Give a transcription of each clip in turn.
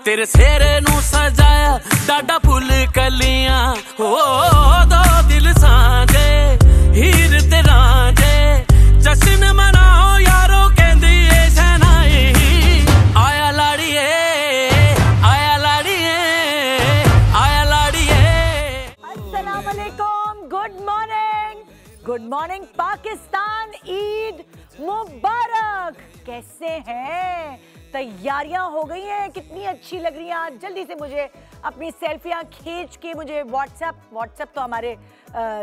तेरे सेरे नू सजाया डाडा फुल कलियां हो दो दिल सांझे हीर ते रांझे जश्न मनाओ यारो कहंदी ए शहनाई आया लाड़िए आया लाड़िए आया लाड़िए। अस्सलाम वालेकुम, गुड मॉर्निंग पाकिस्तान, ईद मुबारक। कैसे हैं? तैयारियां हो गई हैं? कितनी अच्छी लग रही हैं आज। जल्दी से मुझे अपनी सेल्फियां खींच के मुझे व्हाट्सएप तो हमारे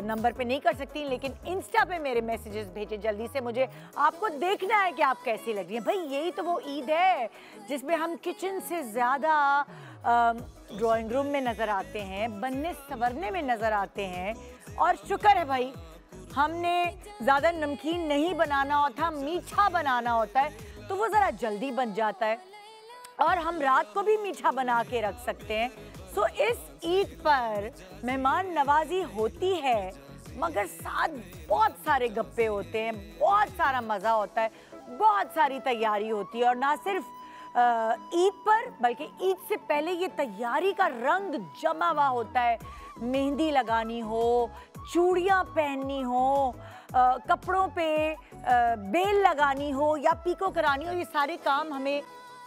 नंबर पे नहीं कर सकती, लेकिन इंस्टा पे मेरे मैसेजेस भेजे जल्दी से। मुझे आपको देखना है कि आप कैसी लग रही हैं। भाई यही तो वो ईद है जिसमें हम किचन से ज़्यादा ड्राइंग रूम में नज़र आते हैं, बनने संवरने में नज़र आते हैं। और शुक्र है भाई, हमने ज़्यादा नमकीन नहीं बनाना होता, मीठा बनाना होता है तो वो ज़रा जल्दी बन जाता है और हम रात को भी मीठा बना के रख सकते हैं। सो इस ईद पर मेहमान नवाजी होती है, मगर साथ बहुत सारे गप्पे होते हैं, बहुत सारा मज़ा होता है, बहुत सारी तैयारी होती है। और ना सिर्फ ईद पर बल्कि ईद से पहले ये तैयारी का रंग जमा हुआ होता है। मेहंदी लगानी हो, चूड़ियाँ पहननी हो, कपड़ों पे बेल लगानी हो या पीको करानी हो, ये सारे काम हमें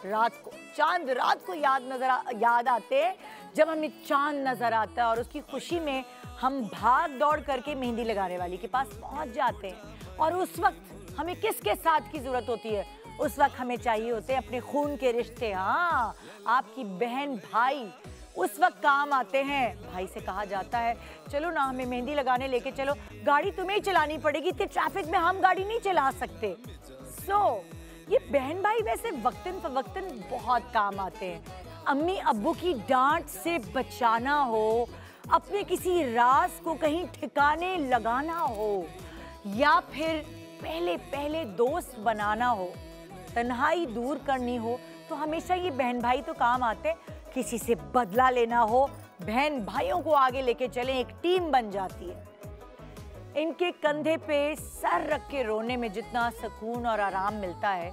रात को, चांद रात को याद आते हैं, जब हमें चांद नज़र आता है और उसकी खुशी में हम भाग दौड़ करके मेहंदी लगाने वाली के पास पहुंच जाते हैं। और उस वक्त हमें किसके साथ की ज़रूरत होती है? उस वक्त हमें चाहिए होते हैं अपने खून के रिश्ते। हाँ, आपकी बहन भाई उस वक्त काम आते हैं। भाई से कहा जाता है चलो ना हमें मेहंदी लगाने लेके चलो, गाड़ी तुम्हें ही चलानी पड़ेगी, इतने ट्रैफिक में हम गाड़ी नहीं चला सकते। ये बहन भाई वैसे वक्तन फवक्तन बहुत काम आते हैं। अम्मी अब्बू की डांट से बचाना हो, अपने किसी राज को कहीं ठिकाने लगाना हो, या फिर पहले दोस्त बनाना हो, तन्हाई दूर करनी हो, तो हमेशा ये बहन भाई तो काम आते हैं। किसी से बदला लेना हो, बहन भाइयों को आगे लेके चलें, एक टीम बन जाती है। इनके कंधे पे सर रख के रोने में जितना सुकून और आराम मिलता है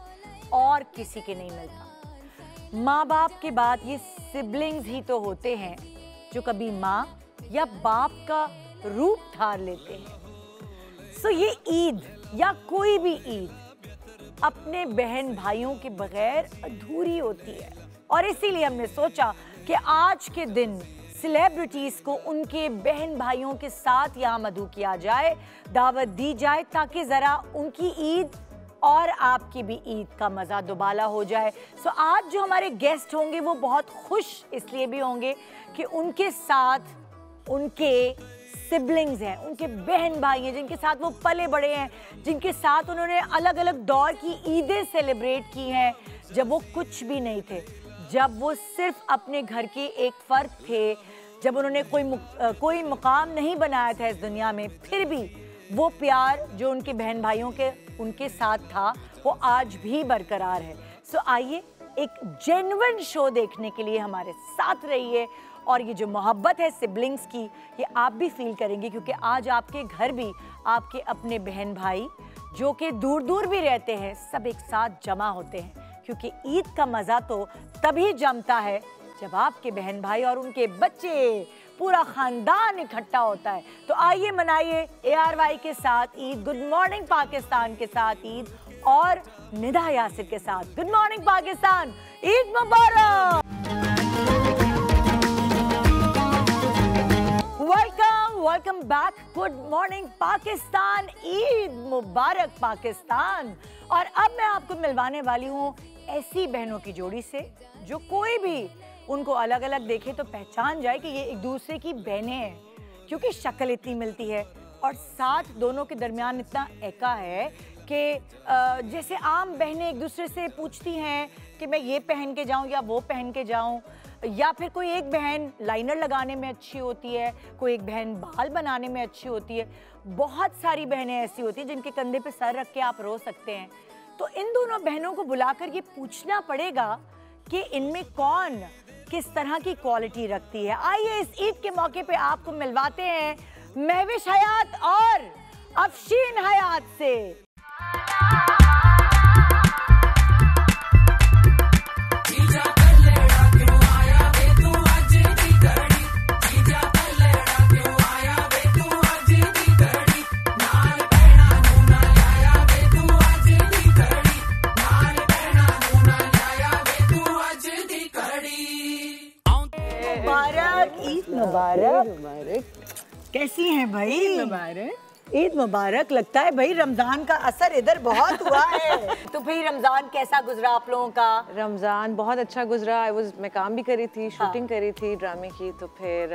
और किसी के नहीं मिलता। माँ बाप के बाद ये सिबलिंग्स ही तो होते हैं जो कभी माँ या बाप का रूप धार लेते हैं। ये ईद या कोई भी ईद अपने बहन भाइयों के बगैर अधूरी होती है। और इसीलिए हमने सोचा कि आज के दिन सेलिब्रिटीज को उनके बहन भाइयों के साथ यहाँ मधु किया जाए, दावत दी जाए, ताकि ज़रा उनकी ईद और आपकी भी ईद का मज़ा दुबाला हो जाए। आज जो हमारे गेस्ट होंगे वो बहुत खुश इसलिए भी होंगे कि उनके साथ उनके सिबलिंग्स हैं, उनके बहन भाई हैं, जिनके साथ वो पले बड़े हैं, जिनके साथ उन्होंने अलग अलग दौर की ईदें सेलिब्रेट की हैं, जब वो कुछ भी नहीं थे, जब वो सिर्फ अपने घर के एक फ़र्द थे, जब उन्होंने कोई मुकाम नहीं बनाया था इस दुनिया में, फिर भी वो प्यार जो उनके बहन भाइयों के उनके साथ था वो आज भी बरकरार है। आइए एक जेन्युइन शो देखने के लिए हमारे साथ रहिए, और ये जो मोहब्बत है सिबलिंग्स की, ये आप भी फील करेंगे, क्योंकि आज आपके घर भी आपके अपने बहन भाई जो कि दूर दूर भी रहते हैं, सब एक साथ जमा होते हैं। क्योंकि ईद का मज़ा तो तभी जमता है जब आपके बहन भाई और उनके बच्चे, पूरा ख़ानदान इकट्ठा होता है। तो आइए मनाइए ARY के साथ ईद, गुड मॉर्निंग पाकिस्तान के साथ ईद, और निदा यासिर के साथ गुड मॉर्निंग पाकिस्तान, ईद मुबारक। Welcome back, good morning Pakistan, Eid मुबारक पाकिस्तान। और अब मैं आपको मिलवाने वाली हूँ ऐसी बहनों की जोड़ी से जो कोई भी उनको अलग अलग देखे तो पहचान जाए कि ये एक दूसरे की बहनें हैं, क्योंकि शक्ल इतनी मिलती है और साथ दोनों के दरमियान इतना एका है कि जैसे आम बहनें एक दूसरे से पूछती हैं कि मैं ये पहन के जाऊं या वो पहन के जाऊं, या फिर कोई एक बहन लाइनर लगाने में अच्छी होती है, कोई एक बहन बाल बनाने में अच्छी होती है। बहुत सारी बहनें ऐसी होती हैं जिनके कंधे पे सर रख के आप रो सकते हैं। तो इन दोनों बहनों को बुलाकर ये पूछना पड़ेगा कि इनमें कौन किस तरह की क्वालिटी रखती है। आइए इस ईद के मौके पे आपको मिलवाते हैं महविश हयात और अफशीन हयात से। कैसी हैं भाई? मुबारक। ईद मुबारक। लगता है भाई रमजान का असर इधर बहुत हुआ है। तो फिर रमजान कैसा गुजरा आप लोगों का? रमज़ान बहुत अच्छा गुजरा। मैं काम भी करी थी, शूटिंग करी थी ड्रामे की, तो फिर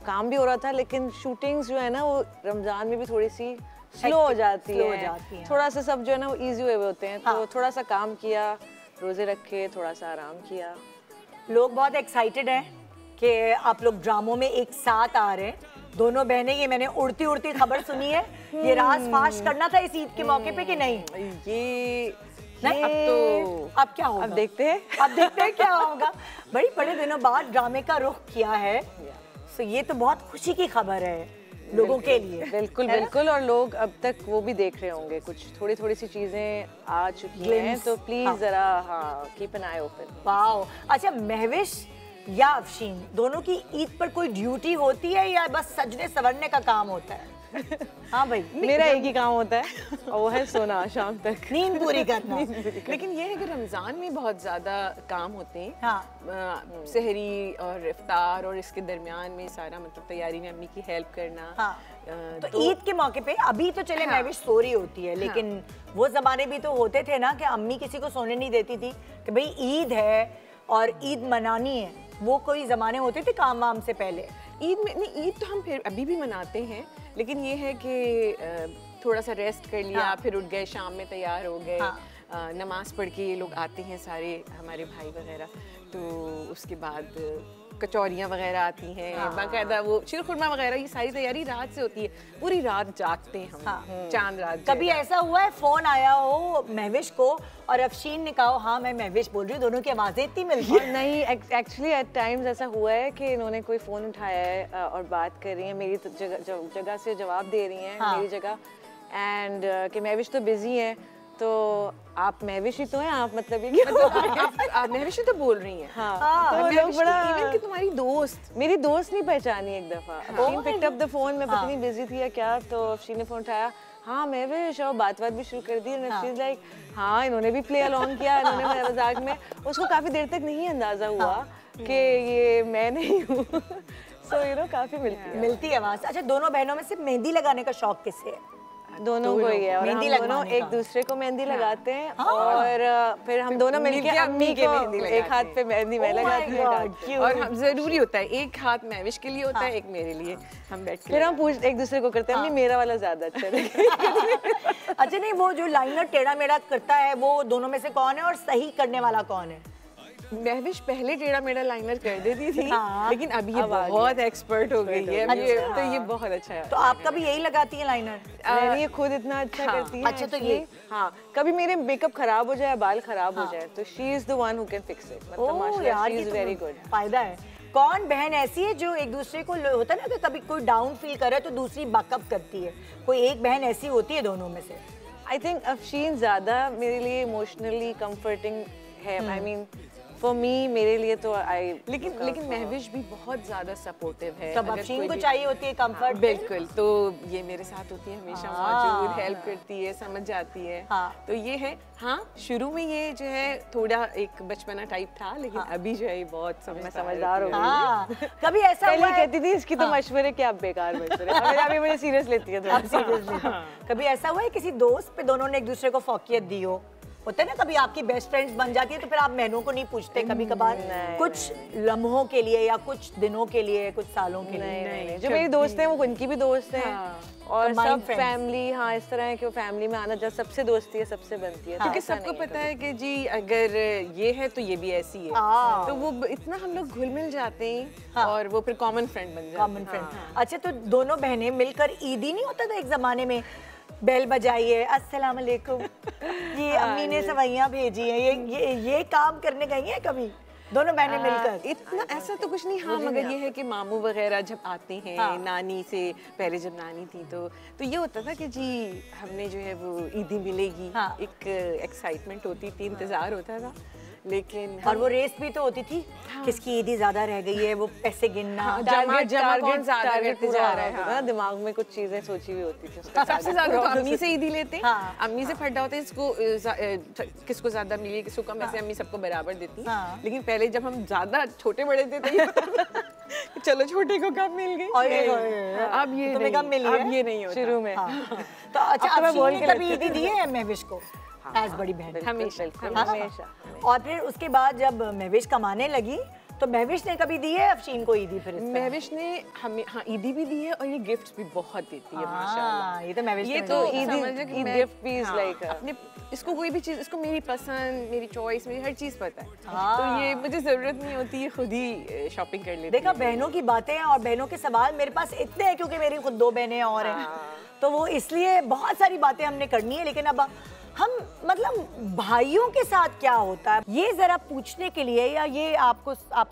काम भी हो रहा था, लेकिन शूटिंग्स जो है ना वो रमज़ान में भी थोड़ी सी स्लो हो जाती है। थोड़ा सा सब जो है ना वो ईजी हुए होते हैं, तो थोड़ा सा काम किया, रोजे रखे, थोड़ा सा आराम किया। लोग बहुत एक्साइटेड हैं कि आप लोग ड्रामों में एक साथ आ रहे हैं दोनों बहनें। ये मैंने उड़ती उड़ती खबर सुनी है, ये राज फाश करना था इस ईद के मौके पे कि नहीं? नहीं, अब क्या होगा? अब देखते हैं क्या होगा। बड़े दिनों बाद ड्रामे का रुख किया है, तो ये तो बहुत खुशी की खबर है लोगों के लिए। बिल्कुल। और लोग अब तक वो भी देख रहे होंगे, कुछ थोड़ी सी चीजें आ चुकी हैं, तो प्लीज जरा keep an I open. Wow. अच्छा, महविश या अफशीन दोनों की ईद पर कोई ड्यूटी होती है या बस सजने संवरने का काम होता है? हाँ भाई, मेरा एक ही काम होता है और वो है सोना शाम तक, नींद पूरी करना। लेकिन ये है कि रमज़ान में बहुत ज़्यादा काम होते हैं। हाँ। सहरी और इफ्तार और इसके दरमियान में सारा मतलब तैयारी में अम्मी की हेल्प करना। हाँ। तो ईद के मौके पे अभी तो चले महविश सो रही होती है, लेकिन वो जमाने भी तो होते थे ना कि अम्मी किसी को सोने नहीं देती थी कि भाई ईद है और ईद मनानी है। वो कोई जमाने होते थे काम वाम से पहले? ईद में नहीं, ईद तो हम फिर अभी भी मनाते हैं, लेकिन ये है कि थोड़ा सा रेस्ट कर लिया, फिर उठ गए, शाम में तैयार हो गए, नमाज पढ़ के ये लोग आते हैं सारे हमारे भाई वगैरह, तो उसके बाद कचौरियाँ वगैरह आती हैं, बाकायदा वो शीरखुरमा वगैरह, ये सारी तैयारी रात से होती है, पूरी रात जागते हैं हम। चांद रात। कभी ऐसा हुआ है फोन आया हो महविश को और अफशीन ने कहा हाँ मैं महविश बोल रही हूँ, दोनों की आवाजें इतनी मिलती हैं? नहीं, एक्चुअली एट टाइम्स ऐसा हुआ है कि इन्होंने कोई फ़ोन उठाया है और बात कर रही है, मेरी जगह से जवाब दे रही हैं, मेरी जगह, एंड कि महविश तो बिजी हैं, तो आप महविश ही तो हैं, आप मतलब ये आप महविश तो बोल रही हैं। हाँ, तो लोग बड़ा इवन कि तुम्हारी दोस्त, मेरी दोस्त नहीं पहचानी एक दफा। Afsheen picked up the phone, मैं पता नहीं बिजी थी या क्या, तो अफशीन ने फोन उठाया, हाँ महविश, और बात भी शुरू कर दी। शीज लाइक हाँ, इन्होंने भी प्ले अलोंग किया, इन्होंने मेरे मजाक में। उसको काफी देर तक नहीं अंदाजा हुआ कि ये मैं नहीं हूँ। सो यू नो काफी मिलती है आवाज। अच्छा, दोनों बहनों में से मेहंदी लगाने का शौक किससे है? दोनों को ही है, और हम दोनों एक दूसरे को मेहंदी लगाते हैं, और फिर हम दोनों मिलके अम्मी के मेहंदी, एक हाथ पे मेहंदी मैं लगाती हूँ, और हम जरूरी होता है एक हाथ महविश के लिए होता है, एक मेरे लिए, हम बैठ के फिर हम पूछ एक दूसरे को करते हैं, अम्मी मेरा वाला ज्यादा अच्छा लगे। अच्छा, नहीं वो जो लाइनर टेढ़ा मेढ़ा करता है वो दोनों में से कौन है, और सही करने वाला कौन है? महविश पहले टेढ़ा मेढ़ा लाइनर कर देती थी, लेकिन अब ये बहुत एक्सपर्ट हो गई है, तो ये बहुत अच्छा है। तो आप कभी यही लगाती हैं लाइनर? ये खुद इतना अच्छा करती है। अच्छा, तो ये हाँ, कभी मेरे मेकअप खराब हो जाए, बाल खराब हो जाए, तो she is the one who can fix it. मतलब माशाल्लाह, शी इज वेरी गुड। फायदा है। कौन बहन ऐसी है जो एक दूसरे को होता है ना कि कभी कोई डाउन फील करे तो दूसरी बैकअप करती है? कोई एक बहन ऐसी होती है दोनों में से? आई थिंक अफशीन ज्यादा मेरे लिए इमोशनली कंफर्टिंग है। आई मीन फॉर मी, मेरे लिए तो लेकिन महविश भी बहुत ज्यादा सपोर्टिव है। तब अफशीन को चाहिए होती है कंफर्ट। बिल्कुल, तो ये मेरे साथ होती है हमेशा मौजूद, हेल्प करती है, समझ जाती है। तो ये है। हाँ, शुरू में ये जो है थोड़ा एक बचपना टाइप था, लेकिन अभी जो है बहुत समझदार हो गई। कभी ऐसा हुआ है? कहती थी इसकी तो मशवरे क्या बेकार मशवरे, अभी मुझे सीरियस लेती है। कभी ऐसा हुआ है किसी दोस्त पे दोनों ने एक दूसरे को फौकियत दी हो? होता है ना, कभी आपकी बेस्ट फ्रेंड्स बन जाती है तो फिर आप बहनों को नहीं पूछते कभी कभार, कुछ लम्हों के लिए या कुछ दिनों के लिए, कुछ सालों के लिए? नहीं, जो मेरी दोस्त हैं वो उनकी भी दोस्त हैं, और सब फैमिली, हाँ इस तरह है कि वो फैमिली में आना, जब सबसे दोस्ती है सबसे बनती है, क्योंकि सबको पता है कि जी अगर ये है तो ये भी ऐसी है, तो वो इतना हम लोग घुल मिल जाते हैं, और वो फिर कॉमन फ्रेंड बन जाते हैं। अच्छा, तो दोनों बहनें मिलकर ईदी नहीं होता था एक जमाने में? बेल बजाइए, अस्सलाम वालेकुम, ये अम्मी ने सवैयां भेजी हैं, ये काम करने गई हैं कभी दोनों बहनें मिलकर? इतना ऐसा तो कुछ नहीं। हाँ, मगर ये है कि मामू वगैरह जब आते हैं, नानी से पहले जब नानी थी तो ये होता था कि जी हमने जो है वो ईदी मिलेगी, एक एक्साइटमेंट होती थी, इंतजार होता था। लेकिन और वो रेस भी तो होती थी, किसकी ईदी ज्यादा रह गई है, वो पैसे गिनना, टारगेट कौन ज्यादा करते जा रहा है, दिमाग में कुछ चीजें सोची हुई होती थी। सबसे ज्यादा तो अम्मी से ईदी लेते, अम्मी से फटा होते, इसको किसको ज्यादा मिली किसको कम, ऐसे अम्मी सबको बराबर देती। लेकिन पहले जब हम ज्यादा छोटे बड़े थे तो चलो छोटे को कम मिल गई, अब ये तुम्हें कम मिली, अब ये नहीं होता शुरू में। तो अच्छा, अफशीन ने कभी ईदी दी है महविश को एज बड़ी बहन? हमेशा। और फिर उसके बाद जब महविश कमाने लगी तो महविश ने कभी दी है अफशीन को ईदी? फिर महविश ने हमें ईदी भी दी है और ये गिफ्ट्स भी बहुत देती है माशाल्लाह। ये तो महविश ये तो ईदी गिफ्ट भी इज लाइक अपने इसको कोई भी चीज, इसको मेरी पसंद, मेरी चॉइस, मेरी हर चीज पता है, तो ये मुझे जरूरत नहीं होती, ये खुद ही शॉपिंग कर लेती है। देखा, बहनों की बातें हैं और बहनों के सवाल मेरे पास इतने हैं क्योंकि मेरी खुद 2 बहनें और हैं, तो वो इसलिए बहुत सारी बातें हमने करनी है। लेकिन अब हम मतलब भाइयों के साथ क्या होता है ये जरा पूछने के लिए, या ये आप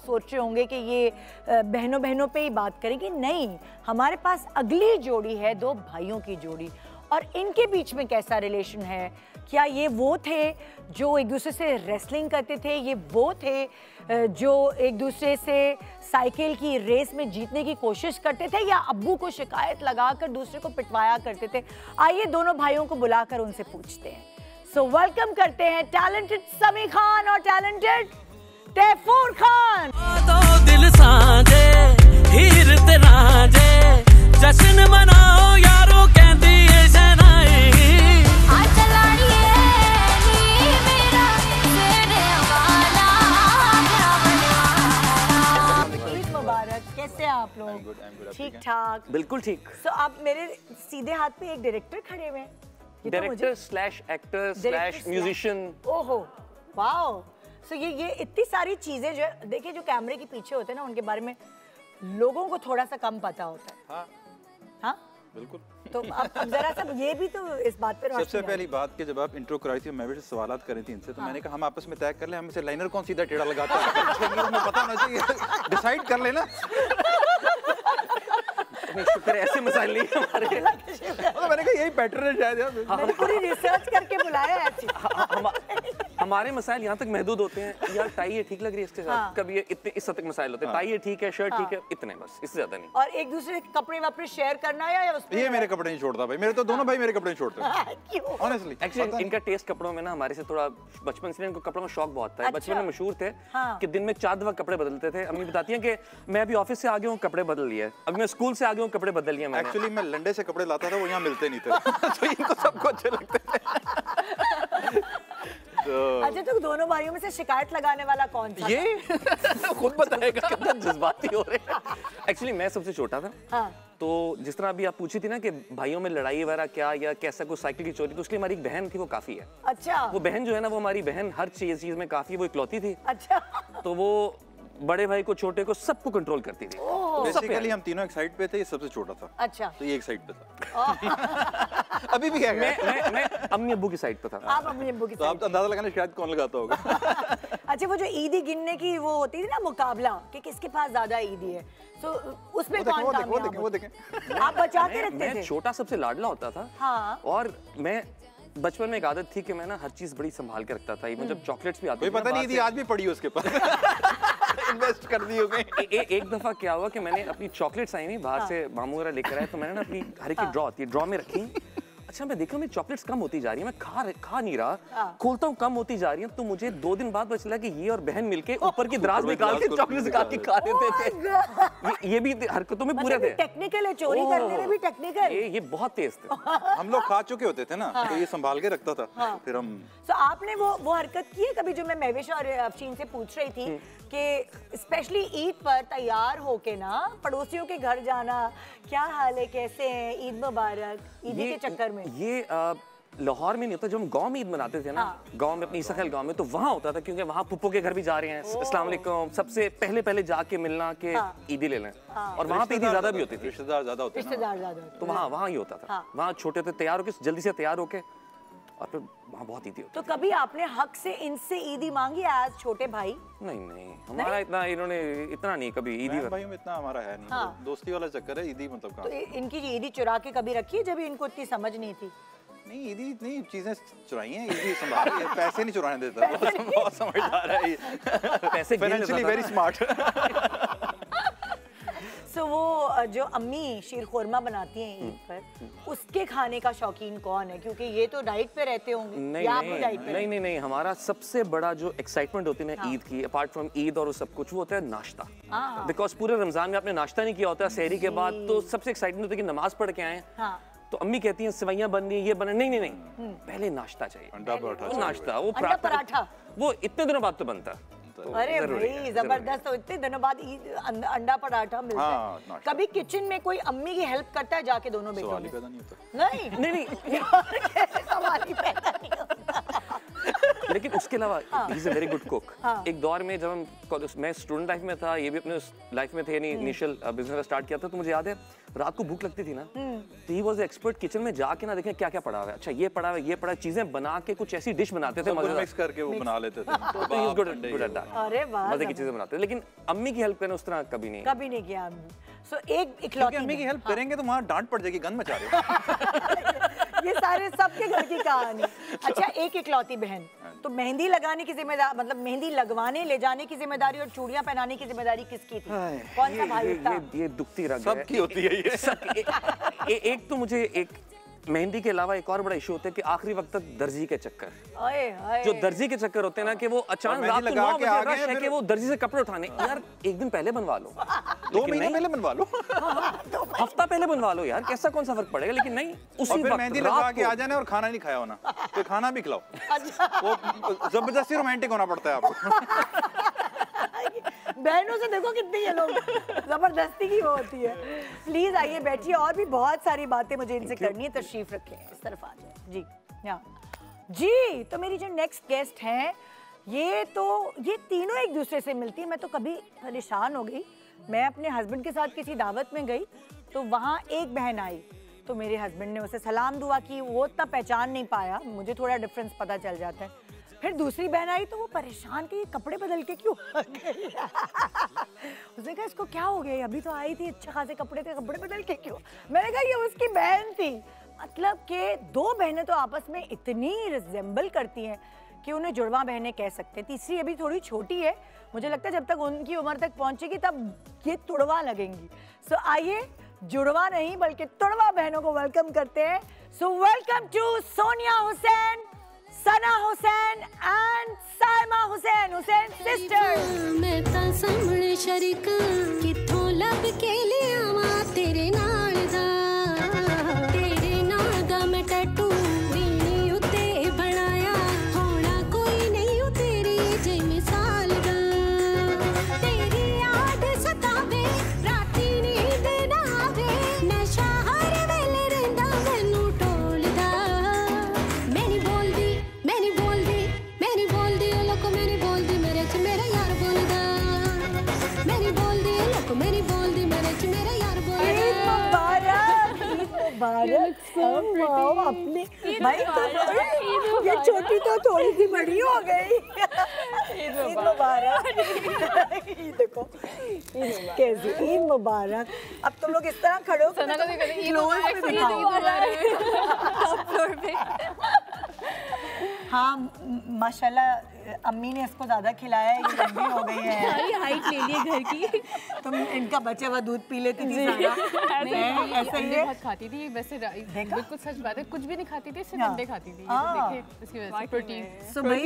सोच रहे होंगे कि ये बहनों बहनों पे ही बात करेंगे, नहीं, हमारे पास अगली जोड़ी है, 2 भाइयों की जोड़ी, और इनके बीच में कैसा रिलेशन है। क्या ये वो थे जो एक दूसरे से रेसलिंग करते थे, ये वो थे जो एक दूसरे से साइकिल की रेस में जीतने की कोशिश करते थे, या अब्बू को शिकायत लगाकर दूसरे को पिटवाया करते थे? आइए दोनों भाइयों को बुलाकर उनसे पूछते हैं। सो वेलकम करते हैं टैलेंटेड समी खान और टैलेंटेड तैफूर खान। तो दिल सांझे हीर ते रांझे जश्न मनाओ यारो कहंदी है शहनाई आ चलाड़िए नी मेरा तेरे वाला ईद मुबारक। कैसे हैं आप लोग? ठीक ठाक? बिल्कुल ठीक। सो आप मेरे सीधे हाथ पे एक डायरेक्टर खड़े हुए हैं, director slash actor slash musician. ओहो वाओ। सो ये इतनी सारी चीजें जो देखिए, जो कैमरे के पीछे होते हैं ना, उनके बारे में लोगों को थोड़ा सा कम पता होता है। हाँ बिल्कुल। तो अब जरा सा ये भी तो इस बात पे सबसे पहली बात कि जब आप इंट्रो कराई थी, मैं भी सवालात कर रही थी इनसे, तो मैंने कहा हम आपस में तय कर लें, हम इसे लाइनर कौन सीधा टेढ़ा लगाता है, हमें पता होना चाहिए, डिसाइड कर लेना। शुक्र है ऐसे मसाइल नहीं हमारे। तो मैंने कहा यही पैटर्न है शायद यार। मैंने पूरी रिसर्च करके बुलाया है ऐसी। हमारे मसाइल यहाँ तक महदूद होते हैं, यार टाई ये ठीक लग रही है इसके साथ, कभी ये इतने इस हद तक मसाइल होते हैं, टाई ये ठीक है, शर्ट ठीक है, इतने बस, इससे ज्यादा नहीं। और एक दूसरे के कपड़े वपड़े शेयर करना या उसमें ये मेरे कपड़े नहीं छोड़ता भाई, मेरे तो दोनों भाई मेरे कपड़े नहीं छोड़ते क्यों? ऑनेस्टली। एक्चुअली इनका टेस्ट कपड़ों में ना हमारे से थोड़ा बचपन से इनको कपड़ों में शौक बहुत था। बचपन में मशहूर थे कि दिन में 4 दफा कपड़े बदलते थे। अम्मी बताती हैं कि मैं अभी ऑफिस से आ गया हूँ, कपड़े बदल लिए, अभी मैं स्कूल से आ गया हूँ, कपड़े बदल लिए मैंने। एक्चुअली मैं लंडे से कपड़े लाता था, वो यहाँ मिलते नहीं थे तो इनको सबको अच्छे लगते थे। अच्छा, तो दोनों भाइयों में से शिकायत लगाने वाला कौन था? ये खुद बताएगा, कितना जज्बाती हो रहे हैं। एक्चुअली मैं सबसे छोटा था। हाँ। तो जिस तरह अभी आप पूछी थी ना कि भाइयों में लड़ाई वगैरह क्या या कैसा कोई साइकिल की चोरी, तो उसके लिए हमारी एक बहन थी, वो काफी है। अच्छा। वो बहन जो है ना, वो हमारी बहन हर चीज में काफी, वो इकलौती थी। अच्छा। तो वो बड़े भाई को, छोटे को, सबको कंट्रोल करती थी। बेसिकली हम तीनों एक साइड पे थे, ये सबसे छोटा था। अच्छा। तो ये एक साइड पे था। अभी भी है। मैं अम्मी अब्बू की साइड पे था। आप अम्मी अब्बू की तो आप अंदाजा लगाना शायद कौन लगाता होगा। अच्छा, वो जो ईदी गिनने की वो होती थी ना मुकाबला कि किसके पास ज्यादा ईदी है, तो उसमें कौन कामयाब? वो देखें। आप बचाते रहते थे? मैं छोटा सबसे लाडला होता था। हाँ। और मैं बचपन में एक आदत थी कि मैं ना हर चीज बड़ी संभाल के रखता था। इवन जब चॉकलेट्स भी आती थी, पता नहीं थी, आज भी पड़ी उसके पास। इन्वेस्ट कर दी हो गई। एक दफा क्या हुआ कि मैंने अपनी चॉकलेट्स आई नहीं बाहर से, मामू वगैरह लेकर आए, तो मैंने ना अपनी हर एक ड्रॉ आती है, ड्रॉ में रखी। अच्छा, मैं देखा मेरी चॉकलेट्स कम होती जा रही है, मैं खा नहीं रहा, खोलता हूँ कम होती जा रही है। तो मुझे 2 दिन बाद पता चला कि ये और बहन मिलके ऊपर की दराज निकाल के चॉकलेट्स निकाल के खा लेते थे। ये भी हरकतों में पूरे थे। टेक्निकल है, चोरी करने में भी टेक्निकल। ये बहुत तेज थे। हम लोग खा चुके होते थे ना, तो ये संभाल के रखता था। फिर हम तो आपने वो हरकत की है कभी, जो मैं महविश और अफशीन से पूछ रही थी कि स्पेशली ईद पर तैयार होके ना पड़ोसियों के घर जाना, क्या हाल है, कैसे हैं, ईद मुबारक, ईदी के चक्कर में? ये लाहौर में नहीं होता। जब हम गांव में ईद मनाते थे ना, गांव में, अपनी ईसाखैल गांव में, तो वहाँ होता था, क्योंकि वहाँ पुप्पो के घर भी जा रहे हैं, अस्सलाम वालेकुम, सबसे पहले जाके मिलना के ईदी ले लें। और वहाँ पे ईदी ज्यादा भी होती थी, रिश्तेदार ज्यादा होते हैं, तो वहाँ ही होता था। वहाँ छोटे थे, तैयार होके, जल्दी से तैयार होके, और फिर वहाँ बहुत ईदी होती। तो कभी आपने हक से इनसे ईदी मांगी एज छोटे भाई? नहीं, हमारा इतना, इन्होंने इतना नहीं कभी ईदी भाइयों में इतना हमारा है नहीं। दोस्ती वाला चक्कर है, ईदी मतलब तो इनकी ईदी चुरा के कभी रखी है जब इनको इतनी समझ नहीं थी? नहीं ईदी इतनी चीजें चुराई हैं, ईदी संभाल रही है, पैसे नहीं चुराने देता, बहुत समझदार है ये, पैसे फाइनेंशियली वेरी स्मार्ट। सो वो जो अम्मी शीर खुरमा बनाती हैं ईद पर, उसके खाने का शौकीन कौन है? क्योंकि ये तो डाइट पे रहते होंगे। नहीं या आप भी डाइट पे? नहीं, हमारा सबसे बड़ा जो एक्साइटमेंट होती है ना ईद की, अपार्ट फ्रॉम ईद और सब कुछ, वो होता है नाश्ता। बिकॉज पूरे रमजान में आपने नाश्ता नहीं किया होता, सहरी के बाद तो सबसे एक्साइटमेंट होती है कि नमाज पढ़ के आए। तो अम्मी कहती हैं सेवइयां बन रही हैं, ये बन रही, नहीं, पहले नाश्ता चाहिए। अंडा पराठा, वो नाश्ता, वो पराठा, वो इतने दिनों बाद तो बनता है। अरे भाई जबरदस्त। तो इतने दिनों बाद अंडा पराठा मिलता है। कभी किचन में कोई अम्मी की हेल्प करता है जाके दोनों बेटों में? पैदा नहीं होता। नहीं सवाल ही पैदा नहीं होता। लेकिन उसके अलावा he is a very good cook. एक दौर में जब हम, मैं स्टूडेंट लाइफ में था, ये भी अपने लाइफ में थे, यानी इनिशियल बिजनेस स्टार्ट किया था, तो मुझे याद है रात को भूख लगती थी ना, तो ही वाज एक्सपर्ट किचन में जाके ना देखें क्या क्या पड़ा हुआ है, अच्छा ये पड़ा हुआ है, ये पड़ा है, चीजें बना के कुछ ऐसी डिश बनाते थे, मजेदार मिक्स करके वो बना लेते थे। तो he is good at that. अरे वाह, मजे की चीजें बनाते थे, लेकिन अम्मी की हेल्प करना उस तरह कभी नहीं किया। सो एक इकलौती अम्मी की हेल्प करेंगे तो वहाँ डांट पड़ जाएगी, गंद मचा रहे हो। ये सारे सबके घर की कहानी। अच्छा, एक इकलौती बहन, तो मेहंदी लगाने की जिम्मेदारी, मतलब मेहंदी लगवाने ले जाने की जिम्मेदारी और चूड़ियां पहनाने की जिम्मेदारी किसकी थी? कौन सा भाई था? ये दुखती रग है, सबकी होती है ये। एक तो मुझे एक मेहंदी के अलावा एक और बड़ा इशू होता है कि आखिरी वक्त तक दर्जी के चक्कर, जो दर्जी के चक्कर होते हैं ना, कि वो अचानक रात को 9 बजे रश है कि वो दर्जी से कपड़े उठाने, यार एक दिन पहले बनवा लो, 2 महीने पहले बनवा लो, हफ्ता पहले बनवा लो यार, कैसा कौन सा फर्क पड़ेगा। लेकिन नहीं, उसी वक्त मेहंदी लगा के आ जाना और खाना नहीं खाया होना, तो खाना भी खिलाओ। वो जबरदस्ती रोमांटिक होना पड़ता है आपको। बहनों से देखो कितनी ये लोग जबरदस्ती की वो होती है। प्लीज आइए बैठिए, और भी बहुत सारी बातें मुझे इनसे करनी है। तशरीफ रखें, इस तरफ आ जाए जी। जी, तो मेरी जो नेक्स्ट गेस्ट हैं, ये तीनों एक दूसरे से मिलती है। मैं तो कभी परेशान हो गई। मैं अपने हस्बैंड के साथ किसी दावत में गई, तो वहाँ एक बहन आई, तो मेरे हस्बैंड ने उसे सलाम दुआ की, वो इतना पहचान नहीं पाया, मुझे थोड़ा डिफरेंस पता चल जाता है। फिर दूसरी बहन आई, तो वो परेशान कि ये कपड़े बदल के क्यों आ गई? उसने कहा इसको क्या हो गया, अभी तो आई थी, अच्छे खासे कपड़े थे, कपड़े बदल के क्यों? मैंने कहा ये उसकी बहन थी। मतलब कि दो बहनें तो आपस में इतनी रिजेंबल करती हैं कि उन्हें जुड़वा बहनें कह सकते हैं। तीसरी अभी थोड़ी छोटी है, मुझे लगता है जब तक उनकी उम्र तक पहुंचेगी तब ये तुड़वा लगेंगी। सो आइए, जुड़वा नहीं बल्कि तुड़वा बहनों को वेलकम करते हैं। So welcome to Sonia Hussain, Sana Hussain and Saima Hussain, Hussain sisters. मैं ता सामने शरीक किथों लब के ले आवा तेरे नाल दा मैं टैटू वीणी उत्ते बनाया, होना कोई नहीं ओ तेरी जे मिसाल दा। तेरी याद सतावे राती नींद ना आवे, नशा हर वेले रहिंदा मैनू टोलदा। मैं नहीं बोलदी ओ लोको, मैं नहीं बोलदी, मेरे च मेरा यार बोलदा। मैं नहीं बोलदी ओ लोको, मैं नहीं बोलदी, मेरे च मेरा यार बोलदा। ईद मुबारक, ईद मुबारक। अपने भाई ये छोटी तो थोड़ी सी बड़ी हो गई। ईद मुबारक। देखो कैसी ईद मुबारक। अब तुम लोग इस तरह खड़े हो, हाँ माशाल्लाह अम्मी ने इसको ज्यादा खिलाया है, ये लंबी हो गई है, सारी हाइट ले ली है घर की। तुम इनका बचा हुआ दूध पी लेती थी सारा। मैं ऐसे ही बहुत खाती थी वैसे, बिल्कुल सच बात है, कुछ भी नहीं खाती थी, सिर्फ अंडे खाती थी। देखिए इसकी वजह से प्रोटीन। सो भाई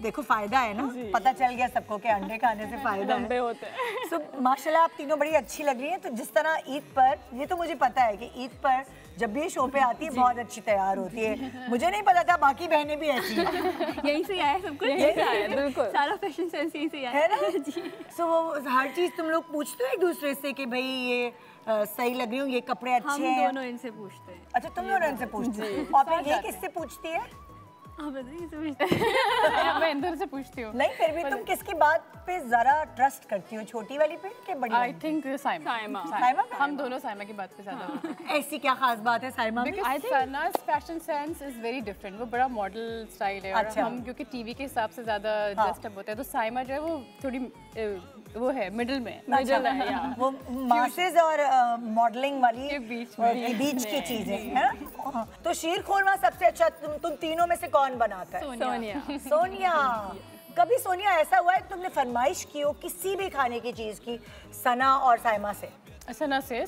देखो फायदा है ना, पता चल गया सबको कि अंडे खाने से फायदा है। होते हैं। सो माशाल्लाह आप तीनों बड़ी अच्छी लग रही हैं। तो जिस तरह ईद पर, ये तो मुझे पता है कि ईद पर जब भी ये शो पे आती है बहुत अच्छी तैयार होती है। मुझे नहीं पता था बाकी बहनें भी ऐसी हैं। यहीं से आया सब कुछ, यहीं से आया, बिल्कुल सारा फैशन सेंस यहीं से आया है ना जी। सो वो हर चीज तुम लोग पूछते हो एक दूसरे से कि भाई ये सही लग रही हूँ, ये कपड़े अच्छे हम हैं? दोनों इनसे पूछते हैं। अच्छा, तुम दोनों इनसे पूछते हो। और फिर ये किससे पूछती है? आप बताइए, पूछते हैं। मैं इंदर से पूछती हूँ। नहीं, फिर भी तुम किसकी बात पे ज्यादा ट्रस्ट करती हो, छोटी वाली पे कि बड़ी आई वाली? थिंक साइमा। साइमा पे? हम दोनों साइमा की बात पे ज्यादा होते हैं। ऐसी क्या खास बात है साइमा में? Because सना's fashion sense is very different, वो बड़ा मॉडल स्टाइल है। और अच्छा। हम क्योंकि टीवी के हिसाब से ज़्यादा ड्रेस्ड अप होते हैं, तो साइमा जो है वो थोड़ी वो है मिडिल में। मिडिल है या वो मासेस और मॉडलिंग वाली के बीच बीच की चीजें है ना। तो शीर खोरमा सबसे अच्छा तुम तीनों में से कौन बनाता है? सोनिया। सोनिया। कभी सोनिया ऐसा हुआ है कि तुमने फरमाइश की हो किसी भी खाने की चीज की सना और साइमा से? Sana she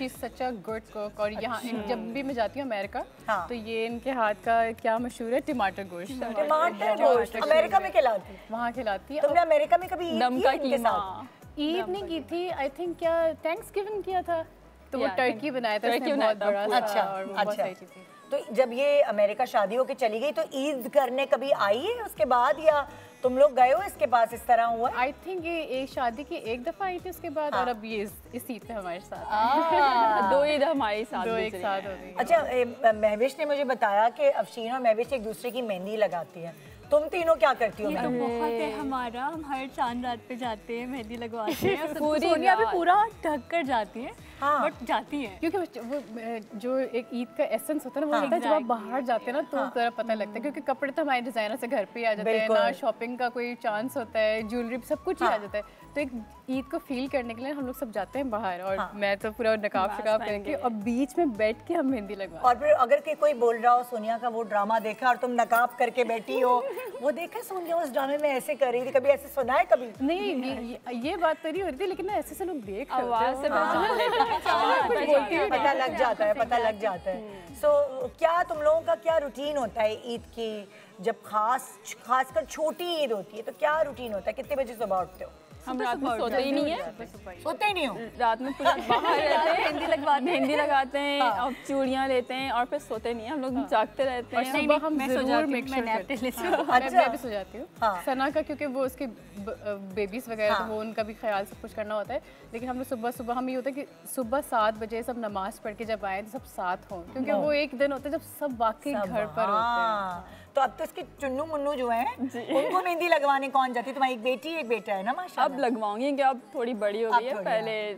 is such a good cook. और यहाँ जब भी मैं जाती हूँ अमेरिका तो ये इनके हाथ का क्या मशहूर है, टमाटर गोश्त। टमाटर गोश्त अमेरिका में खिलाती? वहाँ खिलाती है। तुमने अमेरिका में कभी दम का कीमा? ईद नहीं की थी, आई थिंक क्या थैंक्सगिविंग किया था, तो वो टर्की बनाया था, टर्की बहुत बड़ा था। अच्छा, और वो बहुत सही थी। तो जब ये अमेरिका शादी होके चली गई तो ईद करने कभी आई है उसके बाद, या तुम लोग गए हो इसके पास, इस तरह हुआ? आई थिंक ये एक शादी की एक दफा आई थी उसके बाद, और अब ये इस ईद पे हमारे साथ 2 ईद हमारे साथ, 2 एक साथ हो गई। अच्छा, महविश ने मुझे बताया कि अफशीन और महविश एक दूसरे की मेहंदी लगाती हैं, तुम तीनों क्या करती हो? ये तो बहुत है हमारा, हम हर चांद रात पे जाते हैं, मेहंदी लगवाते हैं। पूरी सोनिया भी पूरा ढक कर जाती है, हाँ। बट जाती है क्योंकि वो जो एक ईद का एसेंस होता है ना, वो होता है जब आप बाहर जाते हैं ना तो जरा पता लगता है, क्योंकि कपड़े तो हमारे डिजाइनर से घर पे ही आ जाते हैं ना, शॉपिंग का कोई चांस होता है, ज्वेलरी सब कुछ ही आ जाता है। तो एक ईद को फील करने के लिए हम लोग सब जाते हैं बाहर, और मैं तो पूरा नकाब शकाब करके और बीच में बैठ के हम मेहंदी लगवाते। और फिर अगर कोई बोल रहा हो सोनिया का वो ड्रामा देखा और तुम नकाब करके बैठी हो, वो देखा सोनिया उस ड्रामे में ऐसे कर रही थी, कभी ऐसे सुना है? कभी नहीं, ये बात तो नहीं हो रही थी, लेकिन ना ऐसे से लोग देख आवाज से पता लग जाता है, पता लग जाता है। सो क्या तुम लोगों का क्या रूटीन होता है ईद की, जब खासकर छोटी ईद होती है तो क्या रूटीन होता है? कितने बजे सुबह उठते हो? हम रात में सोते ही नहीं है, सोते ही नहीं हो? रात में पूरा बाहर रहते हैं, मेहंदी लगाते हैं और चूड़ियाँ लेते हैं और फिर सोते नहीं है, हम लोग जागते रहते हैं। सुबह हम जरूर मैं भी सो जाती हूँ सना का, क्योंकि वो उसकी बेबीज वगैरह तो वो उनका भी ख्याल सब कुछ करना होता है। लेकिन हम लोग सुबह हम ये होता है कि सुबह 7 बजे सब नमाज पढ़ के जब आए तो सब साथ हों, क्योंकि वो एक दिन होता है जब सब वाकई घर पर होते हैं। तो अब तो इसके चुन्नू मुन्नू जो हैं उनको मेहंदी लगवाने कौन जाती है? तुम्हारी एक बेटी एक बेटा है ना माशाल्लाह? अब लगवाऊंगी कि अब थोड़ी बड़ी हो गई है,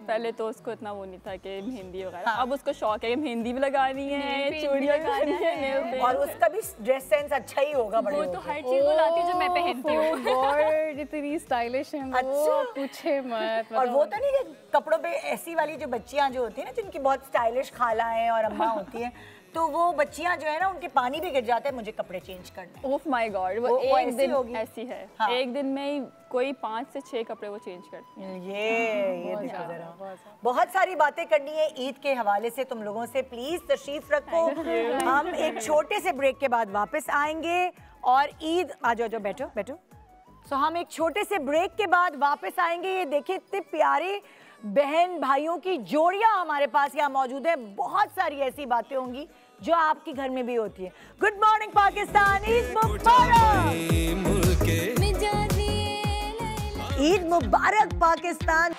पहले तो उसको इतना वो नहीं था कि मेहंदी वगैरह, अब उसको शौक है कि मेहंदी भी लगानी है, चूड़ियाँ लगानी है, और उसका भी ड्रेस सेंस अच्छा ही होगा। वो तो हर चीज वो लाती है जो मैं पहनती हूँ। गॉड इतनी स्टाइलिश है वो, पूछे मत। और वो तो नहीं कि कपड़ों पे ऐसी वाली जो बच्चियां जो होती है ना, जिनकी बहुत स्टाइलिश खालाएं और अम्मा होती हैं, तो वो बच्चियां जो है ना उनके पानी भी गिर जाते हैं, मुझे कपड़े चेंज करने। ओह माय गॉड, वो एक दिन ऐसी है, एक दिन में ही कोई 5 से 6 कपड़े वो चेंज करती हैं। ये देखो जरा, बहुत सारी बातें करनी है ईद के हवाले से तुम लोगों से, प्लीज तशरीफ रखो। हम एक छोटे से ब्रेक के बाद वापस आएंगे और ईद आ जाओ, बैठो बैठो। सो हम एक छोटे से ब्रेक के बाद वापस आएंगे। ये देखिए इतने प्यारे बहन भाइयों की जोड़ियां हमारे पास यहाँ मौजूद है। बहुत सारी ऐसी बातें होंगी जो आपके घर में भी होती है। गुड मॉर्निंग पाकिस्तान, ईद मुबारक, ईद मुबारक पाकिस्तान।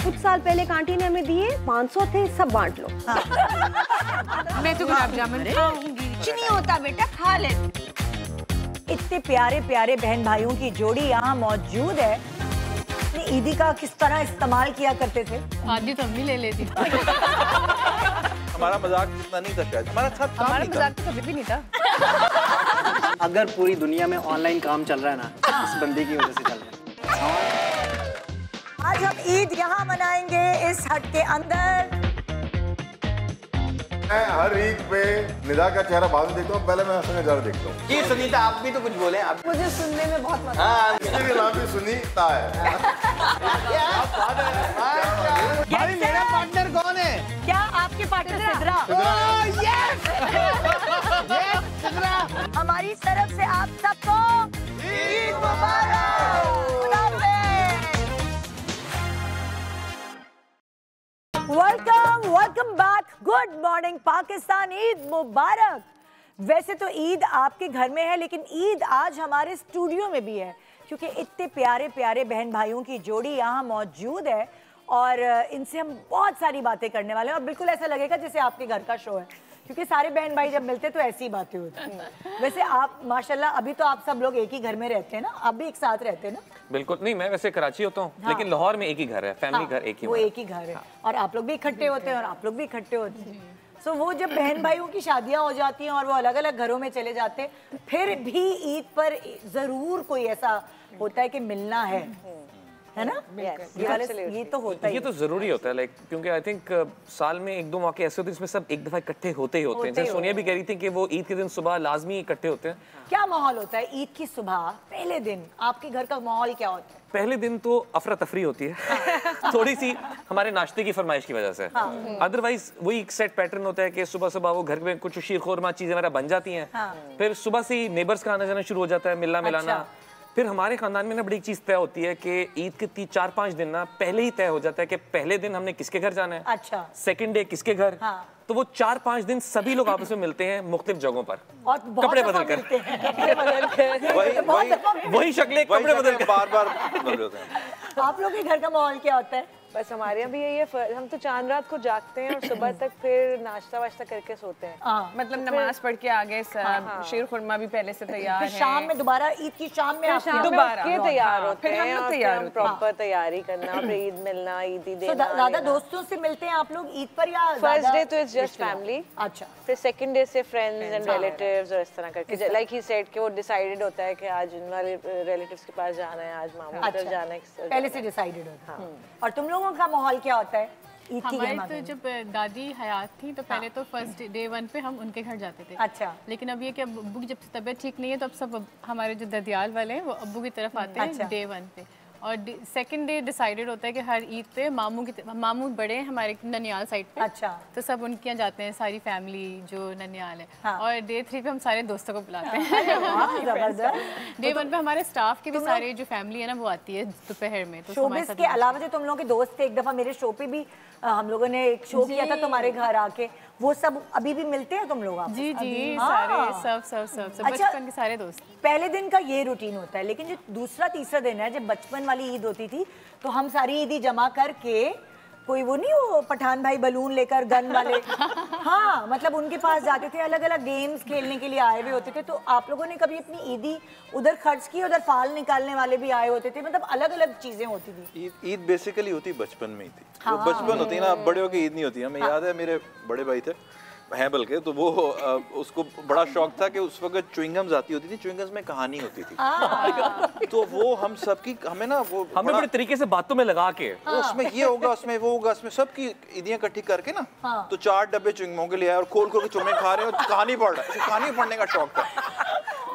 कुछ साल पहले एक आंटी ने हमें दिए, 500 थे, सब बांट लो। मैं तो गुलाब जामुन खाऊंगी। कुछ नहीं होता बेटा, खा ले। इतने प्यारे प्यारे बहन भाइयों की जोड़ी यहाँ मौजूद है। ईदी का किस तरह इस्तेमाल किया करते थे? आधी तो हम भी ले लेती। हमारा मजाक इतना नहीं था शायद, हमारा मजाक तो कभी भी नहीं था। अगर पूरी दुनिया में ऑनलाइन काम चल रहा है ना, इस बंदी की वजह से चल रहा है। आज हम ईद यहाँ मनाएंगे इस हट के अंदर। मैं हर ईद पे निदा का चेहरा बाद में देखता हूँ, पहले मैं हसन का चेहरा देखता हूँ। जी सुनीता, आप भी तो कुछ बोले। आप मुझे सुनने में बहुत मजा हाँ, इसके नाम भी सुनीता है। भाई मेरा पार्टनर कौन है? क्या आपके पार्टनर सिद्रा? हमारी तरफ से आप सबको ईद मुबारक। Welcome back. Good morning Pakistan, Eid मुबारक। वैसे तो ईद आपके घर में है, लेकिन ईद आज हमारे स्टूडियो में भी है, क्योंकि इतने प्यारे प्यारे बहन भाइयों की जोड़ी यहाँ मौजूद है और इनसे हम बहुत सारी बातें करने वाले हैं। और बिल्कुल ऐसा लगेगा जैसे आपके घर का शो है, क्योंकि सारे बहन भाई जब मिलते तो ऐसी बातें होती हैं। वैसे आप माशाल्लाह अभी तो आप सब लोग एक ही घर में रहते हैं ना? आप भी एक साथ रहते हैं ना? बिल्कुल नहीं, मैं वैसे कराची होता हूँ, लेकिन लाहौर में एक ही घर है, फैमिली घर एक ही। वो एक ही घर है और आप लोग भी इकट्ठे होते हैं और आप लोग भी इकट्ठे होते हैं। सो वो जब बहन भाइयों की शादियां हो जाती हैं और वो अलग अलग घरों में चले जाते हैं, फिर भी ईद पर जरूर कोई ऐसा होता है कि मिलना है ना? ये तो होता है, ये तो जरूरी होता है, लाइक क्योंकि आई थिंक साल में एक दो मौके ऐसे होते हैं जिसमें सब एक दफा इकट्ठे होते ही होते हैं। जैसे सोनिया भी कह रही थी कि वो ईद के दिन सुबह लाजमी इकट्ठे होते हैं। क्या माहौल होता है ईद की सुबह पहले दिन? आपके घर का माहौल क्या होता है? पहले दिन तो अफरा तफरी होती है थोड़ी सी हमारे नाश्ते की फरमाइश की वजह से। अदरवाइज वही एक सेट पैटर्न होता है कि सुबह सुबह वो घर में कुछ शीर खोरमा चीजें हमारा बन जाती हैं। फिर सुबह से ही नेबर्स का आना जाना शुरू हो जाता है, मिलना मिलाना। फिर हमारे खानदान में ना बड़ी चीज तय होती है कि ईद के 4-5 दिन ना पहले ही तय हो जाता है कि पहले दिन हमने किसके घर जाना है, अच्छा, सेकंड डे किसके घर। तो वो 4-5 दिन सभी लोग आपस में मिलते हैं मुख्तलिफ जगहों पर और कपड़े बदल कर वही शक्लें कपड़े बदल कर बार बदल होते हैं। आप लोग के घर का माहौल क्या होता है? बस हमारे यहाँ भी यही है, हम तो चांद रात को जागते हैं और सुबह तक फिर नाश्ता वाश्ता करके सोते हैं। मतलब नमाज पढ़ के आगे शीर खुरमा भी पहले से तैयार है। शाम में दोबारा ईद की शाम में दोबारा तैयार होते हैं और फिर प्रॉपर तैयारी करना, फिर ईद मिलना, ईदी देना। ज्यादा दोस्तों से मिलते हैं आप लोग ईद पर या फर्स्ट डे तो इट्स जस्ट फैमिली, अच्छा, फिर सेकंड डे से फ्रेंड्स एंड रिलेटिव्स और इस तरह करके लाइक ही सेड कि वो डिसाइडेड होता है कि आज इन वाले रिलेटिव्स के पास जाना है, आज मामू के जाना है, पहले से डिसाइडेड होता है। और तुम लोगों का माहौल क्या होता है ईद की? हमारी तो जब दादी हयात थी तो पहले तो फर्स्ट डे 1 पे हम उनके घर जाते थे। अच्छा। लेकिन अब ये कि अब्बू की जब से तबीयत ठीक नहीं है तो अब सब हमारे जो ददियाल वाले हैं वो अब्बू की तरफ आते हैं डे 1 पे। और सेकंड डे डिसाइडेड होता है कि हर ईद पे मामू बड़े हैं हमारे ननियाल साइड पे, अच्छा, तो सब उनके यहाँ जाते हैं सारी फैमिली जो ननियाल है। और डे 3 पे हम सारे दोस्तों को बुलाते हैं। डे 1 पे हमारे स्टाफ के भी सारे जो फैमिली है ना वो आती है दोपहर में। तो शोबिज़ के अलावा जो तुम लोगों के दोस्त थे, एक दफा मेरे शो पे भी हम लोगों ने एक शो किया था तुम्हारे घर आके, वो सब अभी भी मिलते हैं तुम लोग? जी सारे सब बचपन के सारे दोस्त। पहले दिन का ये रूटीन होता है, लेकिन जो दूसरा तीसरा दिन है जब बचपन वाली ईद होती थी तो हम सारी ईदी जमा करके कोई वो नहीं वो पठान भाई बलून लेकर गन वाले हाँ, मतलब उनके पास जाते थे, अलग अलग गेम्स खेलने के लिए आए हुए होते थे। तो आप लोगों ने कभी अपनी ईदी उधर खर्च की? उधर फाल निकालने वाले भी आए होते थे, मतलब अलग अलग चीजें होती थी। ईद बेसिकली होती बचपन में ही थी। वो बचपन होती है ना, बड़े होके ईद नहीं होती। हमें याद है मेरे बड़े भाई थे हैं बल्कि, तो वो उसको बड़ा शौक था कि उस वक्त च्युइंगम्स आती होती थी, च्युइंगम्स में कहानी होती थी। तो वो हम सबकी हमें ना वो हमें बड़े तरीके से बातों में लगा के उसमें ये होगा, उसमें वो होगा, उसमें सबकी ईदियां इकट्ठी करके ना तो 4 डब्बे च्युइंगमों के लिए आए और खोल खोल के चुम्मे खा रहे हैं और कहानी पढ़ रहे हैं। कहानी पढ़ने का शौक था।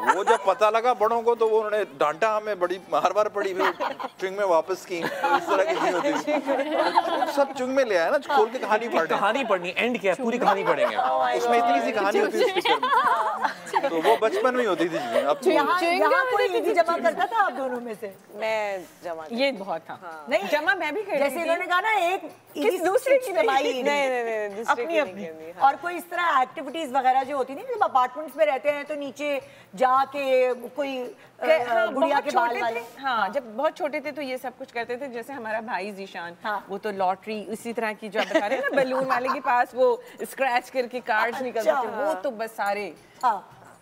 वो जब पता लगा बड़ों को तो वो उन्होंने डांटा, हमें बड़ी मार पड़ी, फिर च्युइंग में वापस की। तो इस तरह की चीज होती थी। सब च्युइंग में ले आया ना, खोल के कहानी पढ़ रहे हैं। कहानी पढ़नी, एंड क्या है, पूरी कहानी पढ़ेंगे। उसमें इतनी सी कहानी होती है, तो वो बचपन में होती थी। अब यहाँ कोई ईदी जमा करता था आप दोनों में से? मैं जमा, ये बहुत था। नहीं जमा मैं भी करती थी। जैसे इन्होंने कहा ना एक दूसरे की जमाई, नहीं अपनी अपनी। और कोई इस तरह एक्टिविटीज वगैरह जो होती थी, जब अपार्टमेंट्स में रहते हैं तो नीचे जाके कोई गुड़िया के बाल वाले। हाँ, जब बहुत छोटे थे तो ये सब कुछ करते थे। जैसे हमारा भाई जीशान, वो तो लॉटरी इसी तरह की जो आप बता रहे हैं ना, बलून वाले के पास वो स्क्रैच करके कार्ड्स निकलते थे, वो तो बस सारे।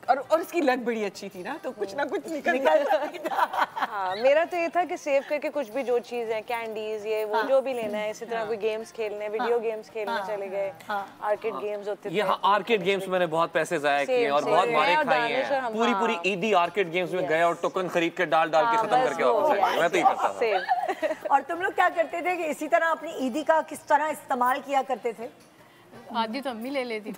और उसकी लग बड़ी अच्छी थी ना, तो कुछ ना कुछ निकलता था। हाँ, मेरा तो ये था कि सेव करके कुछ भी जो चीज़ है, कैंडीज ये वो जो भी लेना है, इसी तरह कोई गेम्स खेलने, वीडियो गेम्स खेलने चले गए, आर्केड गेम्स होते थे। यहाँ आर्केड गेम्स मैंने बहुत पैसे जाया किए और बहुत मारे खाई हैं। पूरी ईदी आर्केड गेम्स में गए और टोकन खरीद के डाल के खत्म करके वापस आए। मैं तो ये करता था। और तुम लोग क्या करते थे कि इसी तरह अपनी ईदी का किस तरह इस्तेमाल किया करते थे? आधी तो अम्मी ले लेती थी।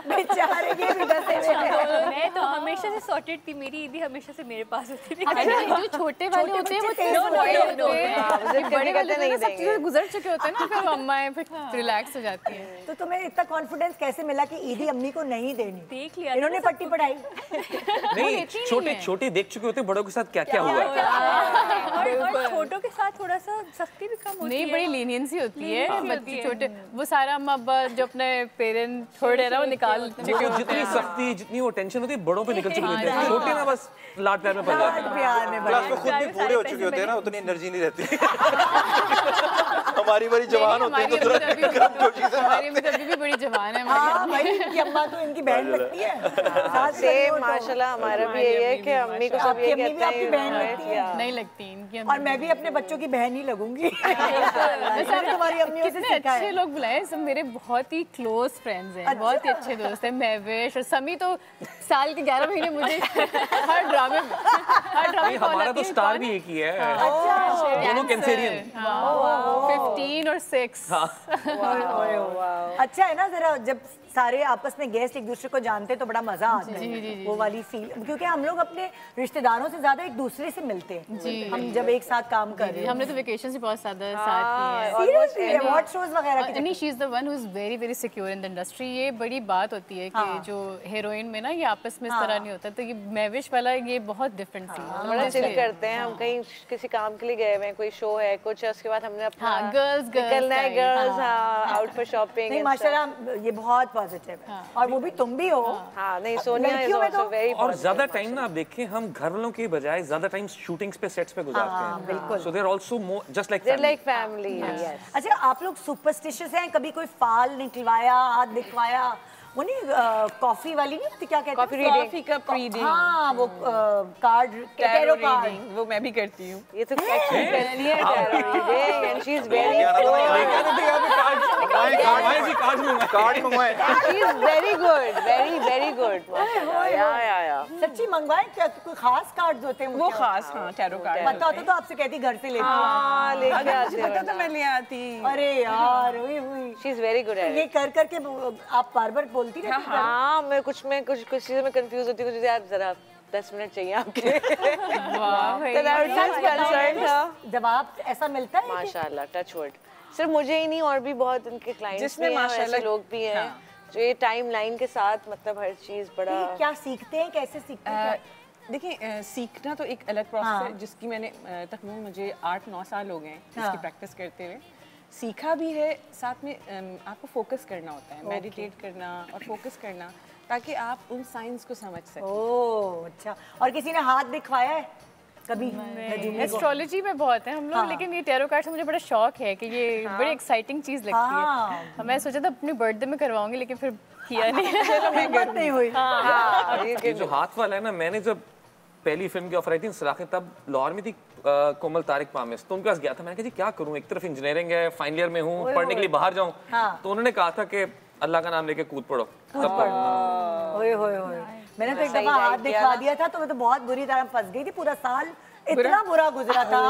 बेचारे के भी दसे मैं तो हमेशा से सॉर्टेड थी, मेरी ईदी हमेशा से मेरे पास होती थी। जो छोटे वाले होते हैं वो बड़े वाले नहीं, सब चीजें गुजर चुके होते हैं ना, फिर अम्माएं फिर रिलैक्स हो जाती हैं। तो तुम्हें इतना कॉन्फिडेंस कैसे मिला कि ईदी अम्मी को नहीं देनी? देख लिया इन्होंने पट्टी पढ़ाई नहीं, छोटे देख चुके होते बड़ों के साथ क्या क्या हुआ। और छोटों के साथ थोड़ा सा सख्ती भी कम होती है। नहीं, बड़ी लीनियंसी होती है। बच्चे छोटे वो सारा अम्मा अब्बा जो अपने पेरेंट छोड़ रहे ना वो निकाल चुके होते हैं। जितनी सख्ती, जितनी वो टेंशन होती है बड़ों पे निकल चुकी होती है। छोटे ना बस लाड प्यार में पड़ जाते हैं। प्लस वो खुद भी बूढ़े हो चुके होते हैं ना, उतनी एनर्जी नहीं रहती। हमारी बड़ी जवान होती है हमारी अम्मी तो अभी भी बड़ी जवान है। हाँ भाई, इनकी अम्मा तो इनकी बहन लगती है। सेम माशाल्लाह, हमारा भी यही है कि अम्मी को सब ये कहते हैं बहन लगती है। नहीं लगती इनकी। और मैं भी अपने बच्चों की बहन ही लगूंगी। तुम्हारी अम्मियों से कितने अच्छे लोग बुलाए, सब मेरे बहुत ही क्लोज फ्रेंड्स हैं, बहुत ही अच्छे दोस्त हैं। महविश और समी तो साल के 11 महीने मुझे हर ड्रामे में हमारा तो स्टार भी एक ही है, दोनों कैंसेरियन, 15 और 6। अच्छा है ना, जरा जब सारे आपस में गेस्ट एक दूसरे को जानते हैं तो बड़ा मजा आता है, वो वाली फील, क्योंकि हम लोग अपने रिश्तेदारों से ज्यादा एक दूसरे से मिलते हैं हम जब एक साथ काम कर रहे हैं। हमने तो वेकेशन से बहुत ज्यादा साथ किए हैं, अवार्ड शोज वगैरह के। नहीं, she is the one who is very very secure in the industry. ये बड़ी बात होती है कि जो हीरोइन में ना ये आपस में इस तरह नहीं होता, तो ये महविश वाला ये बहुत डिफरेंट फील है। बड़ा चिल करते हैं हम, कहीं किसी काम के लिए गए हुए हैं, कोई शो है कुछ है, उसके बाद हमने अपना गर्ल्स निकलना है, गर्ल्स आउट फॉर शॉपिंग। नहीं माशाल्लाह, ये बहुत पॉजिटिव है, और वो भी तुम भी हो। हाँ नहीं, सोनिया इज आल्सो वेरी। और ज्यादा टाइम ना आप देखें, हम घर वालों के बजाय ज्यादा टाइम शूटिंग्स पे, सेट्स पे गुजारते हैं। बिल्कुल। So they are also just like family. अच्छा, आप लोग सुपरस्टिशियस हैं? कभी कोई फाल निकलवाया, हाथ दिखवाया? वो नहीं, कॉफी वाली नहीं होती, क्या कहते हैं, कॉफी कप रीडिंग। हाँ, वो कार्ड, टैरो कार्ड, वो मैं भी करती हूँ। ये तो एक्चुअली करती है tarot reading, and she is very card मंगवाए। She is very good, very very good. या सच्ची मंगवाए क्या? कोई खास कार्ड होते हैं वो खास, हाँ, टैरो कार्ड। पता होता तो आपसे कहती घर से लेती। हाँ, लेके आते पता तो मैं ले आती। अरे यार, she is very good at ये कर करके आप बार-बार बोलती रहती हैं। हाँ, मैं कुछ चीज़ों में कंफ्यूज होती हूँ, यार जरा 10 मिनट चाहिए आपके। जवाब ऐसा मिलता है माशाल्लाह, टच वुड। सिर्फ मुझे ही नहीं, और भी बहुत उनके क्लाइंट्स भी हैं, ऐसे लोग भी हैं जो ये टाइम लाइन के साथ, मतलब हर चीज़ बड़ा। क्या सीखते हैं, कैसे सीखते हैं? देखिए, सीखना तो एक अलग प्रोसेस है, जिसकी मैंने तकरीबन मुझे 8-9 साल हो गए हैं इसकी प्रैक्टिस करते हुए। सीखा भी है, साथ में आपको फोकस करना होता है, मेडिटेट करना और फोकस करना, ताकि आप उन साइंस को समझ सकें। ओह अच्छा। और किसी ने हाथ दिखवाया है कभी? एस्ट्रोलॉजी में बहुत है हम लोग, लेकिन ये टैरो कार्ड से मुझे बड़ा शौक है कि ये बड़ी एक्साइटिंग चीज लगती है। मैं सोचा था अपने बर्थडे में करवाऊंगी, लेकिन फिर किया नहीं। हिम्मत नहीं हुई। ये जो हाथ वाला है ना, मैंने जब पहली फिल्म की ऑफर आई थी सलाखे, तब लाहौर में थी कोमल तारिक पामिस, तो उनके पास गया था। मैंने कहा जी क्या करूं, एक तरफ इंजीनियरिंग है, फाइनल ईयर में हूं, पढ़ने के लिए बाहर जाऊं, तो उन्होंने कहा था कि अल्लाह का नाम लेके कूद पड़ो। मैंने तो एक दफा हाथ दिखवा दिया था, तो मैं तो बहुत बुरी तरह फंस गई थी, पूरा साल इतना बुरा गुजरा था।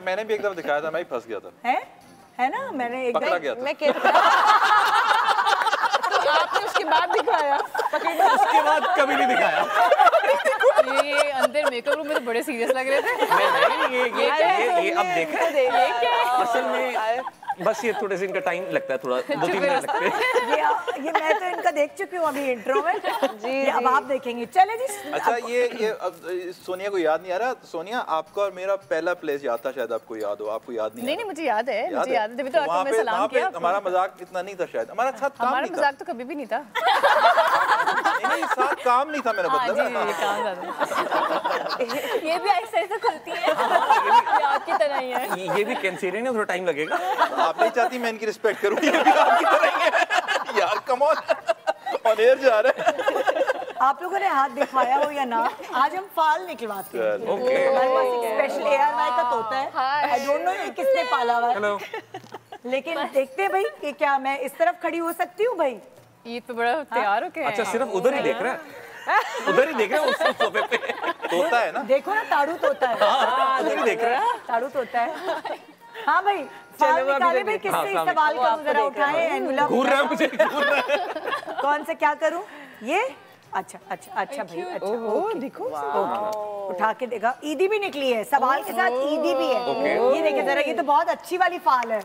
मैंने भी एक दफा दिखाया था, मैं भी फंस गया था। है ना, मैंने एक पकड़ा गया था। आपने उसके बाद दिखाया? उसके बाद कभी नहीं दिखाया। ये अंदर मेकअप रूम में तो बड़े सीरियस लग रहे थे। नहीं, ये अब देखें, असल में बस ये थोड़े से इनका टाइम लगता है, थोड़ा 2-3 मिनट लगते हैं। ये मैं तो इनका देख चुकी हूँ अभी इंट्रो में जी, अब आप देखेंगे। चले जी। अच्छा, ये सोनिया को याद नहीं आ रहा? सोनिया, आपका और मेरा पहला प्लेस याद था, शायद आपको याद हो। आपको याद नहीं? नहीं, मुझे याद है, मुझे याद है, तभी तो आपको मैं सलाम किया। हमारा मजाक इतना नहीं था शायद, हमारा साथ काम नहीं था। हमारा मजाक तो कभी भी नहीं था। नहीं, साथ काम नहीं था, मेरा मतलब। ये भी ऐसे ऐसे खुलती है, आपकी तरह ही है। ये भी कैंसेरियन है, थोड़ा टाइम लगेगा। आप नहीं चाहती मैं इनकी रिस्पेक्ट करूं? ये भी आपकी तरह ही है यार, कम ऑन एयर जा रहा है। आप लोगों ने हाथ दिखवाया हो या ना, आज हम फाल निकलवाते हैं। हमारे पास एक स्पेशल एआर माइक का तोता है, आई डोंट नो ये किसने पाला हुआ है, लेकिन देखते हैं भाई कि क्या मैं इस तरफ खड़ी हो सकती हूँ भाई? ईद पे बड़ा तैयार हो के। अच्छा, सिर्फ उधर ही देख रहा है, उधर ही देख रहा है, उस सोफे पे तोता है ना, देखो ना, ताड़ू तोता है। उधर ही देख रहा है, ताड़ू तोता है। हाँ भाई, फाल निकाले भाई, किससे सवाल करूं, जरा उठाएं। घूर रहा है मुझे, घूर रहा है। कौन से क्या करूं? ये अच्छा अच्छा अच्छा भाई, अच्छा देखो, उठा के देखा, ईदी भी निकली है, सवाल के साथ ईदी भी है। ये देखिए जरा, ये तो बहुत अच्छी वाली फाल है।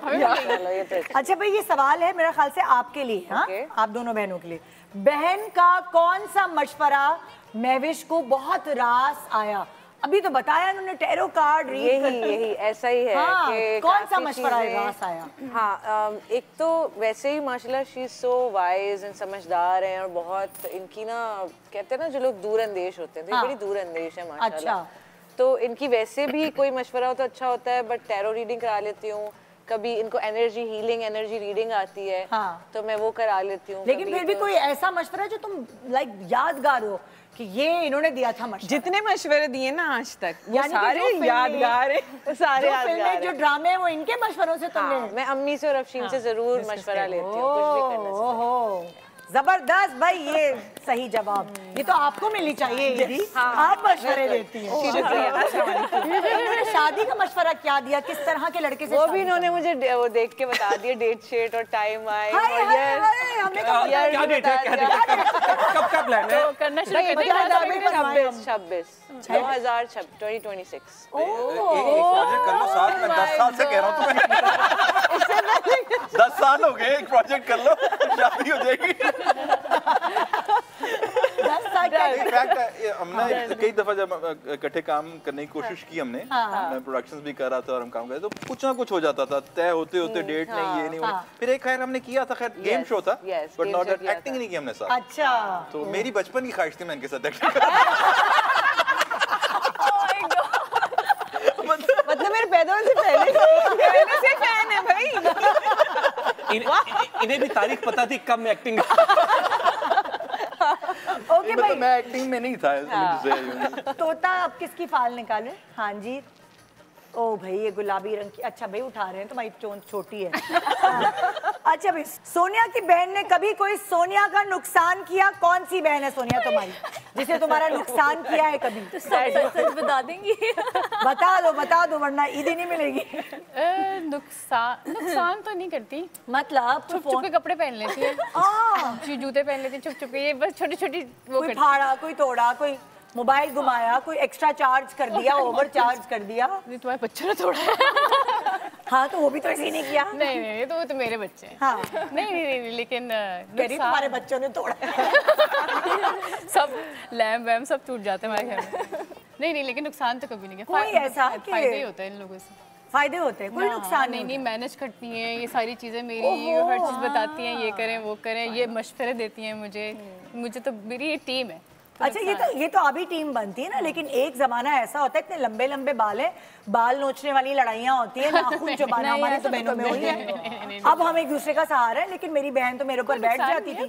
अच्छा भाई, ये सवाल है मेरे ख्याल से आपके लिए, हाँ, आप दोनों बहनों के लिए। बहन का कौन सा मशवरा महविश को बहुत रास आया? अभी तो बताया उन्होंने, टैरो कार्ड रीड करके। यही ऐसा ही है कि कौन सा मशवरा रास आया? हाँ, एक तो वैसे ही माशाल्लाह she is so wise and समझदार हैं, और बहुत इनकी ना, कहते हैं ना जो लोग दूरअंदेश होते हैं, तो बड़ी दूरअंदेश है माशाल्लाह। तो इनकी वैसे भी कोई मशवरा हो तो अच्छा होता है, बट टैरो रीडिंग करा लेती हूँ, कभी इनको एनर्जी हीलिंग, एनर्जी रीडिंग आती है, तो मैं वो करा लेती हूँ। लेकिन फिर भी कोई ऐसा मशवरा जो तुम लाइक यादगार हो कि ये इन्होंने दिया था मशवरा? जितने मशवरे दिए ना आज तक वो सारे यादगार हैं, सारे यादगार, जो ड्रामे हैं वो इनके मशवरों से तुमने? मैं अम्मी से और अफशीन से जरूर मशवरा लेती हूँ कुछ भी करने से। ओहो जबरदस्त भाई, ये सही जवाब। ये तो आपको मिलनी चाहिए दीदी, आप मशवरे देती हैं। इन्होंने शादी का मशवरा क्या दिया, किस तरह के लड़के से? वो भी इन्होंने मुझे वो देख के बता दिया, डेट शीट और टाइम आए। क्या डेट है, क्या डेट है, कब का प्लान है? करना शुरू कर दिया 26 2026। प्रोजेक्ट कर लो साथ में, 10 साल से कह रहा हूँ तुम्हें। 10 साल हो गए, एक प्रोजेक्ट कर लो, शादी हो जाएगी। हमने कई दफा जब इकट्ठे काम करने की कोशिश की हमने, मैं प्रोडक्शंस भी कर रहा था और हम काम कर रहे, तो कुछ ना कुछ हो जाता था, तय होते होते डेट नहीं, ये नहीं होने। फिर एक खैर हमने किया था, खैर गेम शो था, बट नॉट दैट, एक्टिंग नहीं की हमने साथ। अच्छा, तो मेरी बचपन की ख्वाहिश थी मैं इनके साथ एक्टिंग। मतलब मेरे पैदा होने से पहले से फैन है भाई। इन्हें भी तारीख पता थी कब मैं एक्टिंग। ओके भाई, मैं एक्टिंग में नहीं था। तोता अब किसकी फाल निकाले? हाँ जी, ओ भाई ये गुलाबी रंग की, अच्छा भाई उठा रहे हैं, तुम्हारी चोंच छोटी है। अच्छा भाई, सोनिया की बहन ने कभी कोई सोनिया का नुकसान किया? कौन सी बहन है सोनिया तुम्हारी जिसे तुम्हारा नुकसान किया है कभी? तो सच बता देंगी? बता दो वरना ईदी नहीं मिलेगी। नुकसान तो नहीं करती, मतलब छुप छुप के कपड़े पहन लेती है, जूते पहन लेती है छुप छुप के, ये बस छोटी छोटी वो कोई फाड़ा, कोई तोड़ा, कोई मोबाइल घुमाया, कोई एक्स्ट्रा चार्ज कर दिया, ओवर चार्ज कर दिया। तुम्हारे बच्चों ने तोड़ा? हाँ तो वो भी तो इसी ने किया। नहीं तो वो तो मेरे बच्चे हैं। हाँ नहीं लेकिन तुम्हारे बच्चों ने तोड़ा। सब लैम्प वैम्प सब टूट जाते हैं हमारे घर में। नहीं लेकिन नुकसान तो कभी नहीं किया। कोई ऐसा फायदे ही होता है इन लोगों से, फायदे होते हैं, कोई नुकसान नहीं। मैनेज करती हैं ये सारी चीजें मेरी, हर चीज बताती हैं, ये करें वो करें, ये मशवरे देती हैं मुझे तो मेरी ये टीम है। अच्छा ये तो अभी टीम बनती है ना, लेकिन एक जमाना ऐसा होता है, इतने लंबे लंबे बाल है, बाल नोचने वाली लड़ाइयाँ होती है, नाखून चबाना, हमारी तो बहनों में हुई है। अब हम एक दूसरे का सहारा है, लेकिन मेरी बहन तो मेरे ऊपर बैठ जाती थी।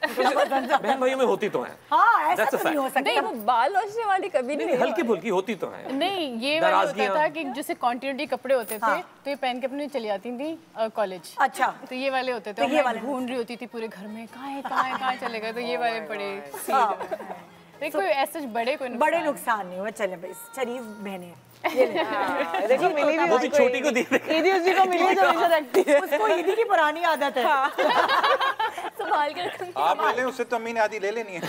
बहन भाइयों में होती तो है। हाँ ऐसा तो नहीं हो सकता। नहीं वो बाल नोचने वाली कभी नहीं, हल्की फुल्की होती तो है। नहीं ये वाला होता था कि जैसे कॉन्टिन्यूटी कपड़े होते थे तो ये पहन के अपने चली जाती थी कॉलेज। अच्छा तो ये वाले होते थे, ये वाले ढूंढ रही होती थी पूरे घर में, कहाँ चले गए, तो ये वाले बड़े कोई ऐसे बड़े नुकसान नहीं हुआ। चले भाई शरीफ बहने देखो मिली भी, वो भी छोटी को दी, ईदी उसी को मिली जो हमेशा रखती है, उसको ईदी की पुरानी आदत है। संभाल कर आप ले लें, उससे तो अम्मी ने आधी ले लेनी है।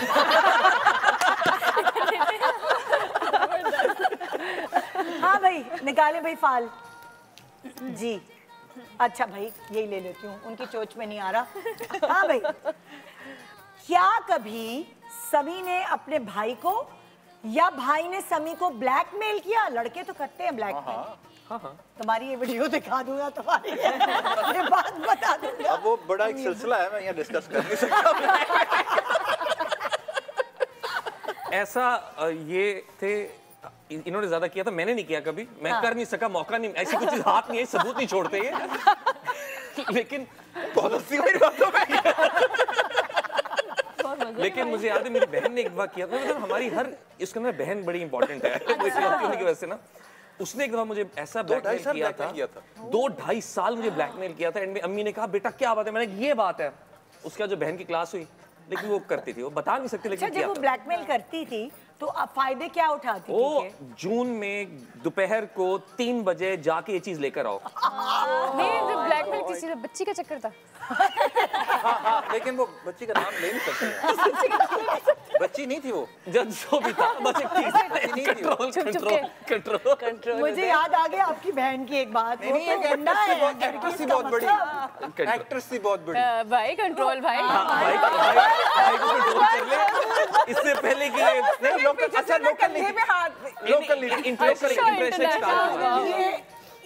हाँ भाई निकाले भाई फाल जी। अच्छा भाई यही ले लेती हूँ, उनकी चोच में नहीं आ रहा। हाँ भाई, क्या कभी समी ने अपने भाई को या भाई ने समी को ब्लैकमेल किया? लड़के तो करते हैं ब्लैकमेल। तुम्हारी ये वीडियो दिखा दूंगा, तुम्हारी ये बात बता दूंगा। अब वो बड़ा एक सिलसिला है, मैं यहाँ डिस्कस कर नहीं सकता। ऐसा ये थे, इन्होंने ज्यादा किया था, मैंने नहीं किया कभी, मैं कर नहीं सका, मौका नहीं, ऐसी कुछ चीज हाथ नहीं है, सबूत नहीं छोड़ते ये। लेकिन बहुत हंसी वाली बातों में लेकिन मुझे याद है मेरी बहन ने एक बार किया था, मतलब हमारी हर इसके अंदर बहन बड़ी इंपॉर्टेंट है होने की वजह से ना, उसने एक दफा मुझे ऐसा ब्लैकमेल किया था, 2-2.5 साल मुझे ब्लैकमेल किया था। एंड में अम्मी ने कहा बेटा क्या बात है, मैंने ये बात है। उसके बाद जो बहन की क्लास हुई, लेकिन वो करती थी, वो बता नहीं सकती, लेकिन जब वो ब्लैकमेल करती थी तो आप फायदे क्या उठाती थी? वो जून में दोपहर को 3 बजे जाके ये चीज लेकर आओ। नहीं जो ब्लैकमेल किसी ने बच्ची का चक्कर था। हाँ, लेकिन वो बच्ची का नाम ले नहीं सकते। बच्ची नहीं थी वो, जब जो भी था बस एक कंट्रोल। मुझे याद आ गया आपकी बहन की एक बात। एक्ट्रेस थी बहुत बड़ी, एक्ट्रेस थी बहुत बड़ी। भाई कंट्रोल भाई को कंट्रोल कर ले, इससे पहले कि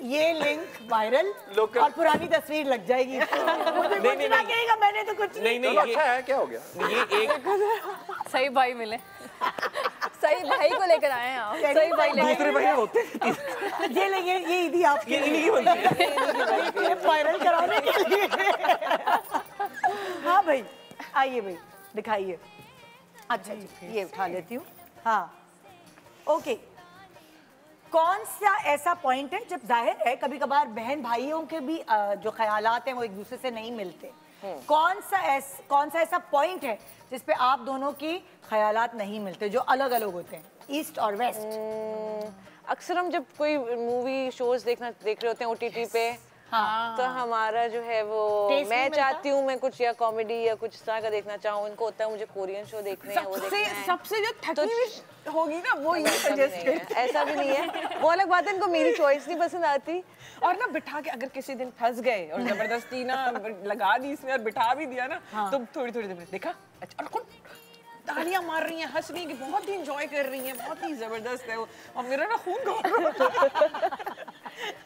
ये लिंक वायरल और पुरानी तस्वीर लग जाएगी। मुझे कुछ ना कहेगा, मैंने तो कुछ नहीं। अच्छा है, क्या हो गया? ये एक सही भाई मिले, सही भाई को लेकर आए हैं आप। सही भाई दूसरे भैया होते हैं। ये लेंगे, ये ईदी आपके ये इन्हीं की बनती है। ये वायरल कराने के लिए। हाँ भाई, आइए भाई, दिखाइए। अच्छा जी, ये उठा लेती हूँ। हाँ, ओके। कौन सा ऐसा पॉइंट है, जब जाहिर है कभी कभार बहन भाइयों के भी जो ख्यालात हैं वो एक दूसरे से नहीं मिलते, कौन सा ऐसा पॉइंट है जिस पे आप दोनों की ख्यालात नहीं मिलते, जो अलग अलग होते हैं, ईस्ट और वेस्ट? अक्सर हम जब कोई मूवी शोज देख रहे होते हैं ओटीटी पे, हाँ। तो हमारा जो है वो मैं चाहती हूँ मैं कुछ या कॉमेडी या कुछ इस तरह का देखना चाहूँ, इनको होता है मुझे कोरियन शो देखने हैं, वो देखना है। सबसे जो थकी होगी ना वो ये सजेस्ट करती है। ऐसा भी नहीं है, वो अलग बात है, इनको मेरी चॉइस नहीं पसंद आती। और ना बिठा के अगर किसी दिन फंस गए और जबरदस्ती ना लगा दी इसमें और बिठा भी दिया ना, तो थोड़ी थोड़ी देर में देखा, अच्छा और कौन तालियां मार रही हैं, हंस रही हैं, बहुत ही एंजॉय कर रही हैं, बहुत ही जबरदस्त है वो, और मेरा ना खून घूम।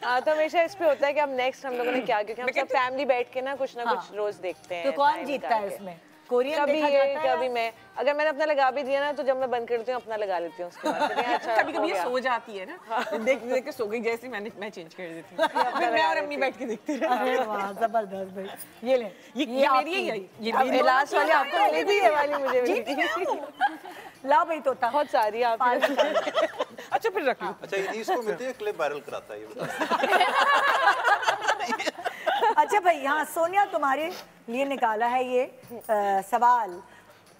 हाँ, तो हमेशा इस पे होता है कि हम नेक्स्ट हम लोगों ने क्या, क्योंकि हम सब फैमिली बैठ के ना कुछ रोज देखते हैं। तो कौन जीतता है इसमें? कोरियन कभी देखा ये जाता है? कभी मैं, अगर मैंने अपना लगा भी दिया ना तो जब मैं बंद करती हूँ अपना लगा लेती हूँ उसके बाद। अच्छा, कभी कभी ये सो जाती है ना, देख देख के सो गई, जैसे मैं चेंज कर देती हूँ, फिर मैं और अम्मी बैठ के देखते रहते हैं। अरे वाह, जबरदस्त भाई। ये ले, ये मेरी है, ये मेरी लास्ट वाली आपको मिली थी, ये वाली मुझे मिली थी। ला भाई तोता, बहुत सारी आप। अच्छा फिर रख लो। अच्छा, इसको मिलती है, क्लिप वायरल कराता है ये बता। अच्छा भाई, यहाँ सोनिया तुम्हारे लिए निकाला है ये सवाल।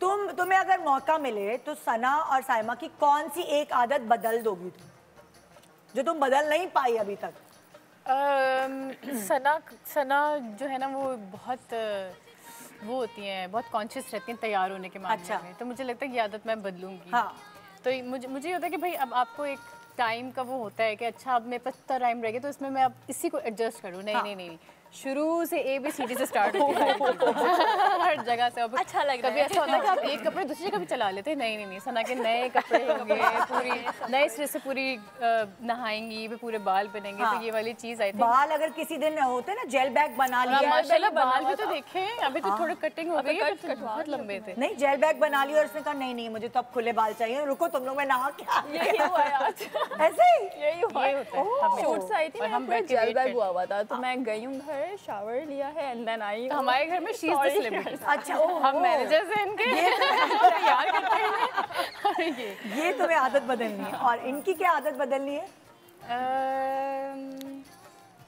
तुम्हें अगर मौका मिले तो सना और साइमा की कौन सी एक आदत बदल दोगी तुम, जो तुम बदल नहीं पाई अभी तक? सना जो है ना वो बहुत वो होती हैं, बहुत कॉन्शियस रहती हैं तैयार होने के मामले में, तो मुझे लगता है कि आदत मैं बदलूंगी। हाँ। तो मुझे ये होता है कि भाई अब आपको एक टाइम का वो होता है कि अच्छा अब मेरे पास इतना टाइम रहेगा तो इसमें मैं अब इसी को एडजस्ट करूँ। नहीं, शुरू से ABCD से स्टार्ट होती है हर जगह से। अब अच्छा लग रहा है। कभी ऐसा होता है कि आप एक कपड़े दूसरे कभी चला लेते हैं, नहीं सना के नए कपड़े होंगे, पूरी नए सिरे से पूरी नहाएंगी, पूरे बाल बनेंगे। तो ये वाली चीज आई थी। बाल अगर किसी दिन होते हैं ना, जेल बैग बना लिया, माशाल्लाह बाल भी तो देखे, अभी तो थोड़े कटिंग हो गई है, बहुत लंबे थे। नहीं, जेल बैग बना लिया और उसने कहा नहीं मुझे तो अब खुले बाल चाहिए, रुको तुम लोग मैं नहा के यही हुआ है आज। ऐसे ही यही हुआ है। शूट से आई थी, हम मैं जेल बैग हुआ था, तो मैं गई हूँ घर, शावर लिया है एंड देन आई। हमारे घर में शी इज द सेलिब्रिटी। अच्छा, हम मैनेजर से इनके तैयार करते हैं। ये तुम्हें आदत बदलनी है। और इनकी क्या आदत बदलनी है?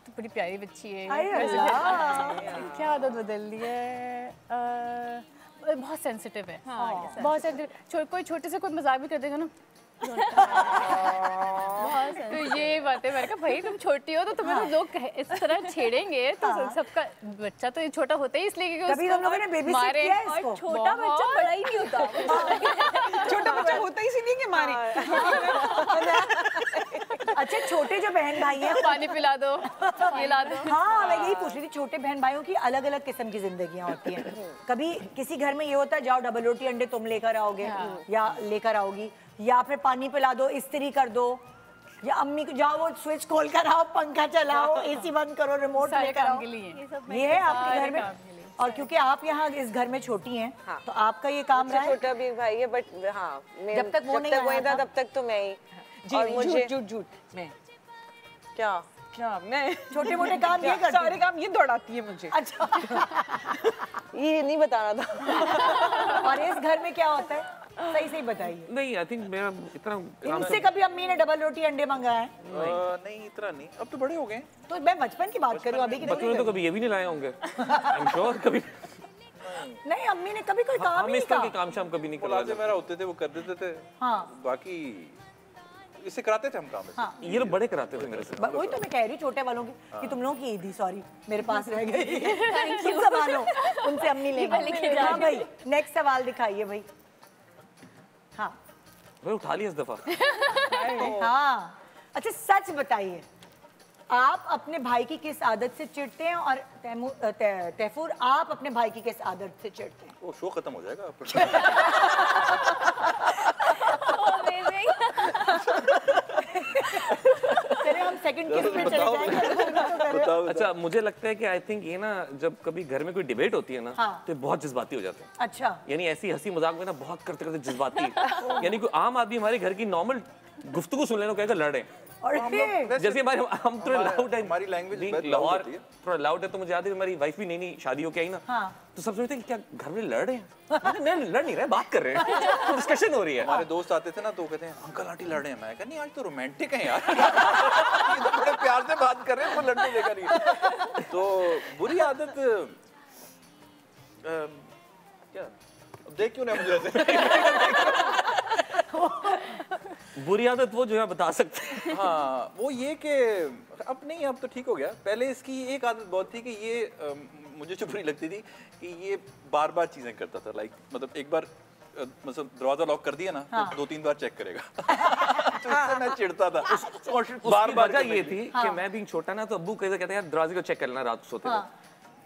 तो बड़ी प्यारी बच्ची है। क्या आदत बदलनी है? बहुत सेंसिटिव है। बहुत सेंसिटिव। कोई छोटे से कोई मजाक भी कर देगा ना, तो ये बातें मैंने कहा भाई तुम छोटी हो तो तुम्हें तो लोग इस तरह छेड़ेंगे, तो सबका बच्चा तो ये छोटा होता ही इसलिए कि कभी तुम लोगों ने बेबी सिट किया है इसको? छोटा बच्चा बड़ा ही नहीं होता। छोटा बच्चा होता ही इसीलिए कि मारे। अच्छा, छोटे जो बहन भाई हैं, पानी पिला दो, ये ला दो। हाँ, मैं यही पूछ रही थी, छोटे बहन भाइयों की अलग अलग किस्म की जिंदगियां होती हैं। कभी किसी घर में ये होता है जाओ डबल रोटी अंडे तुम लेकर आओगे या लेकर आओगी, या फिर पानी पिला दो, इस्त्री कर दो, या अम्मी को जाओ वो स्विच खोल कर आओ, पंखा चलाओ, AC बंद करो, रिमोट लेकर आओ। ये है आपके घर में? और क्योंकि आप यहाँ इस घर में छोटी हैं, तो आपका ये काम रहा है। छोटा भी भाई है, बट हाँ जब तक वो नहीं था तब तक तो मैं ही। और मुझे झूठ मैं क्या मैं छोटे मोटे काम ये करती, सारे काम ये दौड़ाती है मुझे। अच्छा, ये नहीं बताना था। और इस घर में क्या होता है सही बताइए। नहीं, आई थिंक मैं इतना इनसे कभी अम्मी ने डबल रोटी अंडे मंगाया है? नहीं, इतना नहीं, अब तो बड़े हो गए। तो मैं बचपन की बात करूँ, अभी की बचपन में तो कभी ये भी नहीं लाए होंगे। आई एम श्योर कभी नहीं, अम्मी ने कभी कोई काम नहीं किया। काम शाम कभी नहीं कराते। मेरा होते थे वो कर देते थे। हाँ, बाकी इससे कराते थे हम काम। हाँ, ये लोग बड़े कराते थे मेरे से। वही तो मैं कह रही, छोटे वालों की कि तुम लोगों की ईदी सॉरी मेरे पास रह गई। तुम संभालो, उनसे अम्मी लेंगे। हाँ भाई, नेक्स्ट सवाल दिखाइए भाई। हाँ भाई, उठा लिया इस दफा। हाँ, अच्छा सच बताइए, आप अपने भाई की किस आदत से चिढ़ते हैं, और तैफूर आप अपने भाई की किस आदत से चिढ़ते हैं? वो शो खत्म हो जाएगा। चले हम सेकंड किस पे चले जाएंगे। अच्छा मुझे लगता है कि आई थिंक ये ना जब कभी घर में कोई डिबेट होती है ना तो बहुत जज्बाती हो जाते हैं। अच्छा यानी ऐसी हंसी मजाक में ना बहुत करते करते जज्बाती यानी कोई आम आदमी हमारे घर की नॉर्मल गुफ्तगू सुन लेना कहेगा लड़ रहे हैं। जैसे हमारे हम थोड़े लाउड है, हमारी लैंग्वेज लाहौर थोड़ा लाउड है, तो मुझे याद है हमारी वाइफ भी नई शादी हो के आई ना तो सब सोचते हैं कि क्या घर में लड़ रहे हैं। नहीं लड़ नहीं रहे, बात कर रहे हैं, तो डिस्कशन हो रही है। हमारे दोस्त आते थे ना तो कहते हैं अंकल आंटी लड़ रहे हैं। मैं नहीं आज तो रोमांटिक है यार, ये तो बड़े प्यार से बात कर रहे हैं, वो लड़ने देगा नहीं। तो बुरी आदत क्या देख क्यों नहीं मुझे बुरी आदत वो जो है बता सकते हैं। हाँ वो ये कि अब नहीं, अब तो ठीक हो गया। पहले इसकी एक आदत बहुत थी कि ये मुझे जो बुरी लगती थी कि ये बार बार चीजें करता था। लाइक मतलब एक बार मतलब दरवाजा लॉक कर दिया ना तो 2-3 बार चेक करेगा। तो इससे मैं चिढ़ता था। बार बार ये थी कि मैं भी छोटा ना तो अब्बू कहते यार दरवाजे को चेक कर लेना रात को सोते थे।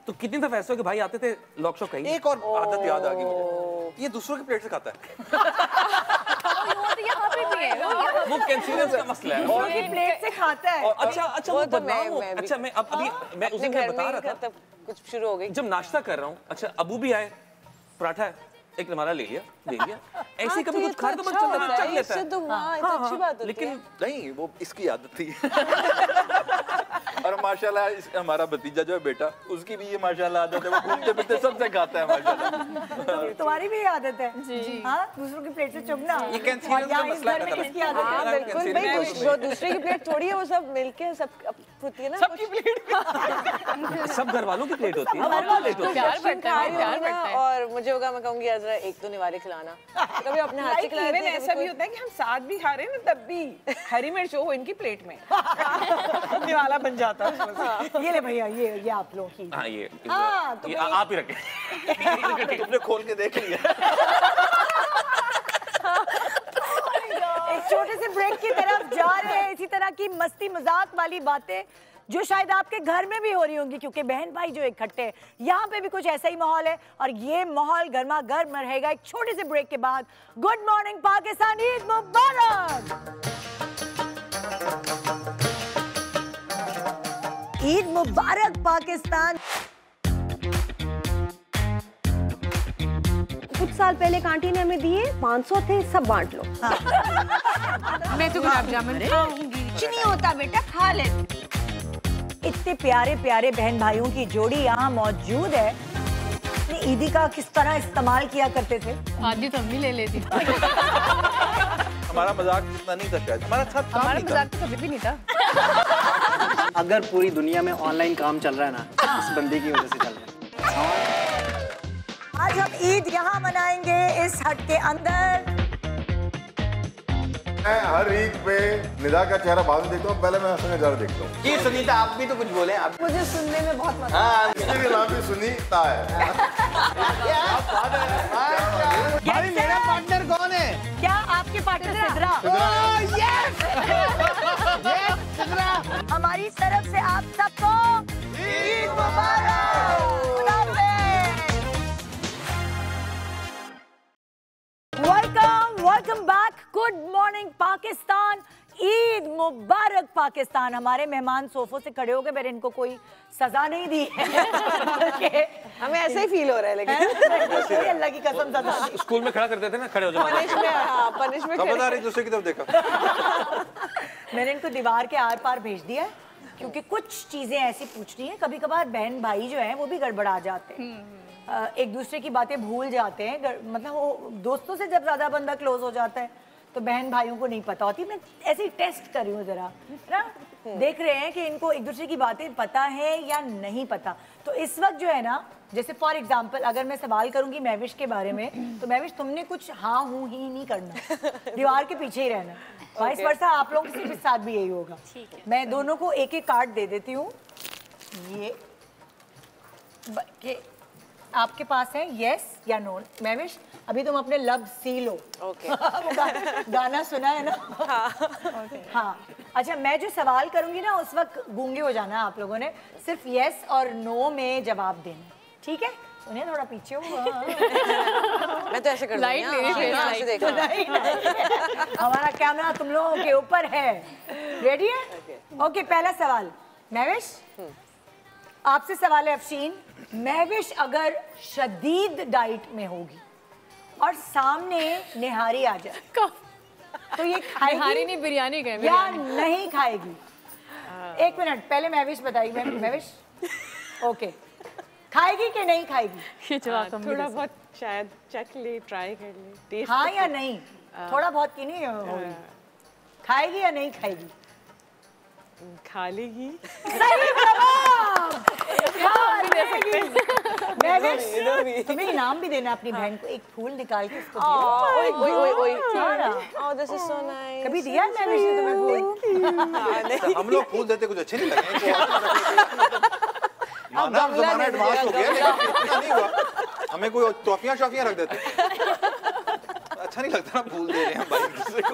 तो कितनी दफा ऐसा कि भाई आते थे लॉक शॉक कहीं। एक और आदत याद आ गई मुझे, ये दूसरों की प्लेट से खाता है। यहाँ पे भी है वो कैंसिलियंस का मसला है। और ये प्लेट से खाता है। अच्छा वो बदनाम। अच्छा मैं अब अभी मैं उस दिन बता रहा था कुछ शुरू हो गई जब नाश्ता कर रहा हूँ। अच्छा अबू भी आए, पराठा है एक हमारा ले लिया दे दिया, ऐसे कभी कुछ खाए तो मन चल लेता है। तो अच्छी बात होती है। लेकिन नहीं वो इसकी आदत थी। और माशाल्लाह हमारा भतीजा जो है बेटा, उसकी भी ये माशाल्लाह आदत है, वो घूमते फिरते सबसे खाता है माशाल्लाह। तुम्हारी भी आदत है जी? हाँ दूसरों की प्लेट से चुगना ये कैंसिलियंस का मसला है। किसकी आदत है? बिल्कुल भाई, वो दूसरे की प्लेट थोड़ी है, वो सब मिलके सब होती है ना, सबकी प्लेट। सब घर वालों की प्लेट होती है। और मुझे होगा मैं कहूँगी यार एक तो निवाले खिलाना, कभी अपने हाथ से खिलाते हैं। ऐसा भी होता है कि हम साथ भी खा रहे हैं ना तब भी हरी मिर्च हो इनकी प्लेट में निवाला बन जाता है। ये ले भैया ये आप लोग की। हाँ ये आप ही रखें। तुमने खोल के देख लिया। एक छोटे से ब्रेक की तरफ जा रहे हैं। इसी तरह की मस्ती मजाक वाली बातें जो शायद आपके घर में भी हो रही होंगी, क्योंकि बहन भाई जो इकट्ठे हैं यहाँ पे भी कुछ ऐसा ही माहौल है और ये माहौल गर्मा गर्म रहेगा एक छोटे से ब्रेक के बाद। गुड मॉर्निंग पाकिस्तान, ईद मुबारक। ईद मुबारक पाकिस्तान। कुछ साल पहले एक आंटी ने हमें दिए, 500 थे, सब बांट लो। मैं तो गुलाब जामुन खाऊंगी। कुछ नहीं होता बेटा, खा ले। इतने प्यारे प्यारे बहन भाइयों की जोड़ी यहाँ मौजूद है। ईदी का किस तरह इस्तेमाल किया करते थे? आधी तो हम भी ले लेती। हमारा मजाक इतना नहीं था शायद, हमारा मजाक तो कभी भी नहीं था। अगर पूरी दुनिया में ऑनलाइन काम चल रहा है ना, इस बंदी की वजह से चल रहा है। आज हम ईद यहाँ मनाएंगे इस हट के अंदर। मैं हर ईद पे निदा का चेहरा बाद में देखता हूँ, पहले मैं हंसने जरा देखता हूँ। जी सुनीता आप भी तो कुछ बोले। आप मुझे सुनने में बहुत मजा। हाँ इसलिए नाम भी सुनीता है। भाई मेरा पार्टनर कौन है? क्या आपके पार्टनर सिद्रा? हमारी तरफ से आप सबको ईद मुबारक। Welcome back. Good morning Pakistan, Eid मुबारक पाकिस्तान। हमारे मेहमान सोफों से खड़े हो गए, मैंने इनको कोई सजा नहीं दी है। हमें ऐसे ही फील हो रहा है, लेकिन अल्लाह की कसम सजा। स्कूल में खड़ा करते थे ना, खड़े हो जाओ। पनिशमेंट बता रही दूसरे की तरफ देखा। मैंने इनको दीवार के आर पार भेज दिया है, क्योंकि कुछ चीजें ऐसी पूछनी है। कभी कभार बहन भाई जो हैं वो भी गड़बड़ा जाते हैं, एक दूसरे की बातें भूल जाते हैं। मतलब वो दोस्तों से जब ज्यादा बंदा क्लोज हो जाता है तो बहन भाइयों को नहीं पता होती। मैं ऐसे ही टेस्ट कर रही हूँ जरा ना, देख रहे हैं कि इनको एक दूसरे की बातें पता है या नहीं पता। तो इस वक्त जो है ना, जैसे फॉर एग्जाम्पल अगर मैं सवाल करूंगी महविश के बारे में, तो महविश तुमने कुछ हाँ हूँ ही नहीं करना, दीवार के पीछे ही रहना। वाइस वर्सा आप लोगों के साथ भी यही होगा। मैं दोनों को एक एक कार्ड दे देती हूँ। ये आपके पास है यस या नो। महविश अभी तुम अपने लब सी लो। गाना सुना है ना? हाँ अच्छा, मैं जो सवाल करूंगी ना उस वक्त गूंगे हो जाना आप लोगों ने, सिर्फ यस और नो में जवाब देना, ठीक है? उन्हें थोड़ा पीछे हुआ। मैं तो ऐसे कर रही हूं। हमारा कैमरा तुम लोगों के ऊपर है। रेडी है? ओके, पहला सवाल महविश, आपसे सवाल है अफशीन, महविश अगर शदीद डाइट में होगी और सामने निहारी आ जाए तो ये खाएगी निहारी नहीं, बिरयानी कहें, या बिरयानी। नहीं खाएगी? 1 मिनट पहले महविश बताइए। महविश ओके, खाएगी कि नहीं खाएगी? ये जवाब थोड़ा बहुत शायद चख ले, ट्राई कर ले, टेस्ट हाँ या नहीं? थोड़ा बहुत की नहीं होगी, खाएगी या नहीं खाएगी? खा लेगी। सही जवाब। खा लेगी। महविश, तुम्हें इनाम भी देना अपनी बहन को, एक फूल निकाल के उसको दिस इज सो नाइस। कभी दिया है महविश ने तुम्हें फूल? हम लोग फूल देते कुछ अच्छे नहीं लगते। माना जमाना एडवांस हो गया, लेकिन इतना नहीं हुआ। हमें कोई टॉफियां शॉफियां रख देते, अच्छा नहीं लगता ना फूल दे रहे हैं भाई दूसरे को।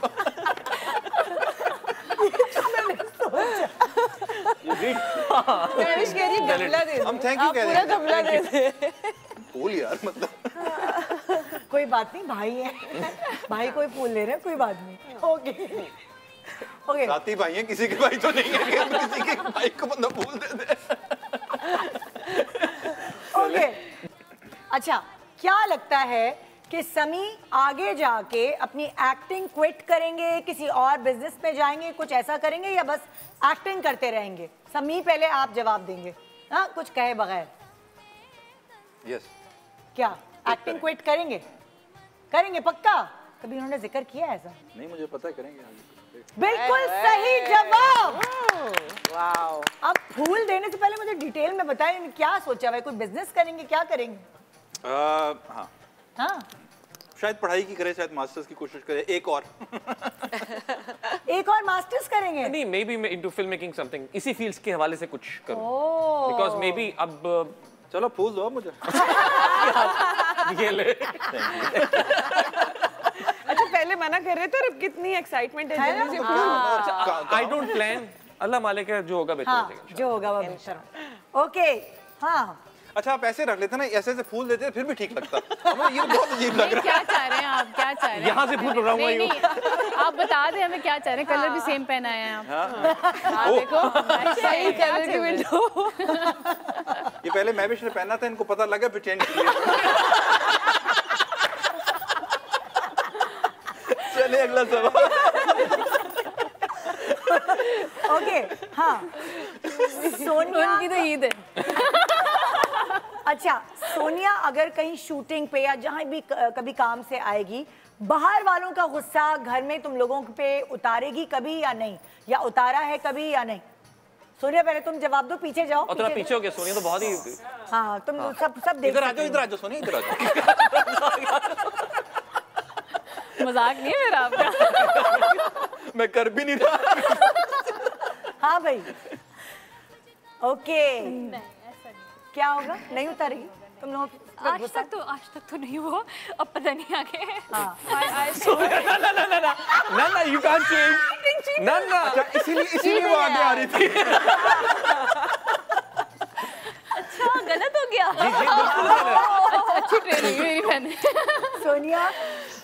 महविश कह रही गमला दे दो। हम थैंक यू कह रहे हैं, पूरा गमला दे दे। फूल यार मतलब कोई बात नहीं, भाई है, भाई कोई फूल ले रहे हैं, कोई बात नहीं। ओके ओके, साथी भाई हैं, किसी के भाई तो नहीं है कि किसी के भाई को बंदा फूल दे दे। ओके अच्छा, क्या लगता है कि समी आगे जाके अपनी एक्टिंग क्विट करेंगे, किसी और बिजनेस में जाएंगे, कुछ ऐसा करेंगे या बस एक्टिंग करते रहेंगे? समी पहले आप जवाब देंगे, हाँ, कुछ कहे बगैर। यस। क्या एक्टिंग क्विट करेंगे? करेंगे पक्का? कभी उन्होंने जिक्र किया ऐसा? नहीं, मुझे पता है करेंगे आगे। बिल्कुल सही जवाब। वाओ। अब फूल देने से पहले मुझे डिटेल में बताएं, क्या सोचा हुआ है? कोई बिजनेस करेंगे, क्या करेंगे? हाँ हाँ, शायद पढ़ाई की करे, शायद मास्टर्स की कोशिश करे, एक और एक और मास्टर्स करेंगे? नहीं, may be into film making something, इसी फील्ड्स के हवाले से कुछ करूं, बिकॉज़ मे बी अब चलो फूल दो मुझे। ये ले। अच्छा पहले मना कर रहे थे और अब कितनी एक्साइटमेंट है जल्दी से फूल। आई डोंट प्लान, अल्लाह मालिक है, जो होगा बेहतर हो जाएगा। जो होगा वो बेहतर। ओके हाँ, अच्छा आप ऐसे रख लेते ना, ऐसे ऐसे फूल देते फिर भी ठीक लगता। हमें ये बहुत अजीब लग रहा है। क्या चाह रहे हैं आप, क्या चाह रहे हैं? यहाँ से फूल उड़ाऊंगा नहीं, आप बता दें हमें क्या चाह रहे हैं। कलर भी सेम पहना है आप। हाँ देखो सही कलर की विंडो। ये पहले महविश ने पहना था, इनको पता लगा फिर चेंज किया। चलिए अगला सवाल। ओके हाँ, सोनिया की तो ईद है। अच्छा, सोनिया अगर कहीं शूटिंग पे या जहाँ भी कभी काम से आएगी, बाहर वालों का गुस्सा घर में तुम लोगों पे उतारेगी कभी या नहीं, या उतारा है कभी या नहीं? सोनिया पहले तुम जवाब दो, पीछे जाओ। और थोड़ा पीछे हो गया, सोनिया तो बहुत ही। हाँ तुम सब देख इधर आ जाओ सोनिया, इधर आ जाओ। मजाक नहीं है मेरा आपका। मैं कर भी नहीं रहा। हाँ भाई ओके, क्या होगा? नहीं उतारेगी तुम लोग? आज तक तो नहीं हुआ, अब पता नहीं आगे। ना यू कांट चेंज ना। अच्छा इसीलिए वो आगे आ रही थी। अच्छा गलत हो गया। अच्छी ट्रेनिंग मेरी बहन। सोनिया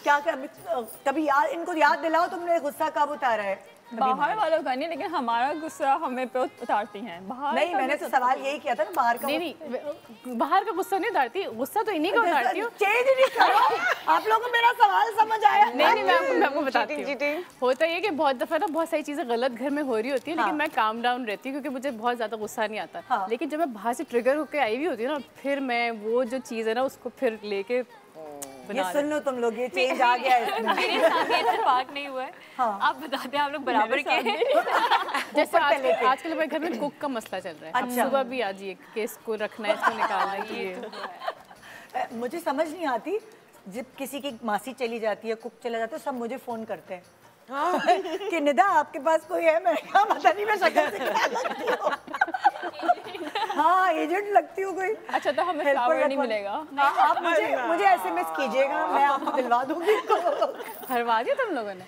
क्या कभी याद, इनको याद दिलाओ तुमने गुस्सा कब उतारा है? बाहर वालों का नहीं, लेकिन हमारा गुस्सा हमें पे उतारती हैं। बाहर नहीं, मैंने तो सवाल यही किया था ना, बाहर का। नहीं, बाहर का गुस्सा नहीं उतारती, गुस्सा तो इन्हीं का उतारती हूँ। चेंज नहीं करो। आप लोगों को मेरा सवाल समझ आया? नहीं, मैं आपको बताती हूँ। होता ये कि बहुत दफा ना बहुत सारी चीजें गलत घर में हो रही होती है, लेकिन मैं काम डाउन रहती हूँ क्योंकि मुझे बहुत ज्यादा गुस्सा नहीं आता। लेकिन जब मैं बाहर से ट्रिगर होकर आई हुई होती है ना, फिर मैं वो जो चीज है ना उसको फिर लेके ये सुन लो तुम लोग, ये चेंज आ गया है। मेरे साथ ये इत्तेफाक नहीं हुआ है। आप बता दें, आप लोग बराबर के हैं। जैसे आजकल हमारे घर में कुक का मसला चल रहा है। अच्छा। सुबह भी आज ये कि इसको रखना है, इसको निकालना है कि मुझे समझ नहीं आती, जब किसी की मासी चली जाती है, कुक चला जाता है, सब मुझे फोन करते हैं कि निदा आपके पास कोई है? मैं क्या पता नहीं, मैं शक्ल से क्या लगती हूँ। हाँ एजेंट लगती हूँ कोई। अच्छा तो हमें फ्लावर नहीं मिलेगा। आप मुझे SMS कीजिएगा, मैं आपको दिलवा दूंगी। हरवा दिया तुम लोगों ने?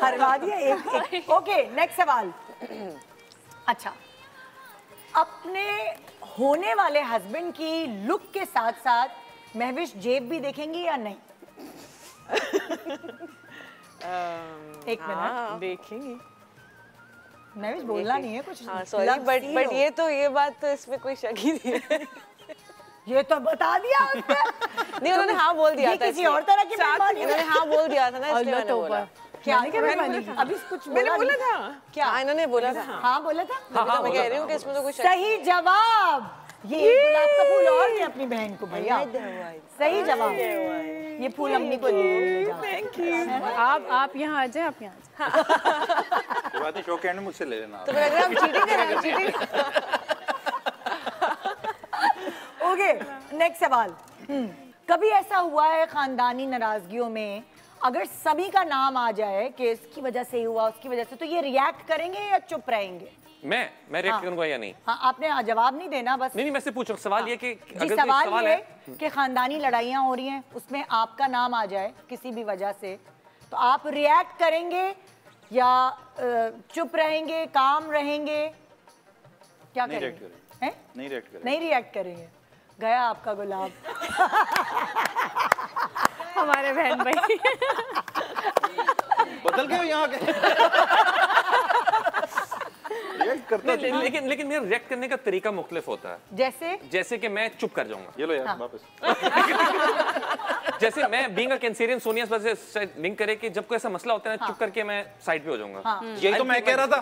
हरवा दिया एक। ओके नेक्स्ट सवाल। अच्छा, अपने होने वाले हस्बैंड की लुक के साथ साथ महविश जेब भी देखेंगी या नहीं? एक मिनट देखेंगी। मैं भी बोलना नहीं है कुछ। हाँ सॉरी, बट ये बात तो इसमें कोई शक ही नहीं है। ये तो बता दिया उसने। नहीं, उन्होंने हाँ बोल दिया था। किसी और तरह की मेहमानी। उन्होंने हाँ बोल दिया था ना, इसलिए मैंने बोला। क्या अभी कुछ मैंने बोला था क्या? इन्होंने बोला था। हाँ बोला था। तो मैं कह रही हूँ कि इसमें तो कुछ सही जवाब। ये गुलाब का फूल और दे अपनी बहन को भैया। सही जवाब। ये फूल अम्मी को दे। Thank you. आप यहाँ आ जाए, आप यहाँ आ ये बात शो के एंड मुझसे ले लेना। तो लग रहा है हम चीटिंग कर रहे हैं, चीटिंग। ओके, नेक्स्ट सवाल। कभी ऐसा हुआ है खानदानी नाराजगियों में अगर सभी का नाम आ जाए कि इसकी वजह से हुआ, उसकी वजह से, तो ये रिएक्ट करेंगे या चुप रहेंगे? मैं रिएक्ट करूंगा या नहीं? हाँ, आपने जवाब नहीं देना बस। नहीं, मैं से पूछूं। सवाल ये कि अगर सवाल ये कि खानदानी लड़ाइयाँ हो रही हैं, उसमें आपका नाम आ जाए किसी भी वजह से, तो आप रिएक्ट करेंगे या चुप रहेंगे, काम रहेंगे, क्या करेंगे? नहीं रिएक्ट करेंगे। गया आपका गुलाब। हमारे बहन भाई बदल गए यहाँ के। लेकिन मेरा रिएक्ट करने का तरीका मुख्तलिफ होता है। जैसे कि मैं चुप कर जाऊंगा। ये लो यार वापस। जैसे मैं बीइंग अ कैंसेरियन, सोनिया से लिंक करे कि जब कोई ऐसा मसला होता है ना, चुप करके मैं साइड पे हो जाऊंगा। यही तो मैं कह रहा था।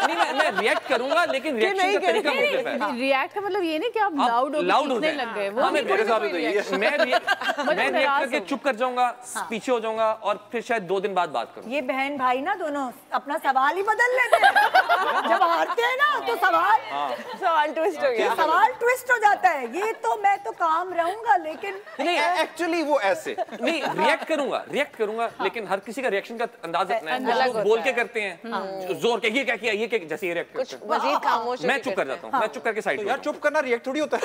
नहीं, मैं रिएक्ट करूंगा, लेकिन रिएक्शन का तरीका मुख्तलिफ है। रिएक्ट का मतलब ये नहीं कि आप लाउड होने लग गए। वो मेरे साथ तो ये है। मैं रिएक्ट करके चुप कर जाऊंगा, पीछे हो जाऊंगा और फिर शायद 2 दिन बाद बात करूंगा। ये बहन भाई ना दोनों अपना सवाल ही बदल लेते हैं। जब हारते हैं ना तो सवाल ट्विस्ट हो गया। सवाल ट्विस्ट हो जाता है। ये तो मैं तो काम रहूंगा, लेकिन नहीं, एक्चुअली वो ऐसे नहीं, रिएक्ट करूंगा लेकिन हर किसी का रिएक्शन का अंदाज अलग बोल के करते हैं, जोर के ये क्या किया, ये क्या, जैसे ये रिएक्ट करते हैं। मजीद खामोश मैं चुप कर जाता हूँ। मैं चुप करके साइड। यार चुप करना रिएक्ट थोड़ी होता है।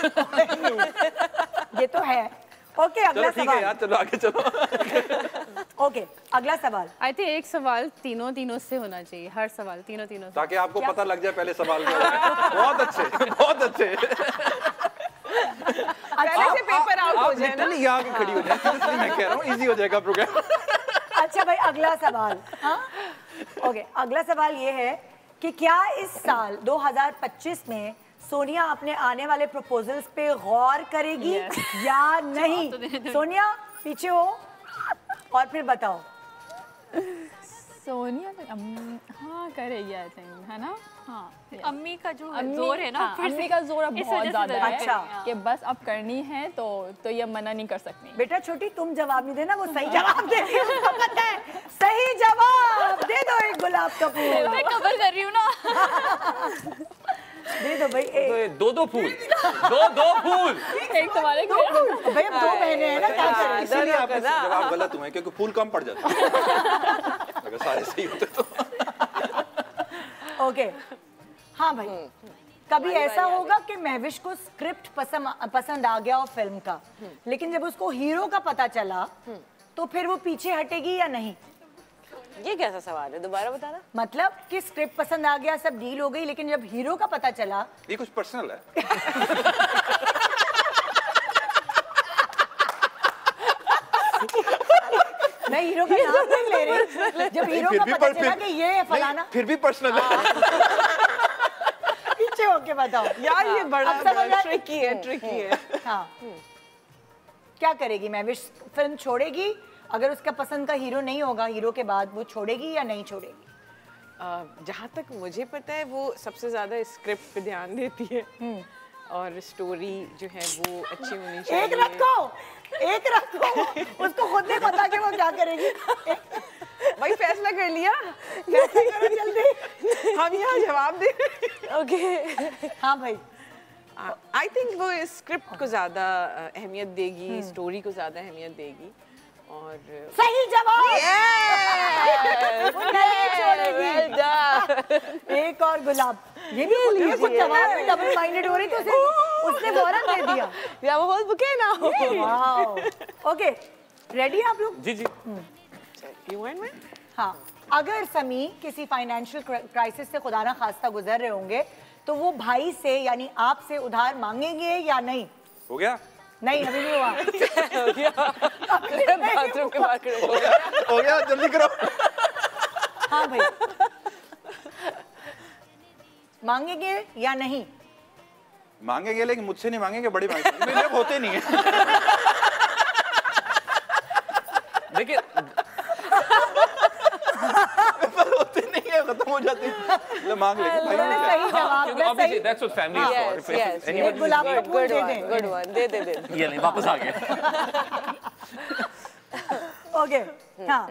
ये तो है। ओके, अगला ठीक है यार, चलो आगे चलो। ओके, अगला सवाल। आई थिंक एक सवाल तीनों से होना चाहिए। हर सवाल तीनों से, ताकि आपको पता लग जाए पहले सवाल में। बहुत अच्छे। पहले से पेपर आउट हो जाए ना। यहाँ पे खड़ी हो जाए। मैं कह रहा हूँ इजी हो जाएगा प्रोग्राम। अच्छा भाई, अगला सवाल। हाँ, ओके, अगला सवाल ये है कि क्या इस साल 2025 में सोनिया अपने आने वाले प्रपोजल्स पे गौर करेगी या नहीं? सोनिया पीछे हो और फिर बताओ। सोनिया हाँ करेगी आई थिंक, है ना? हाँ, अम्मी का जो जोर है ना, अम्मी का जोर अब बहुत ज्यादा है। अच्छा, कि बस अब करनी है तो ये मना नहीं कर सकती। बेटा छोटी, तुम जवाब नहीं देना, वो सही जवाब दे रही है, उसको पता है। सही जवाब दे दो एक गुलाब का फूल। मैं कवर कर रही हूँ ना। दे दो भाई। दो फूल। एक तुम्हारे भाई, अब 2 बहनें हैं ना, क्या करें? इसलिए आपका जवाब गलत हुआ है क्योंकि फूल कम पड़ जाता है अगर सारे सही होते तो। ओके, हाँ भाई, कभी ऐसा होगा कि महविश को स्क्रिप्ट पसंद आ गया हो फिल्म का, लेकिन जब उसको हीरो का पता चला तो फिर वो पीछे हटेगी या नहीं? ये कैसा सवाल है, दोबारा बताना। मतलब कि स्क्रिप्ट पसंद आ गया, सब डील हो गई, लेकिन जब हीरो का पता चला। ये कुछ पर्सनल है। मैं हीरो का नाम नहीं ले रही। जब हीरो का पता चला कि ये है फलाना, फिर भी पर्सनल है। पीछे होके बताओ यार, ये बड़ा ट्रिकी है। हाँ, क्या करेगी महविश? फिल्म छोड़ेगी? अगर उसका पसंद का हीरो नहीं होगा हीरो के बाद, वो छोड़ेगी या नहीं छोड़ेगी? जहाँ तक मुझे पता है वो सबसे ज्यादा स्क्रिप्ट पे ध्यान देती है और स्टोरी जो है वो अच्छी होनी चाहिए। एक रखो। उसको खुद नहीं पता कि वो क्या करेगी। भाई फैसला कर लिया, फैसला करो जल्दी। हम यहाँ जवाब दे। ओके, हाँ भाई। आई थिंक वो स्क्रिप्ट को ज्यादा अहमियत देगी, स्टोरी को ज्यादा अहमियत देगी। और सही जवाब। नहीं छोड़ेगी। एक और गुलाब। ये भी कुछ जवाब में डबल माइंडेड हो रही थी, उसने फौरन दे दिया। या वो होल बुके ना हो। वाओ। ओके, रेडी आप लोग? जी। यू एंड मैं? हाँ, अगर समी किसी फाइनेंशियल क्राइसिस से खुदा ना खास्ता गुजर रहे होंगे तो वो भाई से यानी आपसे उधार मांगेंगे या नहीं? हो गया? नहीं, अभी नहीं हुआ। हो गया। बाथरूम के बाहर हो गया, जल्दी करो। हाँ भाई, मांगेंगे या नहीं? मांगेंगे लेकिन मुझसे नहीं मांगेंगे, बड़ी मांगेंगे, मेरे लिए होते नहीं है। देखिए होते नहीं है, खत्म हो जाते हैं, तो मांग लेंगे। सही जवाब। obviously that's what family is for. Yes, Anyone गुलाब का फूल दे दे। good one, दे दे। ये नहीं, वापस आ गए। ओके, हाँ।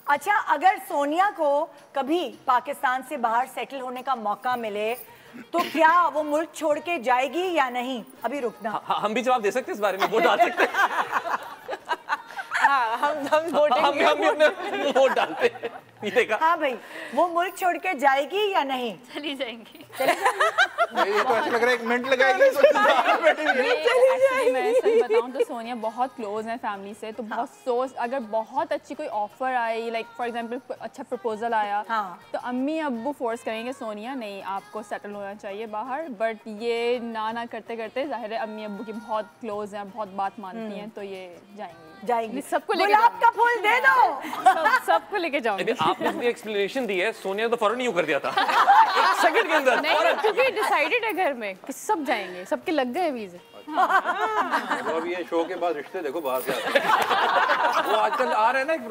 अच्छा, अगर सोनिया को कभी पाकिस्तान से बाहर सेटल होने का मौका मिले तो क्या वो मुल्क छोड़ के जाएगी या नहीं? अभी रुकना। हम भी जवाब दे सकते हैं इस बारे में, वोट डाल सकते हैं। हाँ, हम हम भी अपने वोट डालते हैं। ये देखा? हाँ भाई, वो मुल्क छोड़ के जाएगी या नहीं? चली जाएंगी। ये तो ऐसा लग रहा है 1 मिनट लगाएगी। मैं सही बताऊं तो सोनिया बहुत क्लोज है फैमिली से, तो बहुत सोच, अगर बहुत अच्छी कोई offer I, like for example अच्छा प्रपोजल आया, तो अम्मी अब्बू फोर्स करेंगे सोनिया नहीं आपको सेटल होना चाहिए बाहर, बट ये ना करते करते जाहिर है अम्मी अब्बू की बहुत क्लोज हैं, बहुत बात मानती हैं, तो ये जाएंगी। सबको गुलाब का फूल दे दो। सबको लेके जाऊंगी। आपने अपनी एक्सप्लेनेशन दी है, सोनिया तो फौरन यूं कर दिया था 1 सेकंड के अंदर। नहीं, क्योंकि डिसाइडेड है घर में कि सब जाएंगे, सबके लग गए वीज़े। तो अब ये शो के बाद रिश्ते देखो बाहर से आते हैं। वो आजकल आ रहे हैं ना, एक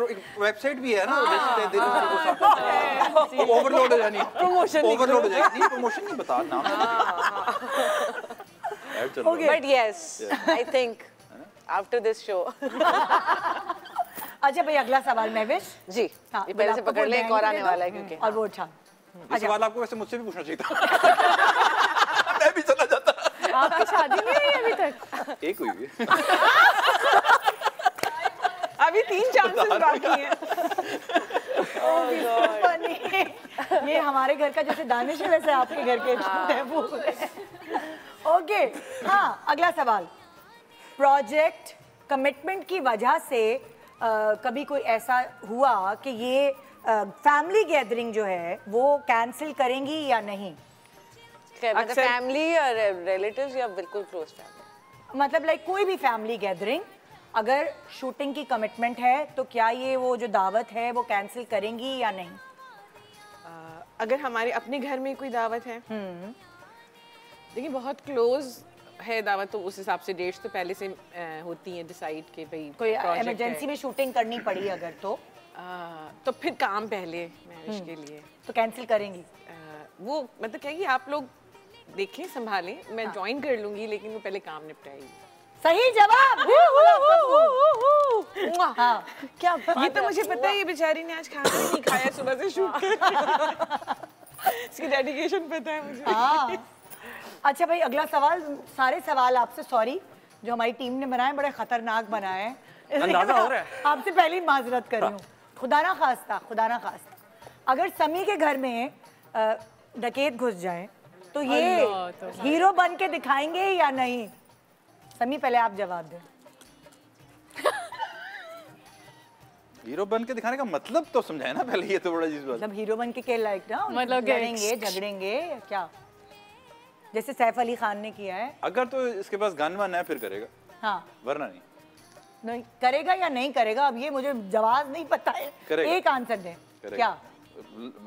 वेबसाइट भी है ना, रिश्ते दिल को ओवरलोड हो जानी, प्रमोशन ओवरलोड हो जाएगी। नहीं, प्रमोशन नहीं बता नाम। But yes, I think after this show. अच्छा भाई, अगला सवाल महविश जी। हाँ, ये पहले से पकड़ ले, एक और आने वाला है क्योंकि। और वो उठा। ये सवाल आपको वैसे मुझसे भी पूछना चाहिए था। मैं भी चला जाता। आपकी शादी नहीं हुई अभी तक? एक हुई है। अभी 3 चांसेस बाकी हैं। ये हमारे घर का जैसे दानिश है, वैसे आपके घर के महबूब है। ओके, हाँ, अगला सवाल। प्रोजेक्ट कमिटमेंट की वजह से कभी कोई ऐसा हुआ कि ये फैमिली गैदरिंग जो है वो कैंसिल करेंगी या नहीं? मतलब फैमिली और रिलेटिव्स या बिल्कुल क्लोज फैमिली? मतलब लाइक कोई भी फैमिली गैदरिंग, अगर शूटिंग की कमिटमेंट है तो क्या ये वो जो दावत है वो कैंसिल करेंगी या नहीं? अगर हमारे अपने घर में कोई दावत है, देखिए बहुत क्लोज है दावत, तो उस हिसाब से डेट्स तो पहले से होती हैं डिसाइड कि भाई कोई इमरजेंसी में शूटिंग करनी पड़ी अगर तो फिर काम पहले मैरिज के लिए तो कैंसिल करेंगी। वो मतलब क्या कि आप लोग देखें संभालें, मैं ज्वाइन कर लूंगी लेकिन वो पहले काम निपटाएगी। सही जवाब। हाँ, क्या ये तो मुझे पता है, ये बेचारी ने आज खाना नहीं खाया सुबह से शूट कर। इसकी डेडिकेशन पता है मुझे। हाँ। अच्छा भाई, अगला सवाल। सारे सवाल आपसे सॉरी जो हमारी टीम ने बनाए, बड़े खतरनाक बनाए हैं, अंदाजा हो रहा है। आपसे पहली माजरत कर रही हूँ। खुदा ना खास्ता अगर समी के घर में डकैत घुस जाए तो ये हीरो बन के दिखाएंगे या नहीं? समी, पहले आप जवाब दें। हीरो बन के दिखाने का मतलब तो समझाए ना पहले, ये तो बड़ा चीज बात। मतलब हीरो बन के क्या लाइक ना, मतलब लड़ेंगे झगड़ेंगे क्या, जैसे सैफ अली खान ने किया है? अगर तो इसके पास गन वन है फिर करेगा, हाँ, वरना नहीं करेगा या नहीं करेगा? अब ये मुझे जवाब नहीं पता है, एक आंसर दें। क्या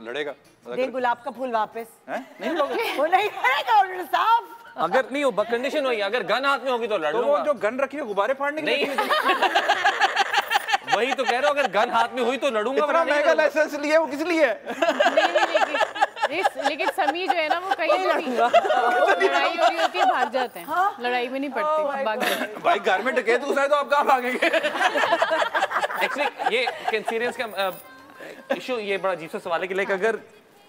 लड़ेगा? दे गुलाब का फूल वापस। नहीं लोगे? वो नहीं करेगा साहब। अगर नहीं हो कंडीशन हुई, अगर गन हाथ में होगी तो लड़ लूंगा। वो जो गन रखी है गुब्बारे फाड़ने के लिए? वही तो कह रहा हूँ, अगर गन हाथ में हुई तो लड़ूंगा। इतना महंगा लाइसेंस लिया, वो किस लिए है? लेकिन समी जो है ना, वो कहीं भी लड़ाई हो रही होती है भाग जाते हैं। हाँ? लड़ाई में नहीं पड़ती, भाग जाते हैं। भाई घर में डकैत घुसा है तो आप कहाँ भागेंगे? एक्चुअली ये कैंसेरियंस का इशू, ये बड़ा अजीब सा सवाल है कि लाइक अगर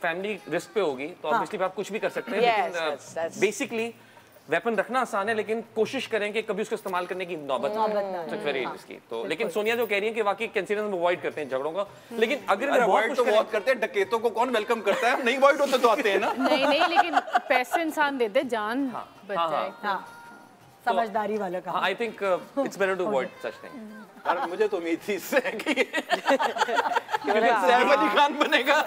फैमिली रिस्क पे होगी तो ऑब्वियसली आप कुछ भी कर सकते हैं, लेकिन बेसिकली वेपन रखना आसान है, लेकिन कोशिश करें कि कभी उसको इस्तेमाल करने की नौबत ना वेरी रिस्की। तो लेकिन सोनिया जो कह रही है कि वाकई कैंसेरियंस में अवॉइड करते हैं झगड़ों को, लेकिन अगर अवॉइड तो बहुत करते हैं, डकैतों को कौन वेलकम करता है? हम नहीं अवॉइड होते तो आते हैं ना। नहीं, लेकिन पैसे इंसान देते, जान बच जाए। समझदारी वाला काम। I think it's better to avoid such thing. यार मुझे तो उम्मीद थी इससे कि सैफ अली खान बनेगा।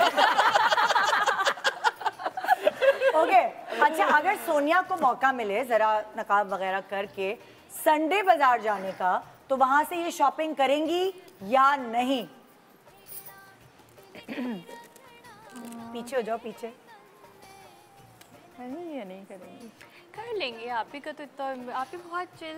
ओके, अच्छा, अगर सोनिया को मौका मिले जरा नकाब वगैरह करके संडे बाजार जाने का, तो वहां से ये शॉपिंग करेंगी या नहीं? पीछे हो जाओ, पीछे। ये नहीं करेंगे। कर लेंगे। आप ही का तो इतना, आप ही बहुत चिल,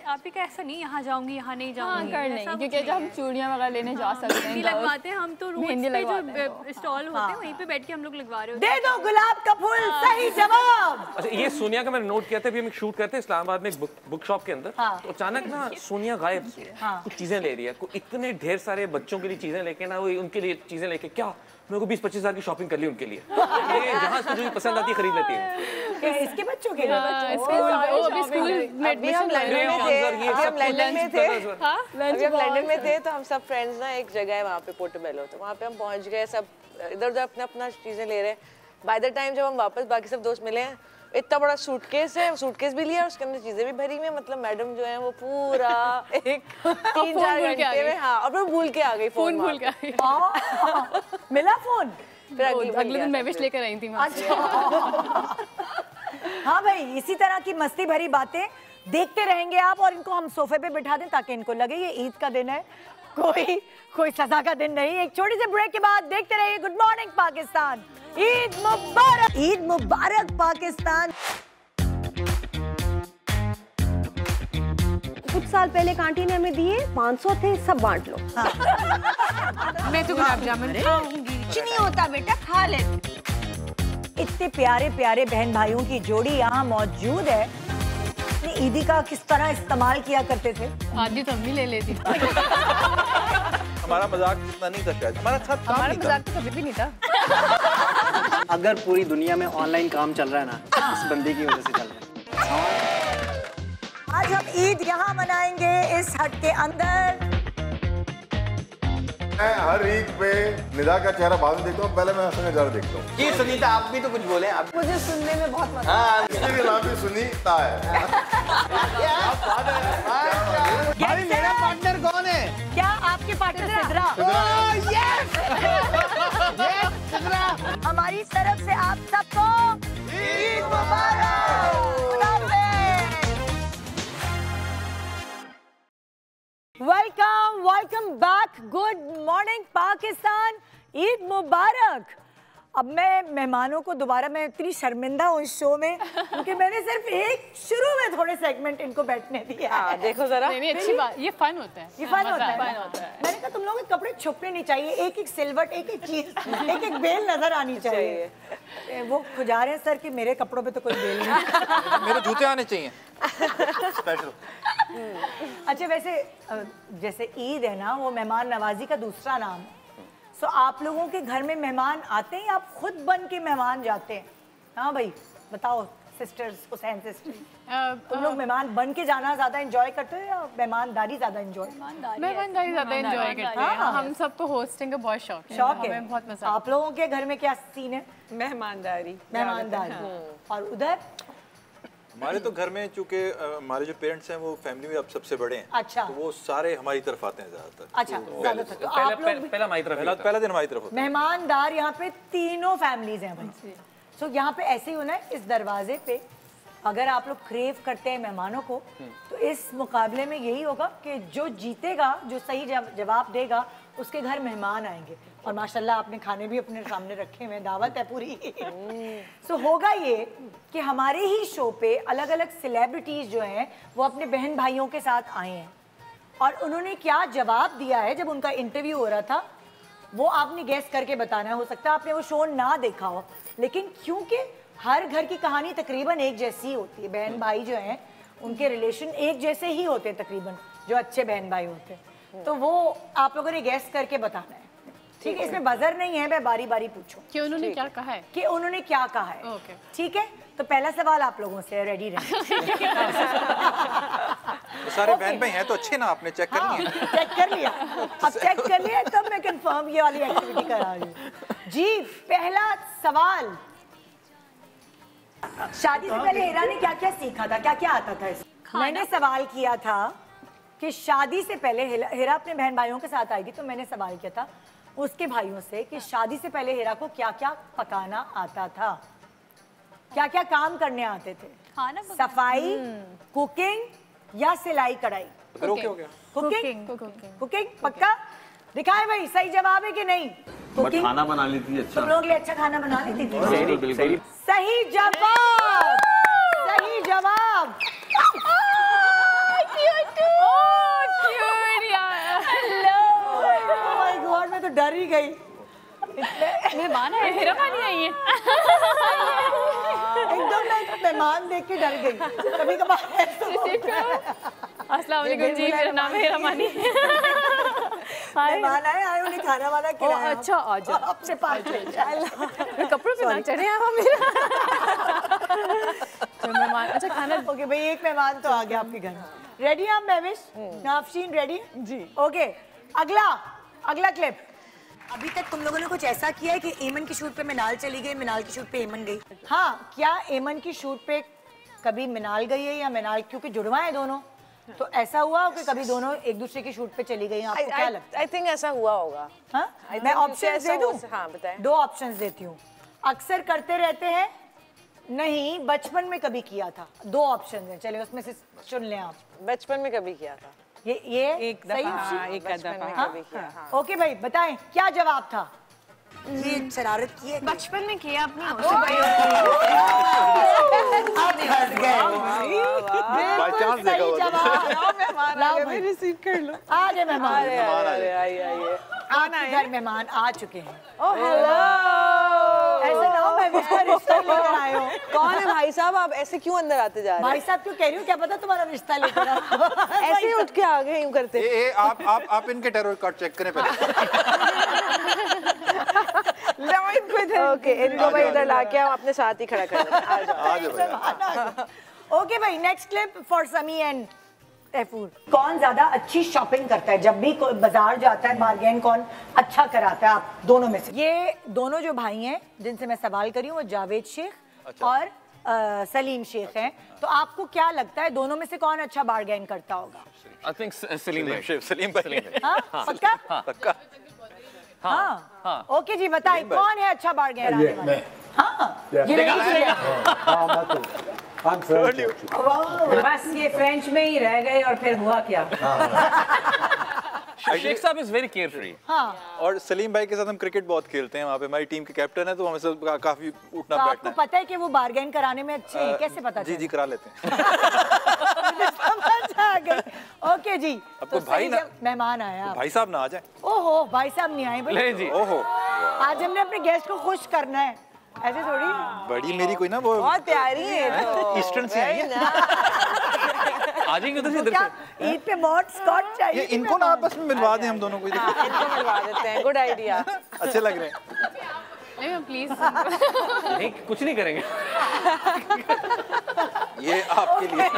आप ही का ऐसा नहीं यहाँ जाऊंगी यहाँ नहीं जाऊंगी। कर लेंगे क्योंकि जब हम चूड़ियाँ वगैरह लेने जा सकते हैं लगवाते हैं हम तो रोड पे जो स्टॉल होते हैं वहीं पे बैठ के हम लोग लगवा रहे होते हैं। दे दो गुलाब का फूल, सही जवाब। अच्छा ये सोनिया का मैंने नोट किया था, अभी हम शूट करते हैं इस्लामाबाद में एक बुक शॉप के अंदर, तो अचानक ना सोनिया गायब, कुछ चीजें ले रही है, इतने ढेर सारे बच्चों के लिए चीजें लेके ना, वो उनके लिए चीजें लेके, क्या मेरे को 20-25 हज़ार की शॉपिंग कर ली उनके लिए, जहाँ से जो पसंद आती है खरीद लेती है। इसके बच्चों के लिए अभी हम लंदन में थे तो हम सब फ्रेंड्स ना एक जगह है वहाँ पे पोर्टोबेलो, तो वहाँ पे हम पहुँच गए, सब इधर उधर अपना अपना चीजें ले रहे हैं। बाय द टाइम जब हम वापस बाकी सब दोस्त मिले हैं, इतना बड़ा सूटकेस है, सूटकेस भी लिया और उसके अंदर चीजें भी भरी हुई है, मतलब मैडम जो है वो पूरा एक 3-4 घंटे में, हाँ, और फिर भूल के आ गई, फोन भूल के आ गई। मिला फोन? फिर अगले दिन मैं विश लेकर आई थी वहाँ से। हाँ भाई, इसी तरह की मस्ती भरी बातें देखते रहेंगे आप, और इनको हम सोफे पे बिठा दें ताकि इनको लगे ये ईद का दिन है, कोई सजा का दिन नहीं। एक छोटी सी ब्रेक के बाद देखते रहिए गुड मॉर्निंग पाकिस्तान। ईद मुबारक, ईद मुबारक पाकिस्तान। कुछ साल पहले एक आंटी ने हमें दिए, 500 थे, सब बांट लो। मैं तो गुलाब जामुन खाऊंगी। कुछ नहीं होता बेटा, खा ले। इतने प्यारे प्यारे बहन भाइयों की जोड़ी यहाँ मौजूद है। ईदी का किस तरह इस्तेमाल किया करते थे? आधी तो अम्मी ले लेती। हमारा मजाक इतना नहीं था शायद, हमारा मजाक तो कभी भी नहीं था। अगर पूरी दुनिया में ऑनलाइन काम चल रहा है ना, इस बंदी की वजह से चल रहा है। आज हम ईद यहाँ मनाएंगे इस हट के अंदर। मैं हर ईद पे निदा का चेहरा बाद में देखता हूँ, पहले मैं हसन नजारा देखता हूँ। जी सुनीता, आप भी तो कुछ बोले। आप मुझे सुनने में बहुत मजा हाँ, इसके नाम भी सुनीता है। भाई मेरा पार्टनर कौन है? क्या आपके पार्टनर सिद्रा? हमारी तरफ से आप सबको ईद मुबारक। Welcome welcome back, good morning Pakistan, Eid मुबारक। अब मैं मेहमानों को दोबारा, मैं इतनी शर्मिंदा हूँ इस शो में क्योंकि मैंने सिर्फ एक शुरू में थोड़े सेगमेंट इनको बैठने दिया। हाँ, देखो जरा। नहीं अच्छी बात, ये फन होता है, ये फन होता है। मैंने कहा तुम लोगों के कपड़े छुपने नहीं चाहिए, एक एक सिलवट, एक एक चीज, एक एक बेल नजर आनी चाहिए। वो खुजा रहे हैं सर कि मेरे कपड़ों पे तो कोई बेल नहीं। मेरे जूते आने चाहिए स्पेशल। अच्छा वैसे जैसे ईद है ना, वो मेहमान नवाजी का दूसरा नाम है। तो आप लोगों के घर में मेहमान आते हैं या आप खुद बन के मेहमान जाते हैं? हाँ भाई बताओ सिस्टर्स, हुसैन सिस्टर, तुम लोग मेहमान बन के जाना ज्यादा एंजॉय करते हो या मेहमानदारी ज्यादा एंजॉय? मेहमानदारी ज्यादा एंजॉय करते हैं। हम सबको होस्टिंग का बहुत शौक है, हमें बहुत मजा। आप लोगों के घर में क्या सीन है? मेहमानदारी। और उधर हमारे तो घर में चूंकि हमारे जो पेरेंट्स हैं वो फैमिली में अब सबसे बड़े हैं। अच्छा। तो वो सारे हमारी तरफ आते हैं ज्यादातर। अच्छा, ज्यादातर तो आप लोग पहला हमारी तरफ, पहला दिन हमारी तरफ होता है। मेहमानदार यहाँ पे तीनों फैमिलीज हैं भाई। सो यहाँ पे ऐसे ही होना है, इस दरवाजे पे अगर आप लोग क्रेव करते हैं मेहमानों को, तो इस मुकाबले में यही होगा कि जो जीतेगा, जो सही जवाब देगा, उसके घर मेहमान आएंगे। और माशाल्लाह आपने खाने भी अपने सामने रखे हुए, दावत है पूरी। सो होगा ये कि हमारे ही शो पे अलग अलग सेलिब्रिटीज जो हैं वो अपने बहन भाइयों के साथ आए हैं, और उन्होंने क्या जवाब दिया है जब उनका इंटरव्यू हो रहा था, वो आपने गेस करके बताना है। हो सकता है आपने वो शो ना देखा हो, लेकिन क्योंकि हर घर की कहानी तकरीबन एक जैसी होती है, बहन भाई जो हैं उनके रिलेशन एक जैसे ही होते हैं तकरीबन, जो अच्छे बहन भाई होते हैं, तो वो आप लोगों ने गेस करके बताना है। ठीक है, इसमें बजर नहीं है, मैं बारी बारी पूछूं कि उन्होंने क्या कहा है, कि उन्होंने क्या कहा है। ठीक है, तो पहला सवाल आप लोगों से, रेडी रहे। सारे बहन भाई हैं तो अच्छे ना, आपने चेक कर लिया? चेक कर लिया, अब चेक कर लिया तब मैं कंफर्म ये वाली एक्टिविटी करा रही हूँ। जी पहला सवाल, शादी से पहले हिरा ने क्या क्या सीखा था, क्या क्या आता था इसमें? मैंने सवाल किया था कि शादी से पहले हिरा अपने बहन भाइयों के साथ आई थी, तो मैंने सवाल किया था उसके भाइयों से कि शादी से पहले हिरा को क्या क्या पकाना आता था, क्या क्या काम करने आते थे, सफाई, कुकिंग या सिलाई कढ़ाई? कुकिंग। कुकिंग पक्का? दिखाए भाई, सही जवाब है कि नहीं? कुकिंग खाना बना लेती है अच्छा। तुम लोगों के लिए अच्छा खाना बना लेती थी। बिल्कुल। सही जवाब, सही जवाब। मैं तो डर ही गई। मेहमान है, मेहरबानी आई है। एकदम मैं मेहमान देख के डर गई। कभी कभार अस्सलाम वालेकुम जी, मेरा नाम है मेहरबानी। मेहमान आए उन्हें खाना वाना खिलाया। अच्छा आ जाओ अपने पास कपड़ों पे ना चढ़े आप मेरा। मेहमान अच्छा खाना। ओके भाई, एक मेहमान तो आ गया आपके घर। रेडी आप महविश? नाफशीन रेडी? जी। ओके, अगला क्लिप। अभी तक तुम लोगों ने कुछ ऐसा किया है कि एमन की शूट पे मिनाल चली गई, मिनाल की शूट पे एमन गई? हाँ, क्या एमन की शूट पे कभी मिनाल गई है या मिनाल, क्योंकि जुड़वा है दोनों, तो ऐसा हुआ कि कभी दोनों एक दूसरे की शूट पे चली गई? आपको क्या लगता है? I think ऐसा हुआ होगा। हाँ, मैं ऑप्शंस दे दूं? हाँ बताएं। 2 ऑप्शंस देती हूँ। अक्सर करते रहते हैं, नहीं बचपन में कभी किया था। 2 ऑप्शन हैं, चलिए उसमें से चुन लें आप। बचपन में कभी किया था। ये एक दफा, एक दफा कभी किया। ओके भाई बताएं क्या जवाब था? ये शरारत की है बचपन में किया अपनी। रिसीव कर लो। आ गए मेहमान, आइए। मेहमान आ चुके हैं। Oh hello. ऐसे ना हो मैं इसका रिश्ता लेकर आए हो। कौन है भाई साहब? आप ऐसे क्यों अंदर आते जा रहे हैं? भाई साहब क्यों कह रही हूँ, क्या पता तुम्हारा रिश्ता लेकर आए। ऐसे ही उठ के आ गए यूं करते। आप इनके टेरर कार्ड चेक करें पहले। ओके, इनको भाई इधर लाके हम अपने साथ ही खड़ा कर देते हैं। ओके भाई, नेक्स्ट क्लिप फॉर समी एंड तैफूर। कौन ज्यादा अच्छी शॉपिंग करता है? जब भी कोई बाजार जाता है बार्गेन कौन अच्छा कराता है आप दोनों में से? ये दोनों जो भाई हैं जिनसे मैं सवाल करी हूँ वो जावेद शेख और सलीम शेख हैं। तो आपको क्या लगता है दोनों में से कौन अच्छा बार्गेन करता होगा? आई थिंक सलीम भाई। सलीम भाई। हाँ, पक्का? पक्का। हाँ। ओके जी, बताइए कौन है अच्छा बार्गेन? हाँ, बस ये फ्रेंच में ही रह गए और फिर हुआ क्या? शेख साहब इज वेरी केयरफ्री। हाँ। और सलीम भाई के साथ हम क्रिकेट बहुत खेलते हैं, वहाँ पे हमारी टीम के कैप्टन है, तो हमें सब काफी उठना बैठना है। आपको पता है कि वो बार्गेन कराने में अच्छे हैं, कैसे पता? जी करा लेते हैं। समझ आ गई। ओके जी, आपको भाई ना मेहमान आया, भाई साहब ना आ जाए। ओहो, भाई साहब नहीं आए भाई जी। ओहो, आज हमने अपने गेस्ट को खुश करना है, ऐसे थोड़ी। बड़ी मेरी कोई ना वो बहुत प्यारी है, ईस्टर्न से आई है। आ जाएंगे उधर से, इधर से। ईद पे मॉट स्कॉच चाहिए। इनको ना आपस में मिलवा दें हम दोनों को। इनको मिलवा देते हैं, गुड आइडिया। अच्छे लग रहे हैं। नहीं प्लीज। नहीं, कुछ नहीं करेंगे। ये आपके लिए।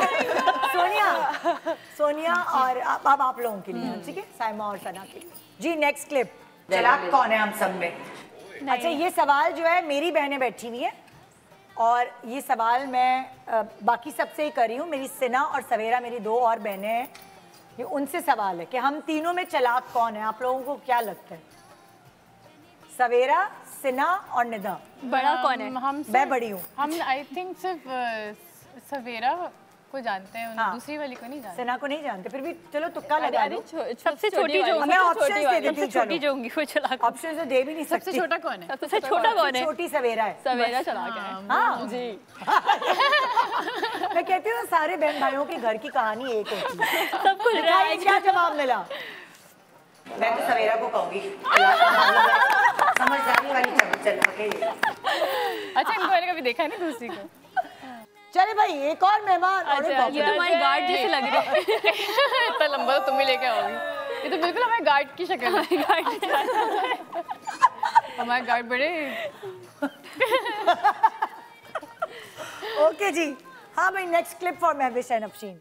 सोनिया और अब आप लोगों के लिए, ठीक है, साइमा और सना के लिए। जी नेक्स्ट क्लिप। चालाक कौन है हम सब में? अच्छा, ये सवाल जो है मेरी बहनें बैठी हुई है और ये सवाल मैं बाकी सबसे ही कर रही हूँ। मेरी सिना और सवेरा मेरी 2 और बहनें हैं, ये उनसे सवाल है कि हम तीनों में चालाक कौन है? आप लोगों को क्या लगता है? सवेरा, सिना और निदा। बड़ा कौन है? मैं बड़ी हूँ। हम आई थिंक सिर्फ सवेरा को जानते हैं, दूसरी वाली को नहीं जानते। सिना को नहीं जानते, फिर भी चलो तुक्का लगा दो। सबसे छोटी जो मैं ऑप्शन दे देती हूँ। छोटी जो होंगी वो चला। ऑप्शन तो दे भी नहीं सकती। सबसे छोटा कौन है? सबसे छोटा कौन है? छोटी सवेरा है। सवेरा चला गया। हाँ जी। मैं कहती हूँ सारे बहन भाइयों के घर की कहानी एक होती है। सब कुछ क्या जवाब मिला? मैं तो सवेरा को कहूँगी, समझदारी वाली चला के। अच्छा, इनको मैंने कभी देखा नहीं दूसरी को। चले भाई, एक और मेहमान। अच्छा, ये तुम्हारी गार्ड जैसे लग रही है। इतना लंबा तो तुम ही लेके आओगी। ये तो बिल्कुल हमारे गार्ड की शक्ल है। हमारे गार्ड बड़े। ओके जी, हाँ भाई, next clip for Mahvish and Afsheen.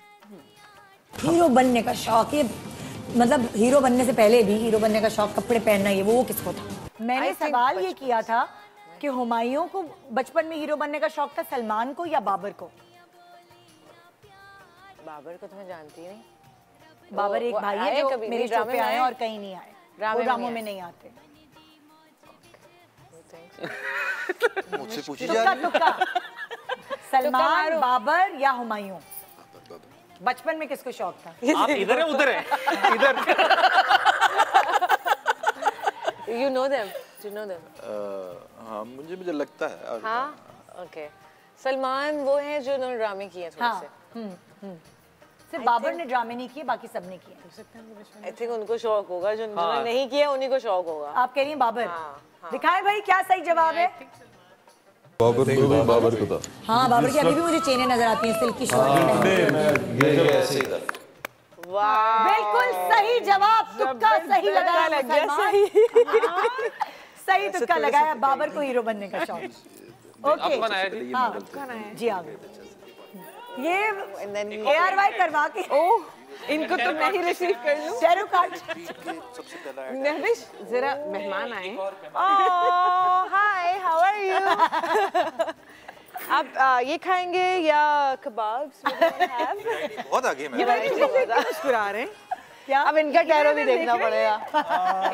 Hero बनने का शौक, ये मतलब हीरो बनने से पहले भी हीरो बनने का शौक, कपड़े पहनना, ये वो किसको था? मैंने सवाल ये किया था कि हुमायूं को बचपन में हीरो बनने का शौक था, सलमान को या बाबर को? बाबर को तो मैं जानती नहीं। बाबर एक भाई है जो मेरे शो पे आए और कहीं नहीं आए, वो ड्रामों में नहीं आते। मुझसे पूछी जा रही है। सलमान, बाबर या हुमायूं? बचपन में किसको शौक था? आप इधर है उधर है? इधर। You know them? Do you know them? हाँ मुझे लगता है। हाँ, okay. सलमान वो हैं जो उन्होंने ड्रामे किए थोड़े से। सिर्फ बाबर ने ड्रामे नहीं किए, बाकी सब ने किए। I think उनको शौक होगा, जो नहीं किया उन्हीं को शौक होगा। आप कह रही हैं बाबर? दिखाएं भाई क्या सही जवाब है। बाबर को था। हाँ बाबर की अभी भी मुझे चेनें नजर आती हैं सिल्क की शॉर्ट। बिल्कुल सही जवाब, तुक्का सही लगाया सलमान। सही तुक्का लगाया, बाबर को हीरो बनने का शौक। ओके जी आ गए ये ARY करवा के। ओह इनको तो मैं ही रिसीव कर लूं। शेरू काट। महविश जरा मेहमान आए। ओह हाय हाउ आर यू? आप ये खाएंगे या कबाब्स? बहुत आगे मैं। ये मुस्कुरा रहे हैं क्या? अब इनका टैरो भी देखना पड़ेगा।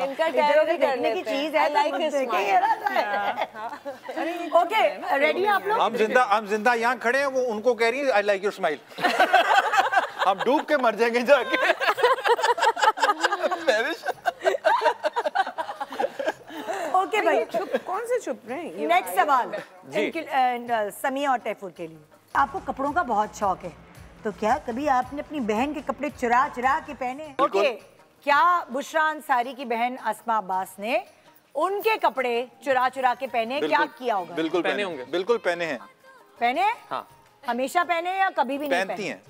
इनका टैरो भी देखने की चीज है। लाइक दिस ओके रेडी आप लोग? हम जिंदा यहाँ खड़े हैं, वो उनको कह रही है आई लाइक योर स्माइल। हम डूब के मर जाएंगे जाके। ओके भाई कौन से चुप रहे हैं? नेक्स्ट सवाल समिया और तैफूर के लिए। आपको कपड़ों का बहुत शौक है, तो क्या कभी आपने अपनी बहन के कपड़े चुरा के पहने? ओके क्या बुशरा अंसारी की बहन अस्मा अब्बास ने उनके कपड़े चुरा के पहने? क्या किया होगा? बिल्कुल पहने होंगे। बिल्कुल पहने हैं। पहने? हाँ। हमेशा पहने या कभी भी नहीं पहनती हैं?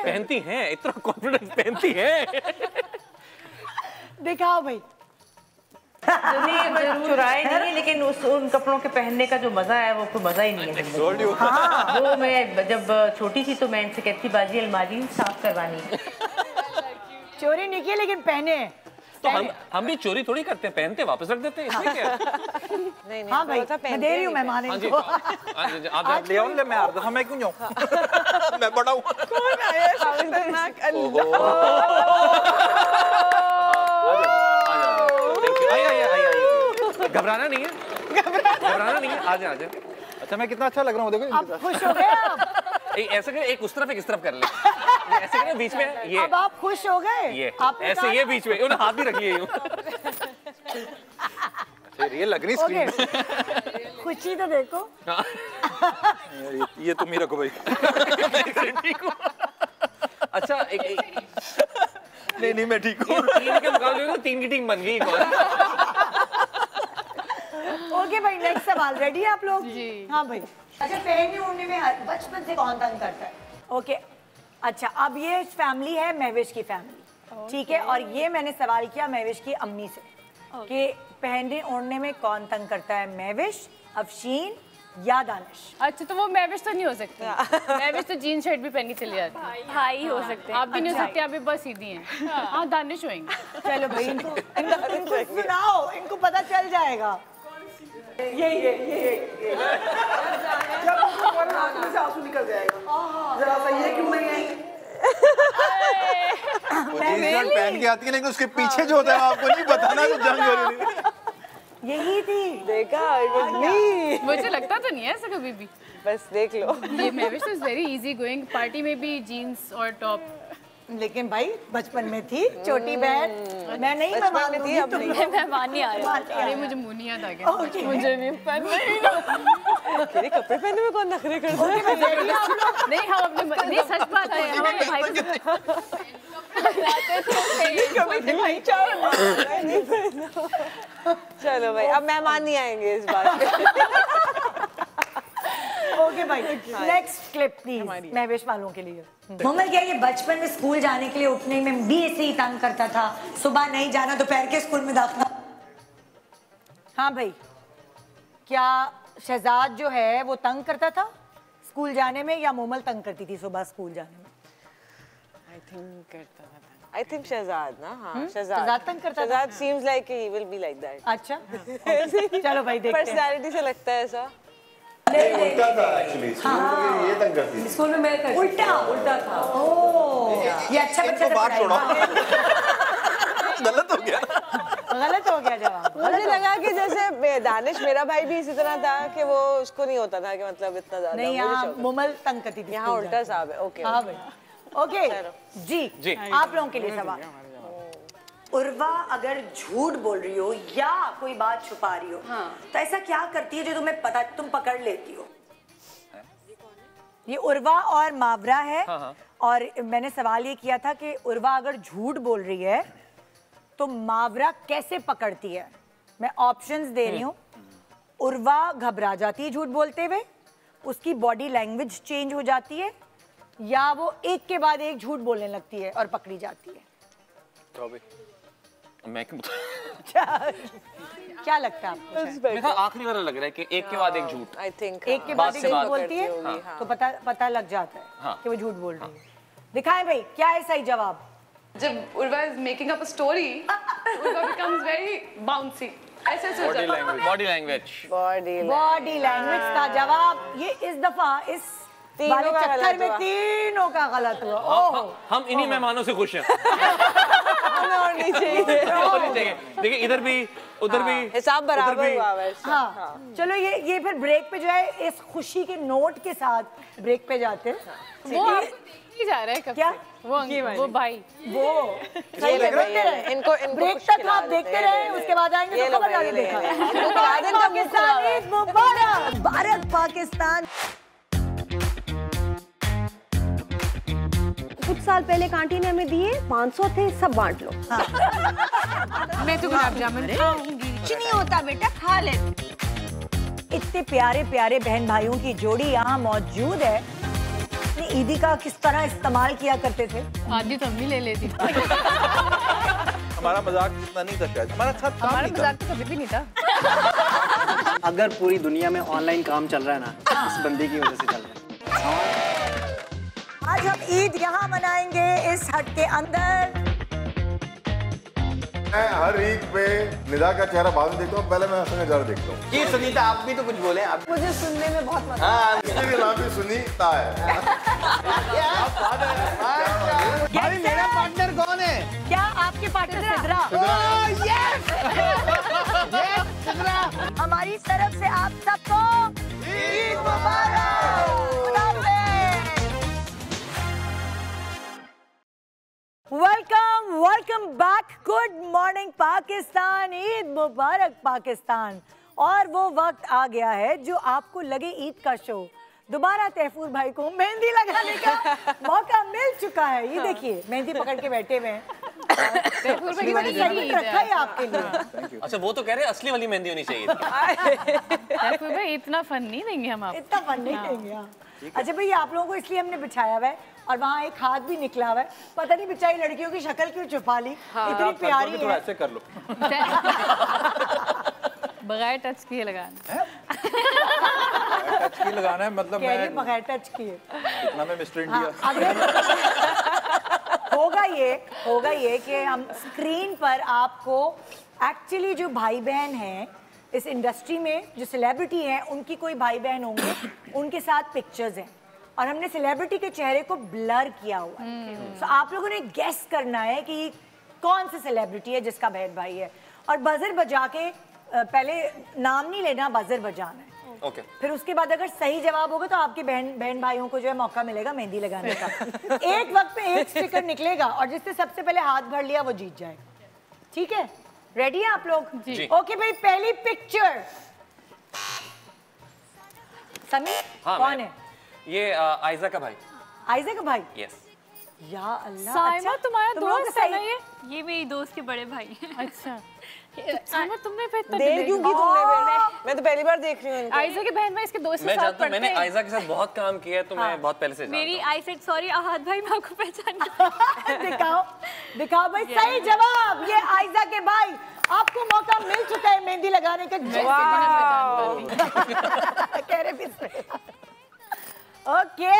पहनती हैं, इतना कॉन्फिडेंस पहनती हैं। दिखाओ भाई। चुराए नहीं, लेकिन उन कपड़ों के पहनने का जो मजा है वो कोई मजा ही नहीं है। हाँ। वो मैं जब छोटी थी तो मैं इनसे कहती बाजी अलमारी साफ करवानी। चोरी नहीं की लेकिन पहने। तो हम भी चोरी थोड़ी करते हैं, पहनते वापस रख देते हैं, इसमें क्या? नहीं हाँ भाई मैं दे रही हूँ मेहमान इनको। आप ले आओ, मैं हर दफा मैं क्यों जाऊँ? मैं बड़ा हूँ। कौन आया? घबराना नहीं है, आजा। अच्छा मैं कितना अच्छा लग रहा हूँ देखो। आप खुश हो गए? ऐसा करें, एक उस तरफ एक इस तरफ कर ले। ऐसे करें बीच में ये। अब आप खुश हो गए? ये ऐसे ये बीच में उन्होंने हाथ भी रख लिए यूं। ये लग रही स्क्रीन। खुशी तो देखो। ये तुम ही रखो भाई। अच्छा नहीं मैं ठीक हूँ। तीन के मुकाबले में 3 की टीम बन गई। ओके भाई नेक्स्ट सवाल रेडी है आप लोग? जी हाँ भाई। अच्छा पहनने ओढ़ने में बचपन से कौन तंग करता है? ओके अच्छा अब ये फैमिली है महविश की फैमिली, ठीक है, और ये मैंने सवाल किया महविश की अम्मी से कि पहनने ओढ़ने में कौन तंग करता है, महविश, अफशीन या दानिश? अच्छा तो वो महविश तो नहीं हो सकती। महविश तो जीन शर्ट भी पहन के चली जाती है। भाई हो सकते हैं। आप भी नहीं हो सकते, आप भी बस सीधी हैं। हाँ दानिश होंगे। चलो भाई इनको सुनाओ, इनको पता चल जाएगा। ये जब आंख में से आंसू निकल जाएगा। जरा सा ये क्यों नहीं है? वो जीन्स शर्ट पहन के आती है लेकिन उसके पीछे जो होता है आपको नहीं बताना कुछ जंग हो रही। यही थी देखा मुझे लगता तो नहीं है ऐसा कभी भी, बस देख लो। ये Mahvish is very easy going, party में भी जीन्स और टॉप। लेकिन भाई बचपन में थी छोटी बहन, मैं नहीं मेहमान थी, अब नहीं मेहमान नहीं आ रहे। अरे मुझे मुंह नहीं याद आ गया, मुझे भी तेरे कपड़े पहनने में कौन नखरे करता है? नहीं हम अपने नहीं सच बात है, हम अपने भाई को चलो भाई अब मेहमान नहीं आएंगे इस बार। ओके भाई नेक्स्ट क्लिप प्लीज महविश वालों के लिए। मोहम्मद क्या ये बचपन में स्कूल जाने के लिए उठने में भी ऐसे ही तंग करता था, सुबह नहीं जाना दोपहर के स्कूल में दाखिला? हाँ भाई क्या शहजाद जो है वो तंग करता था स्कूल जाने में या मोमल तंग करती थी सुबह स्कूल जाने में? I think शहजाद ना, हाँ शहजाद तंग करता था। Shahzad seems like he will be like that। अच्छा चलो भाई देखते हैं। पर्सनालिटी से लगता है ऐसा। उल्टा था एक्चुअली, स्कूल में ये तंग करती थी। स्कूल में मैं उल्टा था। ओह ये अच्छा बच्चा था। बात छोड़ो, गलत हो गया जवाब। मुझे लगा कि जैसे दानिश मेरा भाई भी इसी तरह था कि वो उसको नहीं होता था कि मतलब इतना ज्यादा नहीं, यहाँ मोमल तंग करती थी। यहाँ उल्टा साहब है। ओके हाँ भाई ओके जी आप लोगों के लिए सवाल। उर्वा अगर झूठ बोल रही हो या कोई बात छुपा रही हो तो ऐसा क्या करती है जो तुम्हें पता तुम पकड़ लेती हो? ये उर्वा और मावरा है। और मैंने सवाल ये किया था कि उर्वा अगर झूठ बोल रही है तो मावरा कैसे पकड़ती है? मैं ऑप्शंस दे रही हूँ। उर्वा घबरा जाती है झूठ बोलते हुए, उसकी बॉडी लैंग्वेज चेंज हो जाती है, या वो एक के बाद एक झूठ बोलने लगती है और पकड़ी जाती है। मैं क्या लगता है आपको? मेरा आखिरी वाला लग रहा है कि एक के बाद एक झूठ। आई थिंक एक के बाद एक झूठ बोलती है तो पता लग जाता है कि वो झूठ बोल रही है। दिखाएं भाई क्या है सही जवाब? जब Urwa is making up a story, Urwa becomes very bouncy. ऐसे बॉडी लैंग्वेज का जवाब ये इस दफा इस वाले चक्कर में तीनों का गलत हुआ। हम इन्हीं मेहमानों से खुश हैं। और नहीं चाहिए। देखिए इधर भी उधर भी हिसाब बराबर हुआ वैसे। हाँ चलो ये फिर ब्रेक पे जो है इस खुशी के नोट के साथ ब्रेक पे जाते हैं। वो जा रहा है कब क्या वो भाई वो सही देखते रहे इनको ब्रेक तक आप देखते रहे, उसके बाद आएंगे तो खबर आगे देखा। मुबारक भारत पाकिस्तान। कुछ साल पहले आंटी ने हमें दिए 500 थे, सब बांट लो। मैं तो गुलाब जामुन खाऊंगी। कुछ नहीं होता बेटा, खा ले। इतने प्यारे प्यारे बहन भाइयों की जोड़ी यहाँ मौजूद है। ईदी का किस तरह इस्तेमाल किया करते थे? आदि तो अम्मी ले लेती थी। हमारा मजाक इतना नहीं था शायद, हमारा मजाक तो कभी भी नहीं था। अगर पूरी दुनिया में ऑनलाइन काम चल रहा है ना, इस बंदी की वजह से चल रहा है। आज हम ईद यहाँ मनाएंगे इस हट के अंदर। मैं हर ईद पे निदा का चेहरा बाद में देखता हूँ, पहले मैं उसका नजारा देखता हूँ। ये सुनीता आप भी तो कुछ बोले आप। मुझे सुनने में बहुत मजा हाँ, इसलिए नाम भी सुनीता है। भाई मेरा पार्टनर कौन है? क्या आपके पार्टनर सिद्रा? हमारी तरफ से आप सबको ईद मुबारक। Welcome back. Good morning Pakistan, Eid मुबारक पाकिस्तान। और वो वक्त आ गया है जो आपको लगे ईद का शो। दोबारा तैफूर भाई को मेहंदी लगाने का मौका मिल चुका है। ये देखिए मेहंदी पकड़ के बैठे हुए हैं। तैफूर भाई रखा है आपके लिए। अच्छा वो तो कह रहे हैं असली वाली मेहंदी होनी चाहिए। तैफूर भाई इतना फन नहीं देंगे हम आपको। इतना फन नहीं देंगे। अच्छा भाई आप लोगों को इसलिए हमने बिछाया हुआ है और वहाँ एक हाथ भी निकला हुआ है। पता नहीं बेचारी लड़कियों की शक्ल क्यों छुपा ली। इतनी प्यारी है। ऐसे कर लो। बगैर टच किए लगाना। टच किए लगाना है मतलब मैं बगैर टच किए। इतना मैं मिस्टर इंडिया। होगा ये कि हम स्क्रीन पर आपको एक्चुअली जो भाई बहन हैं इस इंडस्ट्री में, जो सेलिब्रिटी हैं, उनकी कोई भाई बहन होंगे, उनके साथ पिक्चर्स हैं और हमने सेलिब्रिटी के चेहरे को ब्लर किया हुआ है। तो आप लोगों ने गेस करना है कि कौन सी सेलिब्रिटी है जिसका बहन भाई है और बजर बजा के पहले नाम नहीं लेना, बजर बजाना है। Okay. फिर उसके बाद अगर सही जवाब होगा तो आपके बहन भाइयों को जो है मौका मिलेगा मेहंदी लगाने का। एक वक्त पे एक स्टिकर निकलेगा और जिसने सबसे पहले हाथ भर लिया वो जीत जाएगा। ठीक है, रेडी है आप लोग? ओके भाई, पहली पिक्चर। समी कौन है? ये आयजा का भाई। आयजा का भाई? यस। या अल्लाह। साइमा तुम्हारा दोस्त है ना? ये मेरी दोस्त के बड़े भाई हैं। अच्छा साइमा तुमने फिर देर क्यों की तुमने? मैं तो पहली बार देख रही हूँ। आयजा के बहन भाई इसके दोस्त मैं जानता हूँ, मैंने आयजा के साथ बहुत काम किया है तो मैं बहुत पहले से जानता हूँ। मेरी आई सेड सॉरी अहाद भाई, मैं आपको पहचाना। दिखाओ भाई सही जवाब। ये आयजा के भाई, आपको मौका मिल चुका है मेहंदी लगाने का। ओके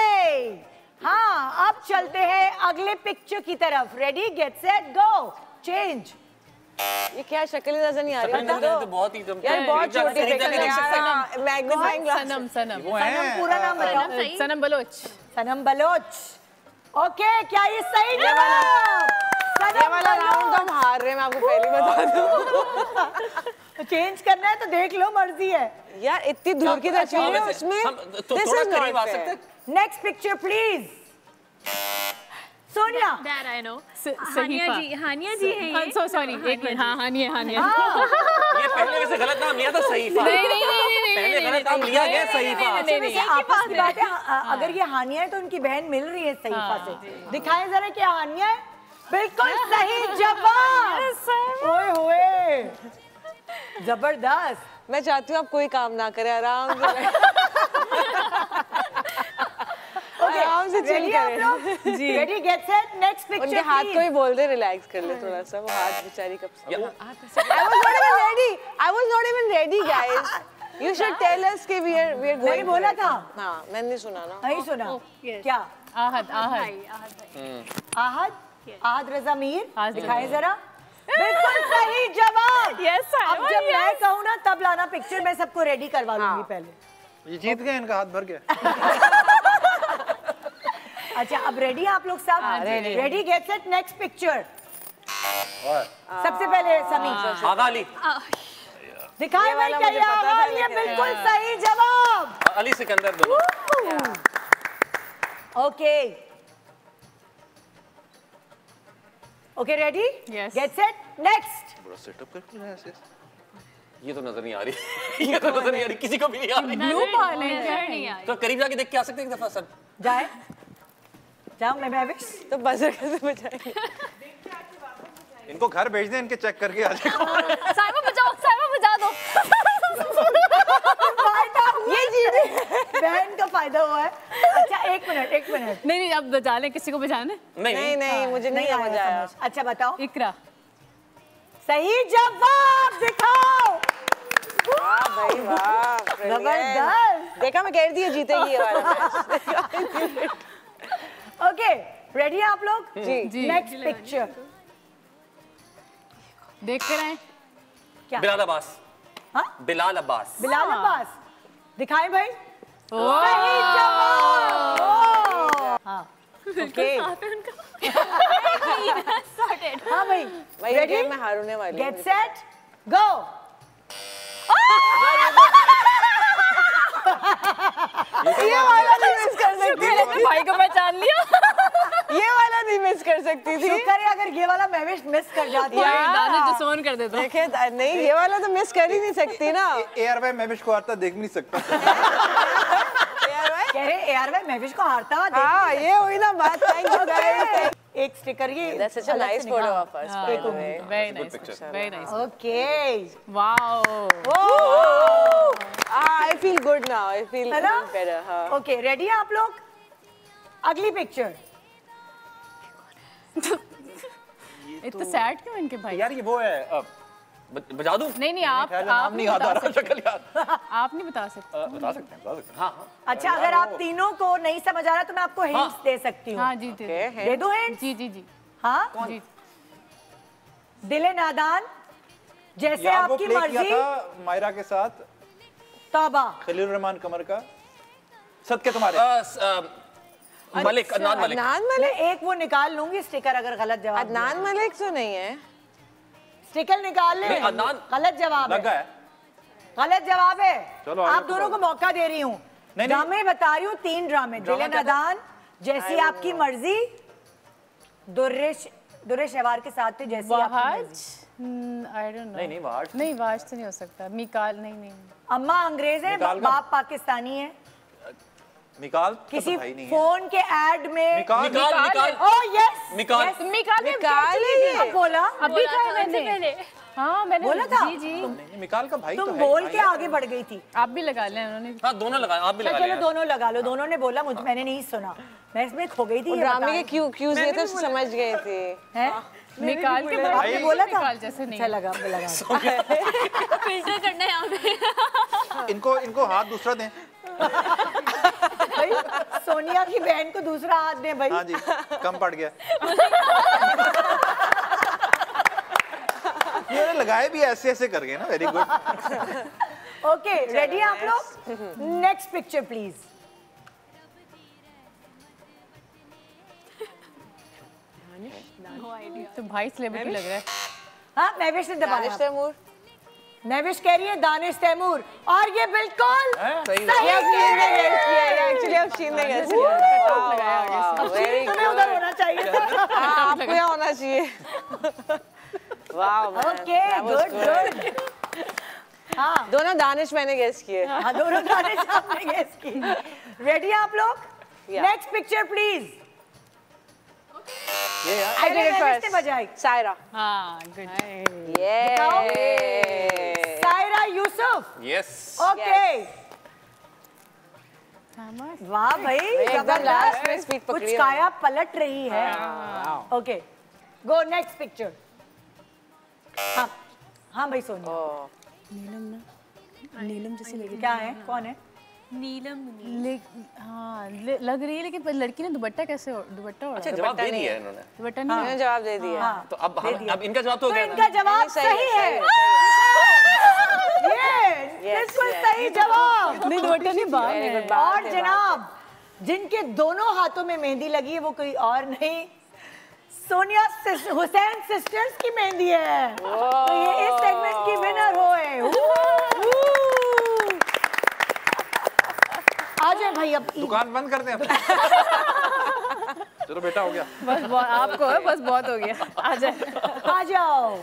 हाँ, अब चलते हैं अगले पिक्चर की तरफ। Ready get set go change. ये क्या शक्ल नजर नहीं आ रही? तो बहुत ही यार बहुत छोटी मैग्नीफाइंग ग्लास। सनम पूरा नाम बताओ। सनम बलोच। सनम बलोच। ओके क्या ये सही जवाब? ये वाला राउंड तो हम हार रहे हैं, मैं आपको पहले बता दूं। चेंज करना है तो देख लो, मर्जी है यार। इतनी दूर की तस्वीर है उसमें। थोड़ा करीब आ सकते हैं? Next picture please. Sonia. That I know. सहीफा। हानिया जी हैं ये। सॉरी एक मिनट। हाँ हानिया ये पहले वैसे गलत नाम लिया था सहीफा। नहीं पहले गलत नाम लिया गया सहीफा। आपस की बात है। अगर ये हानिया है तो उनकी बहन मिल रही है सहीफा से। दिखाएं जरा क्या हानिया है। बिल्कुल सही जवाब। ओए होए जबरदस्त। मैं चाहती हूँ आप कोई काम ना करें, आराम से आराम से चिल करें। जी ready get set next picture. उनके हाथ को ही बोल दे रिलैक्स कर ले थोड़ा सा, वो हाथ बेचारी कब से। I was not even ready guys. You should tell us कि we are going। मैंने बोला था। हाँ मैंने सुना ना। नहीं सुना क्या? आहद रजा मीर दिखाएं जरा। बिल्कुल सही जवाब। यस अब जब मैं कहूँ ना तब लाना पिक्चर, मैं सबको रेडी करवा लूंगी पहले। ये जीत गए, इनका हाथ भर गया। अच्छा अब रेडी आप लोग सब? Ready get set next picture. सबसे पहले समीर आगा अली। दिखाएं भाई क्या ये बिल्कुल सही जवाब। अली सिकंदर दोनों। Okay okay ready get set next. बड़ा सेटअप करके लाया ऐसे। ये तो नजर नहीं आ रही। ये तो नजर नहीं आ रही, किसी को भी नहीं आ रही। ब्लू बॉल है। तो करीब जाके देख के आ सकते हैं एक दफा सर। जाए जाओ मैं महविश तो बजर कैसे बजाएंगे? इनको घर भेज दें, इनके चेक करके आ जाएगा। साइमा बजा दो। ये जीत बहन का फायदा हुआ है। अच्छा एक मिनट नहीं अब बजा ले, किसी को बजाना? नहीं मुझे नहीं मजा आया। अच्छा बताओ। इकरा सही जवाब। दिखाओ। वाह भाई वाह, जबरदस्त। देखा मैं कह रही थी जीतेगी ये वाला। ओके रेडी आप लोग? जी नेक्स्ट पिक्चर देख कर आए क्या? बिलाल अब्बास। हाँ बिलाल अब्बास। बिलाल अब्बास दिखाएं भाई। सही जवाब। हाँ ओके हाँ भाई रेडी? मैं हारने वाली। Get set go. ये वाला नहीं मिस कर सकती। भाई को पहचान लिया। ये वाला नहीं मिस कर सकती थी। शुक्र है अगर ये वाला महविश मिस कर जाती है। दानिश तो सोन कर देता। देखे नहीं ये वाला तो मिस कर ही नहीं सकती ना। एआर भाई महविश को हारता देख नहीं सकता। कह रहे एआर भाई महविश को हारता हुआ। हाँ ये हुई ना बात। Thank you guys. एक स्टिकर ये That's such a nice photo of us by the way. Very nice. Okay. Wow. I feel good now. I feel better. हाँ. Okay, ready हैं आप लोग? अगली पिक्चर। इतना सैड क्यों इनके भाई? यार ये वो है बजा दूं? नहीं आप नहीं याद आ रहा शक्ल याद। आप नहीं बता सकते। बता सकते हैं। हाँ। अच्छा अगर आप तीनों को नहीं समझ आ रहा तो मैं आपको हिंट्स दे सकती हूँ। हाँ जी दे दो हिंट्स। जी हाँ दिले नादान, जैसे आपकी मर्जी, मायरा के साथ, तौबा, खलील रहमान कमर का, सदके तुम्हारे, मलिक, अदनान मलिक। मैं एक वो निकाल लूंगी स्टिकर अगर गलत जवाब। अदनान मलिक तो नहीं है। स्टिकर निकाल ले। गलत जवाब है। गलत जवाब है। चलो आप दोनों को मौका दे रही हूँ। ड्रामे बता रही हूँ, 3 ड्रामे। दिले नादान, जैसी आपकी मर्जी, दुर्रे शवार के साथ थे जैसी आपकी मर्जी। I don't know. नहीं वाज तो नहीं हो सकता। मिकाल नहीं। अम्मा अंग्रेज है, बाप पाकिस्तानी है। निकाल किसी फोन के ऐड में निकाल ओह यस निकाल बोला अभी मैंने हाँ मैंने बोला था जी मिकाल का भाई तुम तो बोल के आगे बढ़ गई थी। आप भी लगा लें उन्होंने। हाँ दोनों लगाए, आप भी लगा चलो दोनों लगा लो। दोनों ने बोला, मुझे मैंने नहीं सुना, मैं इसमें खो गई थी। ड्रामे के क्यूज ये तो समझ गए थे हैं। निकाल के आपने बोला था निकाल जैसे नहीं। अच्छा लगा फिल्टर करना है यहाँ पे। इनको हाथ दूसरा दें। भाई सोनिया की बहन को दूसरा हाथ दें भाई। हाँ जी कम पड़ गया। ये लगाए भी ऐसे करके ना। Very good. ओके रेडी आप लोग? Next picture please. तो भाई सेलिब्रिटी लग रहा है। हाँ महविश ने दबाया। दानिश तैमूर। महविश कह रही है दानिश तैमूर और ये बिल्कुल सही है। एक्चुअली अब शीन ने गैस किया। तुम्हें उधर होना चाहिए था। होना चाहिए। वाह ओके, गुड गुड। हाँ, दोनों दानिश मैंने गेस किए। हाँ, दोनों दानिश आपने गेस किए। रेडी आप लोग? Next picture please. I did it first. बजाई सायरा। हाँ, good. Saira Yusuf. Yes. Okay. वाह भाई, एकदम लास्ट में स्पीड पकड़ी। कुछ काया पलट रही है। Okay, go next picture. हाँ हाँ भाई सोनिया। नीलम ना, नीलम जैसी लगी। क्या है, कौन है? नीलम। हाँ लग रही है, लेकिन लड़की ने दुपट्टा कैसे दुपट्टा ओढ़ा? अच्छा, जवाब दे दिया इन्होंने। दुपट्टा नहीं मैंने जवाब दे दिया। तो अब इनका जवाब तो हो गया ना? इनका जवाब सही है। ये बिल्कुल सही जवाब। नहीं, दुपट्टा नहीं, बाल है। और जनाब, जिनके दोनों हाथों में मेहंदी लगी है वो कोई और नहीं, सोनिया हुसैन सिस्टर्स की मेहंदी है। तो ये इस सेगमेंट की विनर हुए। आ जाए भाई, अब दुकान बंद कर दें। चलो बेटा, हो गया। बस आपको है, बस बहुत हो गया। आ जाए, आ जाओ।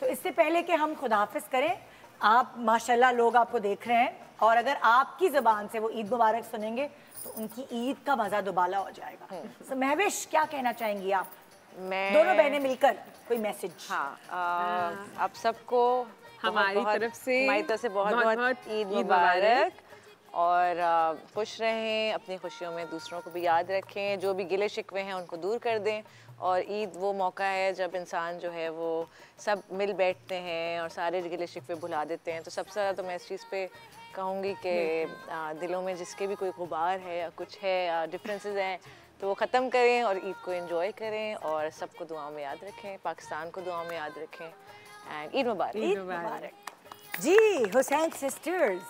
तो इससे पहले कि हम खुदाफिज करें, आप माशाल्लाह लोग आपको देख रहे हैं, और अगर आपकी ज़बान से वो ईद मुबारक सुनेंगे तो उनकी ईद का मज़ा दुबाला हो जाएगा। तो महविश, क्या कहना चाहेंगी आप? मैं दोनों बहनें मिलकर कोई मैसेज। हाँ, आप सबको हमारी तरफ से बहुत ईद मुबारक, और खुश रहें, अपनी खुशियों में दूसरों को भी याद रखें, जो भी गिले शिकवे हैं उनको दूर कर दें। और ईद वो मौका है जब इंसान जो है वो सब मिल बैठते हैं और सारे गिले शिकवे भुला देते हैं। तो सबसे ज़्यादा तो मैं इस चीज़ पे कहूँगी कि दिलों में जिसके भी कोई गुबार है या कुछ है, डिफरेंसेस हैं, तो वो ख़त्म करें और ईद को एंजॉय करें, और सबको दुआ में याद रखें, पाकिस्तान को दुआ में याद रखें। एंड ईद मुबारक। ईद मुबारक जी। हुसैन सिस्टर्स,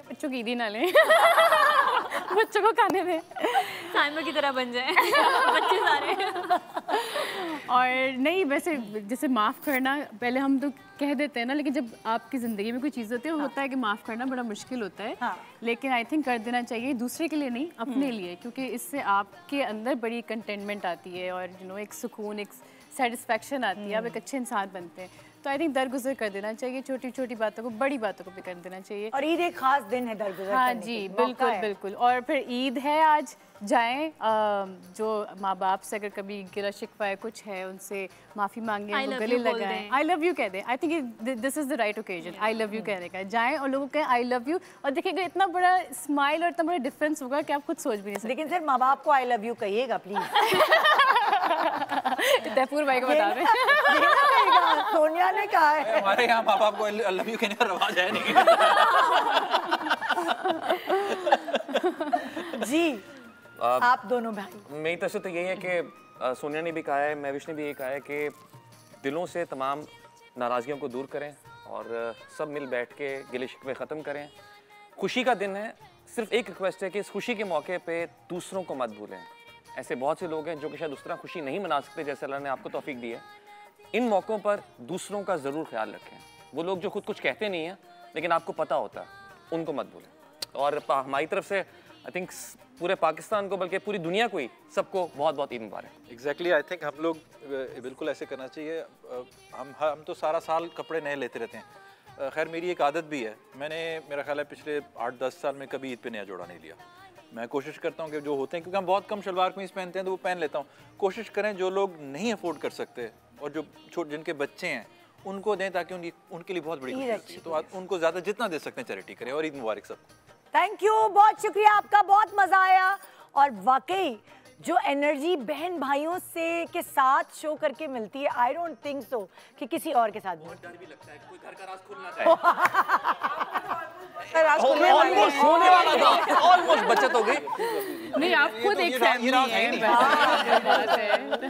बच्चों की ईदी ना लें। बच्चों को खाने में साइमा की तरह बन जाए बच्चे सारे। और नहीं, वैसे जैसे माफ़ करना पहले हम तो कह देते हैं ना, लेकिन जब आपकी ज़िंदगी में कोई चीज़ होती है, होता है कि माफ़ करना बड़ा मुश्किल होता है। लेकिन आई थिंक कर देना चाहिए, दूसरे के लिए नहीं, अपने लिए, क्योंकि इससे आपके अंदर बड़ी कंटेनमेंट आती है और एक सुकून, एक सेटिस्फेक्शन आती है, आप एक अच्छे इंसान बनते हैं। तो आई थिंक दरगुजर कर देना चाहिए, छोटी छोटी बातों को, बड़ी बातों को भी कर देना चाहिए। और ईद एक खास दिन है दरगुजर हाँ करने जी, की, बिल्कुल बिल्कुल। और फिर ईद है आज, जाएं, जो माँ बाप से अगर कभी गिला शिकवा है, कुछ है, उनसे माफ़ी मांगें, उनको गले लगाएं, आई लव यू कह दें। I think this is the right occasion, I love you कहने का। जाएं और लोगों को कहें आई लव यू, और देखिएगा इतना बड़ा स्माइल और इतना बड़ा डिफरेंस होगा कि आप खुद सोच भी नहीं सकते। लेकिन सिर्फ माँ बाप को आई लव यू कहिएगा प्लीज। तैफूर भाई को बता दें। सोनिया ने कहा है हमारे यहाँ माँ बाप को आई लव यू कहने का रवाज है नहीं। जी, आप दोनों भाई। मेरी तरफ से तो यही है कि सोनिया ने भी कहा है, महविश ने भी यही कहा है कि दिलों से तमाम नाराज़गियों को दूर करें और सब मिल बैठ के गिले शिकवे ख़त्म करें। खुशी का दिन है, सिर्फ एक रिक्वेस्ट है कि इस खुशी के मौके पे दूसरों को मत भूलें। ऐसे बहुत से लोग हैं जो कि शायद उस तरह खुशी नहीं मना सकते जैसे अल्लाह ने आपको तौफीक दी है। इन मौक़ों पर दूसरों का ज़रूर ख्याल रखें। वो लोग जो खुद कुछ कहते नहीं हैं लेकिन आपको पता होता है, उनको मत भूलें। और हमारी तरफ से आई थिंक पूरे पाकिस्तान को, बल्कि पूरी दुनिया को ही, सबको बहुत बहुत ईद मुबारक। एग्जैक्टली, आई थिंक हम लोग बिल्कुल ऐसे करना चाहिए। हम तो सारा साल कपड़े नए लेते रहते हैं। खैर मेरी एक आदत भी है, मैंने मेरा ख्याल है पिछले 8-10 साल में कभी ईद पे नया जोड़ा नहीं लिया। मैं कोशिश करता हूँ कि जो होते हैं, क्योंकि हम बहुत कम शलवार कमीज पहनते हैं तो वो पहन लेता हूँ। कोशिश करें जो लोग नहीं अफोर्ड कर सकते और जो जिनके बच्चे हैं उनको दें, ताकि उनके लिए बहुत बड़ी खुशी होती है। तो उनको ज़्यादा जितना दे सकते हैं चैरिटी करें। और ईद मुबारक सबको। थैंक यू, बहुत शुक्रिया आपका, बहुत मजा आया। और वाकई जो एनर्जी बहन भाइयों से के साथ शो करके मिलती है, आई डोंट थिंक सो कि किसी और के साथ डर भी लगता है कोई घर का राज खुलना ऑलमोस्ट होने वाला था, ऑलमोस्ट बचत हो गई। नहीं, आप खुद एक फैमिली हैं,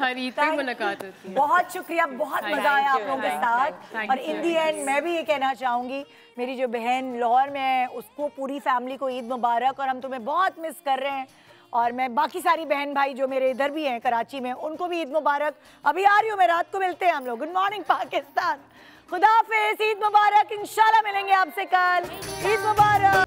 हर ईद पे मुलाकात होती है। बहुत शुक्रिया, बहुत मजा आया आप लोगों के साथ। और इन दी एंड मैं भी ये कहना चाहूँगी, मेरी जो बहन लाहौर में है उसको, पूरी फैमिली को ईद मुबारक, और हम तुम्हें बहुत मिस कर रहे हैं। और मैं बाकी सारी बहन भाई जो मेरे इधर भी हैं कराची में, उनको भी ईद मुबारक। अभी आ रही हूँ मैं, रात को मिलते हैं हम लोग। गुड मॉर्निंग पाकिस्तान, खुदा हाफिज़, ईद मुबारक। इंशाल्लाह मिलेंगे आपसे कल। ईद मुबारक।